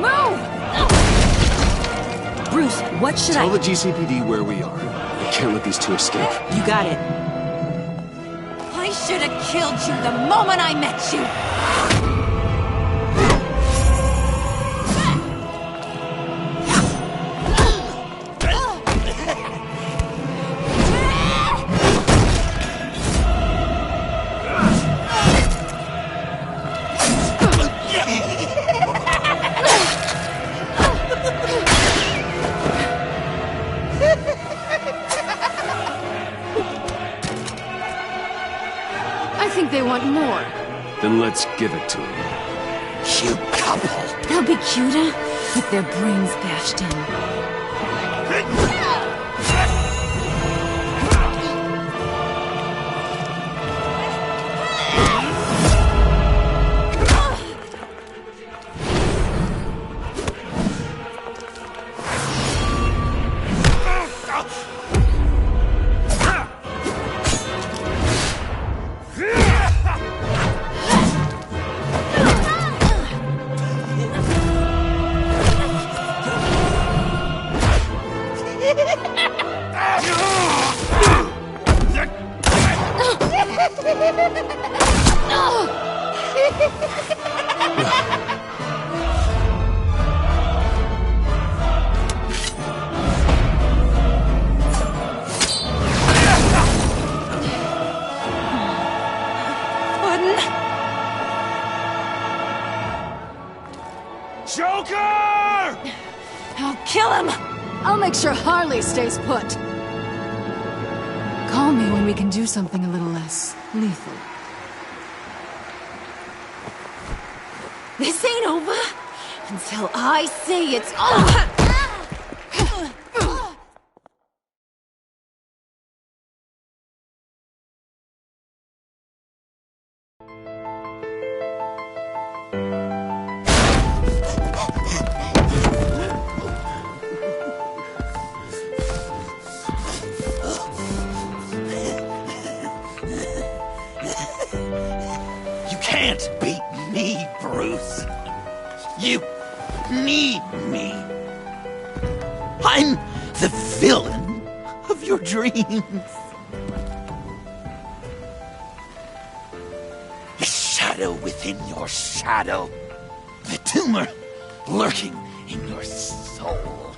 Move! Bruce, what should Tell the GCPD where we are. I can't let these two escape. You got it. I should have killed you the moment I met you! I think they want more. Then let's give it to them. Cute couple. They'll be cuter with their brains bashed in. Joker! I'll kill him! I'll make sure Harley stays put. Call me when we can do something a little less lethal. This ain't over until I say it's over! You can't beat me, Bruce. You need me. I'm the villain of your dreams. A shadow within your shadow. The tumor lurking in your soul.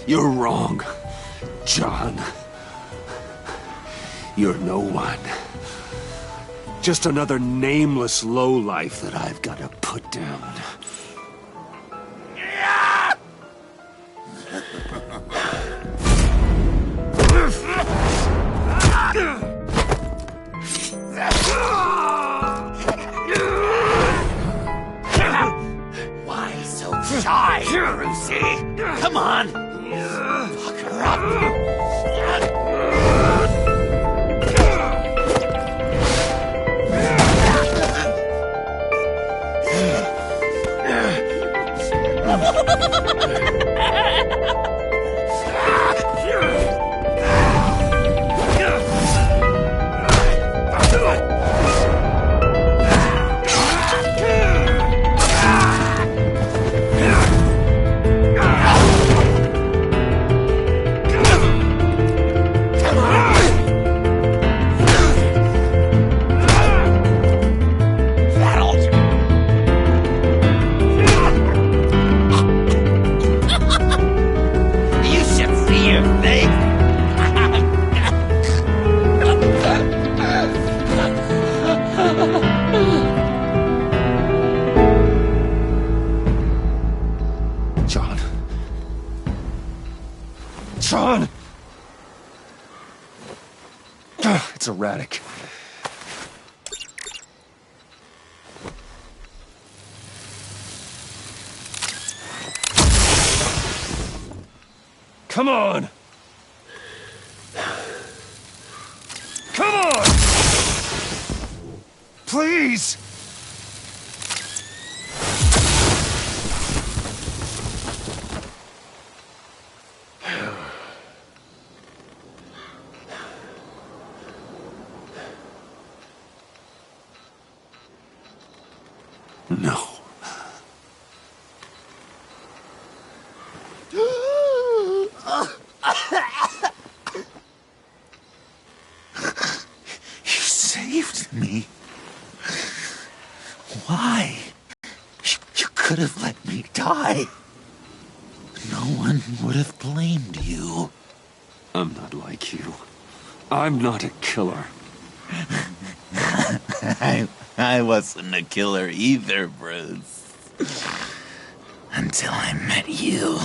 You're wrong, John. You're no one. Just another nameless lowlife that I've got to put down. Why so shy, Brucey? Come on! Fuck her up! John! It's erratic. Come on! Come on! Please! No. You saved me. Why? You could have let me die. No one would have blamed you. I'm not like you. I'm not a killer. I wasn't a killer either, Bruce. Until I met you.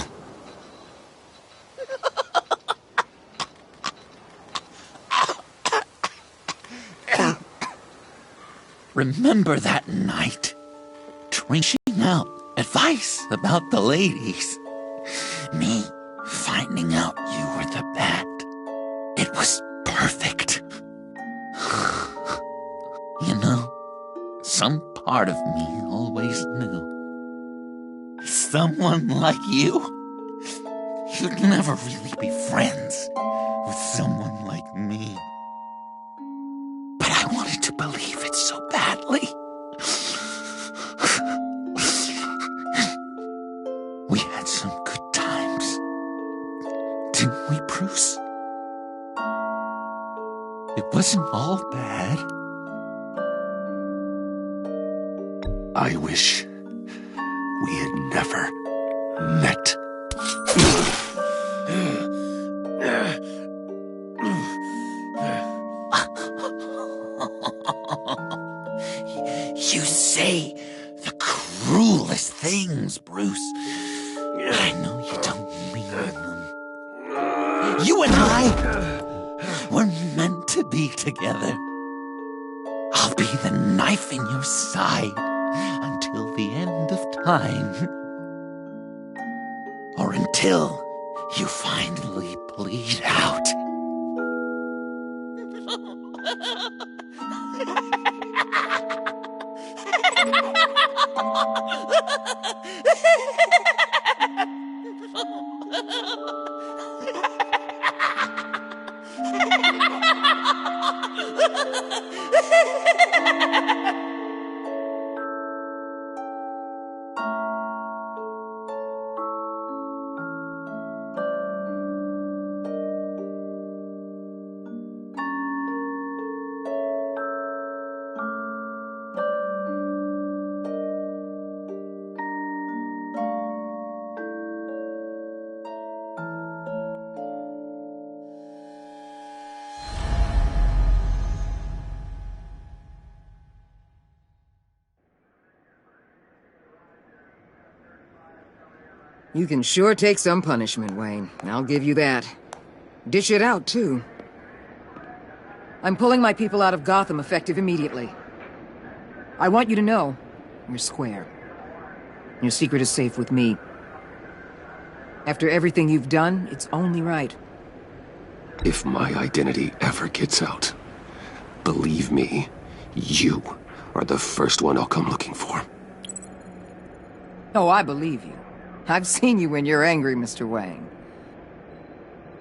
Remember that night? Drinking out advice about the ladies. Me finding out you were the bat. It was perfect. You know, some part of me always knew. Someone like you, you'd never really be friends with someone like me. But I wanted to believe it so badly. We had some good times, didn't we, Bruce? It wasn't all bad. I wish we had never met. You say the cruelest things, Bruce. I know you don't mean them. You and I were meant to be together. I'll be the knife in your side until the end of time. Or until you finally bleed out. You can sure take some punishment, Wayne. I'll give you that. Dish it out, too. I'm pulling my people out of Gotham effective immediately. I want you to know, you're square. Your secret is safe with me. After everything you've done, it's only right. If my identity ever gets out, believe me, you are the first one I'll come looking for. Oh, I believe you. I've seen you when you're angry, Mr. Wang.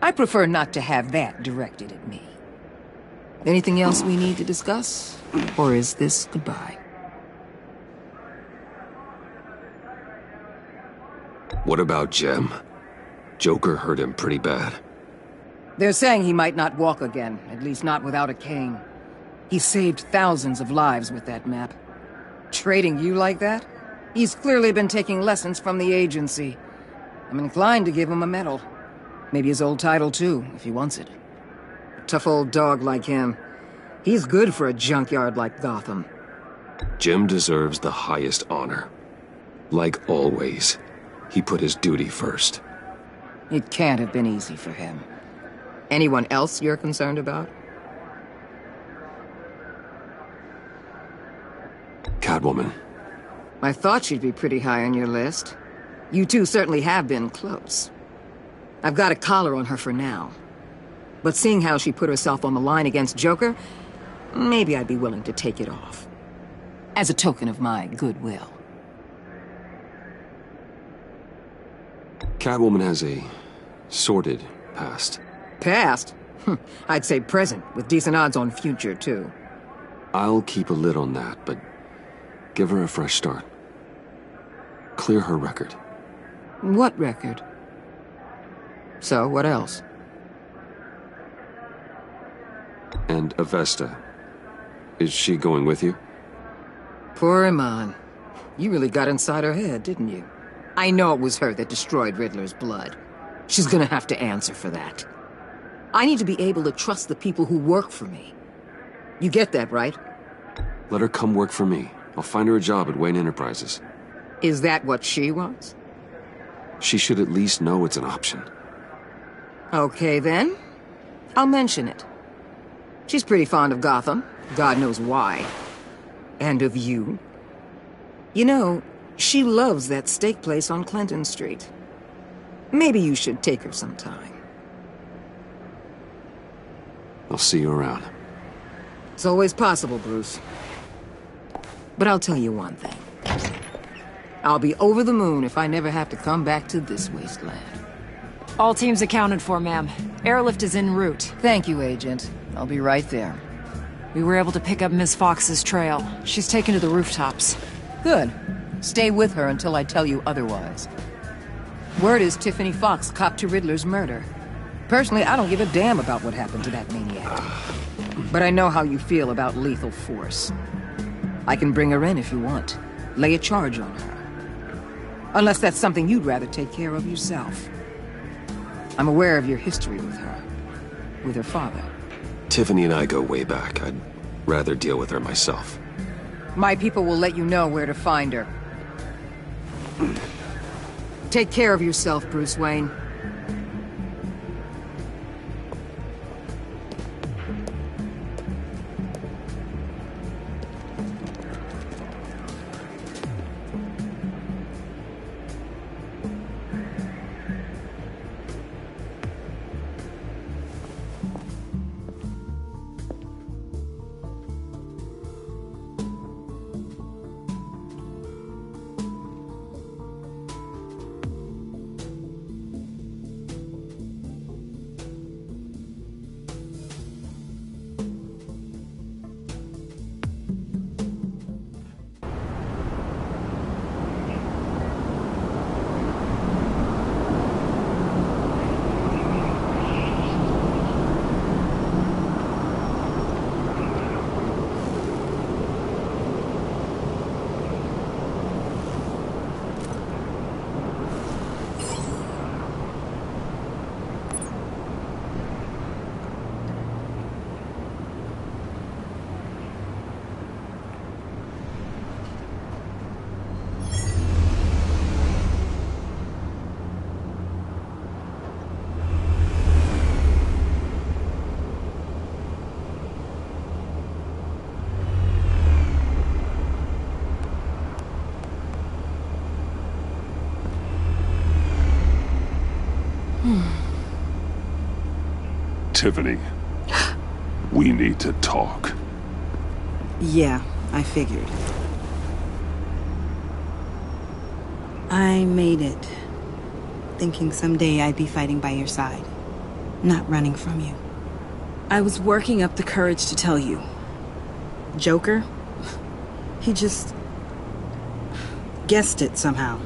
I prefer not to have that directed at me. Anything else we need to discuss? Or is this goodbye? What about Jem? Joker hurt him pretty bad. They're saying he might not walk again, at least not without a cane. He saved thousands of lives with that map. Trading you like that? He's clearly been taking lessons from the agency. I'm inclined to give him a medal. Maybe his old title too, if he wants it. A tough old dog like him. He's good for a junkyard like Gotham. Jem deserves the highest honor. Like always, he put his duty first. It can't have been easy for him. Anyone else you're concerned about? Catwoman. I thought she'd be pretty high on your list. You two certainly have been close. I've got a collar on her for now. But seeing how she put herself on the line against Joker, maybe I'd be willing to take it off. As a token of my goodwill. Catwoman has a sordid past. Past? I'd say present, with decent odds on future, too. I'll keep a lid on that, but give her a fresh start. Clear her record. What record? So, what else? And Avesta. Is she going with you? Poor Iman. You really got inside her head, didn't you? I know it was her that destroyed Riddler's blood. She's gonna have to answer for that. I need to be able to trust the people who work for me. You get that, right? Let her come work for me. I'll find her a job at Wayne Enterprises. Is that what she wants? She should at least know it's an option. Okay, then. I'll mention it. She's pretty fond of Gotham. God knows why. And of you. You know, she loves that steak place on Clinton Street. Maybe you should take her sometime. I'll see you around. It's always possible, Bruce. But I'll tell you one thing. I'll be over the moon if I never have to come back to this wasteland. All teams accounted for, ma'am. Airlift is en route. Thank you, Agent. I'll be right there. We were able to pick up Miss Fox's trail. She's taken to the rooftops. Good. Stay with her until I tell you otherwise. Word is Tiffany Fox copped to Riddler's murder. Personally, I don't give a damn about what happened to that maniac. But I know how you feel about lethal force. I can bring her in if you want. lay a charge on her. Unless that's something you'd rather take care of yourself. I'm aware of your history with her father. Tiffany and I go way back. I'd rather deal with her myself. My people will let you know where to find her. Take care of yourself, Bruce Wayne. Tiffany, we need to talk. Yeah, I figured. I made it, thinking someday I'd be fighting by your side, not running from you. I was working up the courage to tell you. Joker? He just guessed it somehow.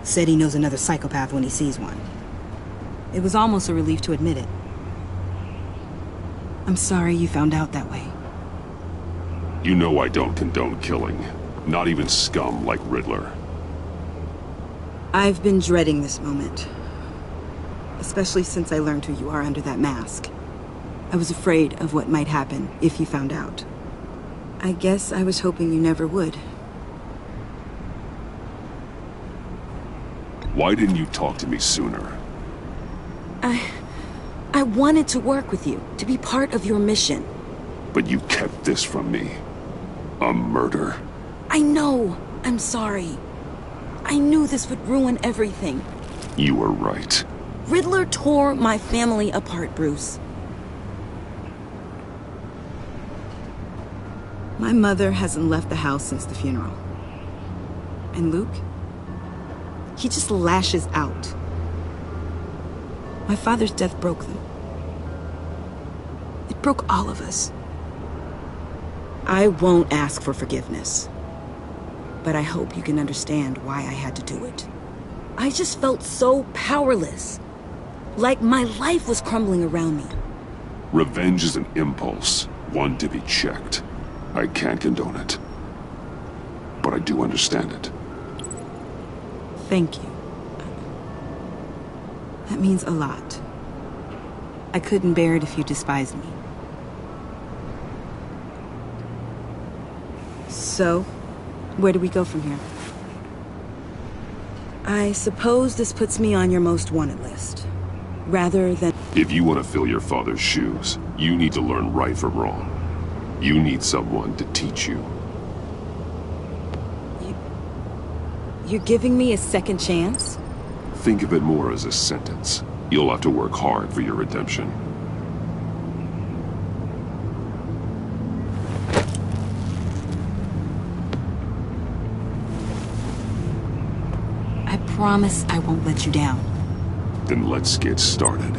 Said he knows another psychopath when he sees one. It was almost a relief to admit it. I'm sorry you found out that way. You know I don't condone killing. Not even scum like Riddler. I've been dreading this moment. Especially since I learned who you are under that mask. I was afraid of what might happen if you found out. I guess I was hoping you never would. Why didn't you talk to me sooner? I wanted to work with you, to be part of your mission. But you kept this from me. A murder. I know. I'm sorry. I knew this would ruin everything. You were right. Riddler tore my family apart, Bruce. My mother hasn't left the house since the funeral. And Luke? He just lashes out. My father's death broke them. It broke all of us. I won't ask for forgiveness. But I hope you can understand why I had to do it. I just felt so powerless. Like my life was crumbling around me. Revenge is an impulse, one to be checked. I can't condone it. But I do understand it. Thank you. That means a lot. I couldn't bear it if you despised me. So, where do we go from here? I suppose this puts me on your most wanted list. Rather than... If you want to fill your father's shoes, you need to learn right from wrong. You need someone to teach you. You're giving me a second chance? Think of it more as a sentence. You'll have to work hard for your redemption. I promise I won't let you down. Then let's get started.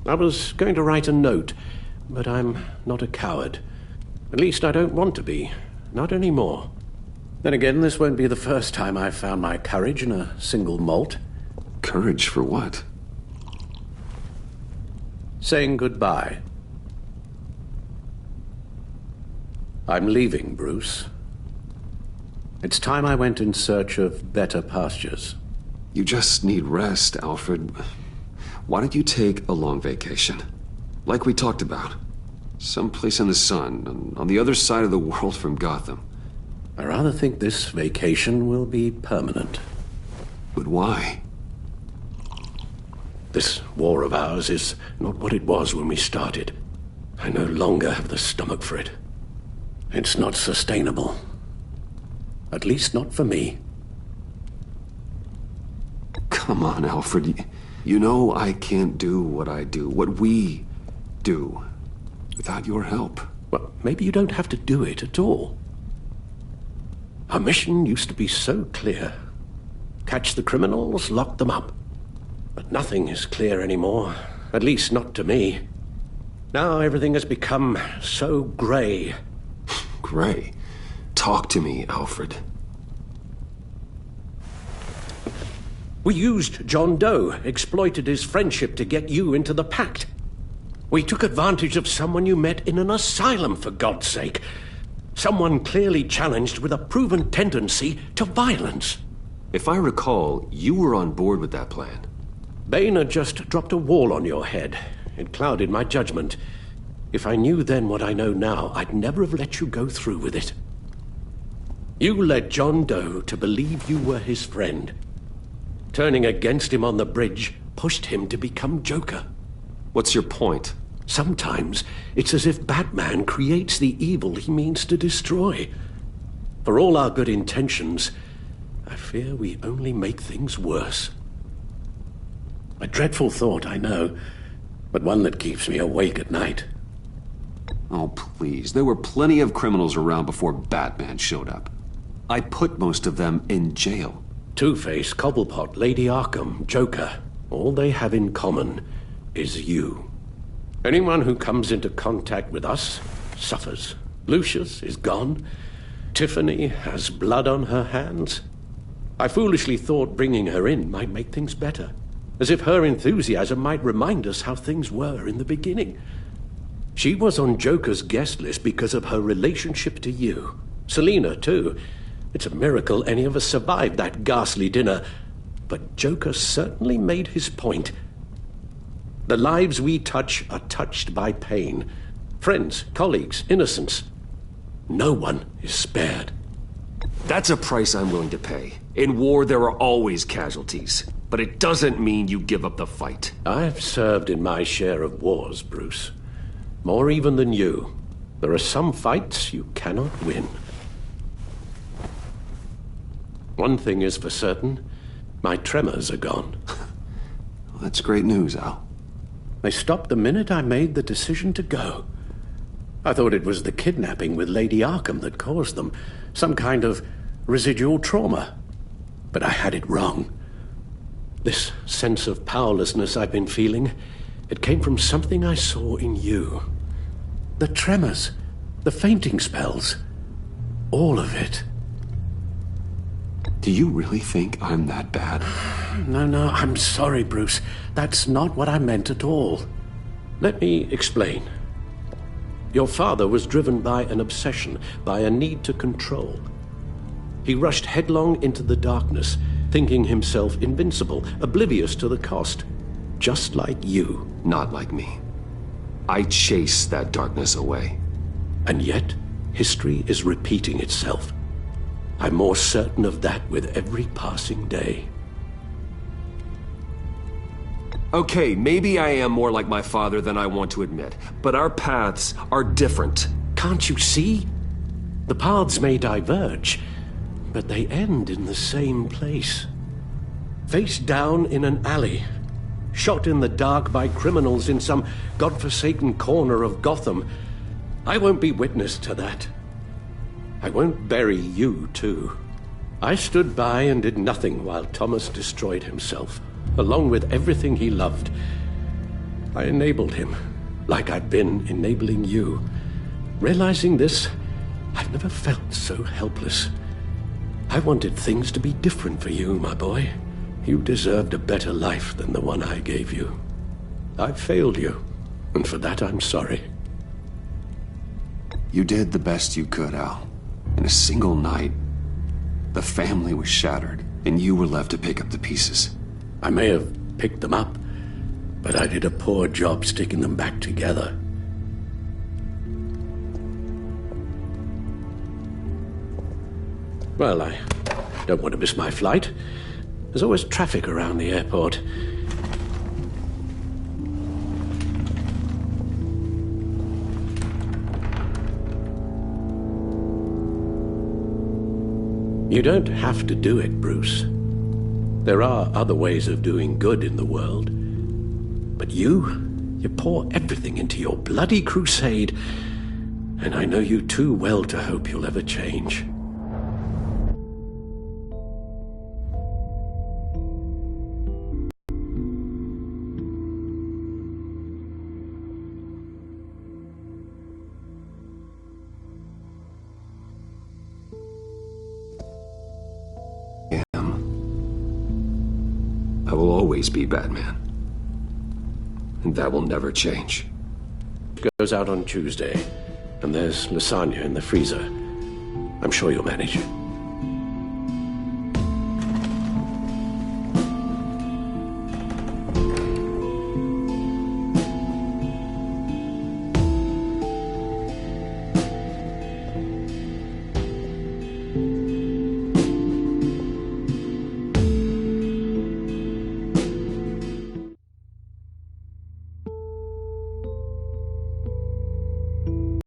I was going to write a note, but I'm not a coward. At least I don't want to be. Not anymore. Then again, this won't be the first time I've found my courage in a single malt. Courage for what? Saying goodbye. I'm leaving, Bruce. It's time I went in search of better pastures. You just need rest, Alfred. Why don't you take a long vacation? Like we talked about. Someplace in the sun, on the other side of the world from Gotham. I rather think this vacation will be permanent. But why? This war of ours is not what it was when we started. I no longer have the stomach for it. It's not sustainable. At least not for me. Come on, Alfred. You know I can't do what I do, what we do, without your help. Well, maybe you don't have to do it at all. Our mission used to be so clear. Catch the criminals, lock them up. But nothing is clear anymore, at least not to me. Now everything has become so grey. Grey? Talk to me, Alfred. We used John Doe, exploited his friendship to get you into the pact. We took advantage of someone you met in an asylum, for God's sake. Someone clearly challenged with a proven tendency to violence. If I recall, you were on board with that plan. Bane had just dropped a wall on your head. It clouded my judgment. If I knew then what I know now, I'd never have let you go through with it. You led John Doe to believe you were his friend. Turning against him on the bridge pushed him to become Joker. What's your point? Sometimes it's as if Batman creates the evil he means to destroy. For all our good intentions, I fear we only make things worse. A dreadful thought, I know, but one that keeps me awake at night. Oh, please. There were plenty of criminals around before Batman showed up. I put most of them in jail. Two-Face, Cobblepot, Lady Arkham, Joker, all they have in common is you. Anyone who comes into contact with us suffers. Lucius is gone. Tiffany has blood on her hands. I foolishly thought bringing her in might make things better, as if her enthusiasm might remind us how things were in the beginning. She was on Joker's guest list because of her relationship to you. Selina, too. It's a miracle any of us survived that ghastly dinner. But Joker certainly made his point. The lives we touch are touched by pain. Friends, colleagues, innocents. No one is spared. That's a price I'm willing to pay. In war, there are always casualties. But it doesn't mean you give up the fight. I've served in my share of wars, Bruce. More even than you. There are some fights you cannot win. One thing is for certain. My tremors are gone. Well, that's great news, Al. They stopped the minute I made the decision to go. I thought it was the kidnapping with Lady Arkham that caused them. Some kind of residual trauma. But I had it wrong. This sense of powerlessness I've been feeling, it came from something I saw in you. The tremors, the fainting spells, all of it. Do you really think I'm that bad? No, I'm sorry, Bruce. That's not what I meant at all. Let me explain. Your father was driven by an obsession, by a need to control. He rushed headlong into the darkness, thinking himself invincible, oblivious to the cost. Just like you. Not like me. I chase that darkness away. And yet, history is repeating itself. I'm more certain of that with every passing day. Okay, maybe I am more like my father than I want to admit, but our paths are different. Can't you see? The paths may diverge, but they end in the same place. Face down in an alley, shot in the dark by criminals in some godforsaken corner of Gotham. I won't be witness to that. I won't bury you, too. I stood by and did nothing while Thomas destroyed himself, along with everything he loved. I enabled him, like I've been enabling you. Realizing this, I've never felt so helpless. I wanted things to be different for you, my boy. You deserved a better life than the one I gave you. I failed you, and for that I'm sorry. You did the best you could, Al. In a single night, the family was shattered, and you were left to pick up the pieces. I may have picked them up, but I did a poor job sticking them back together. Well, I don't want to miss my flight. There's always traffic around the airport. You don't have to do it, Bruce. There are other ways of doing good in the world. But you pour everything into your bloody crusade, and I know you too well to hope you'll ever change. I will always be Batman. And that will never change. Goes out on Tuesday, and there's lasagna in the freezer. I'm sure you'll manage.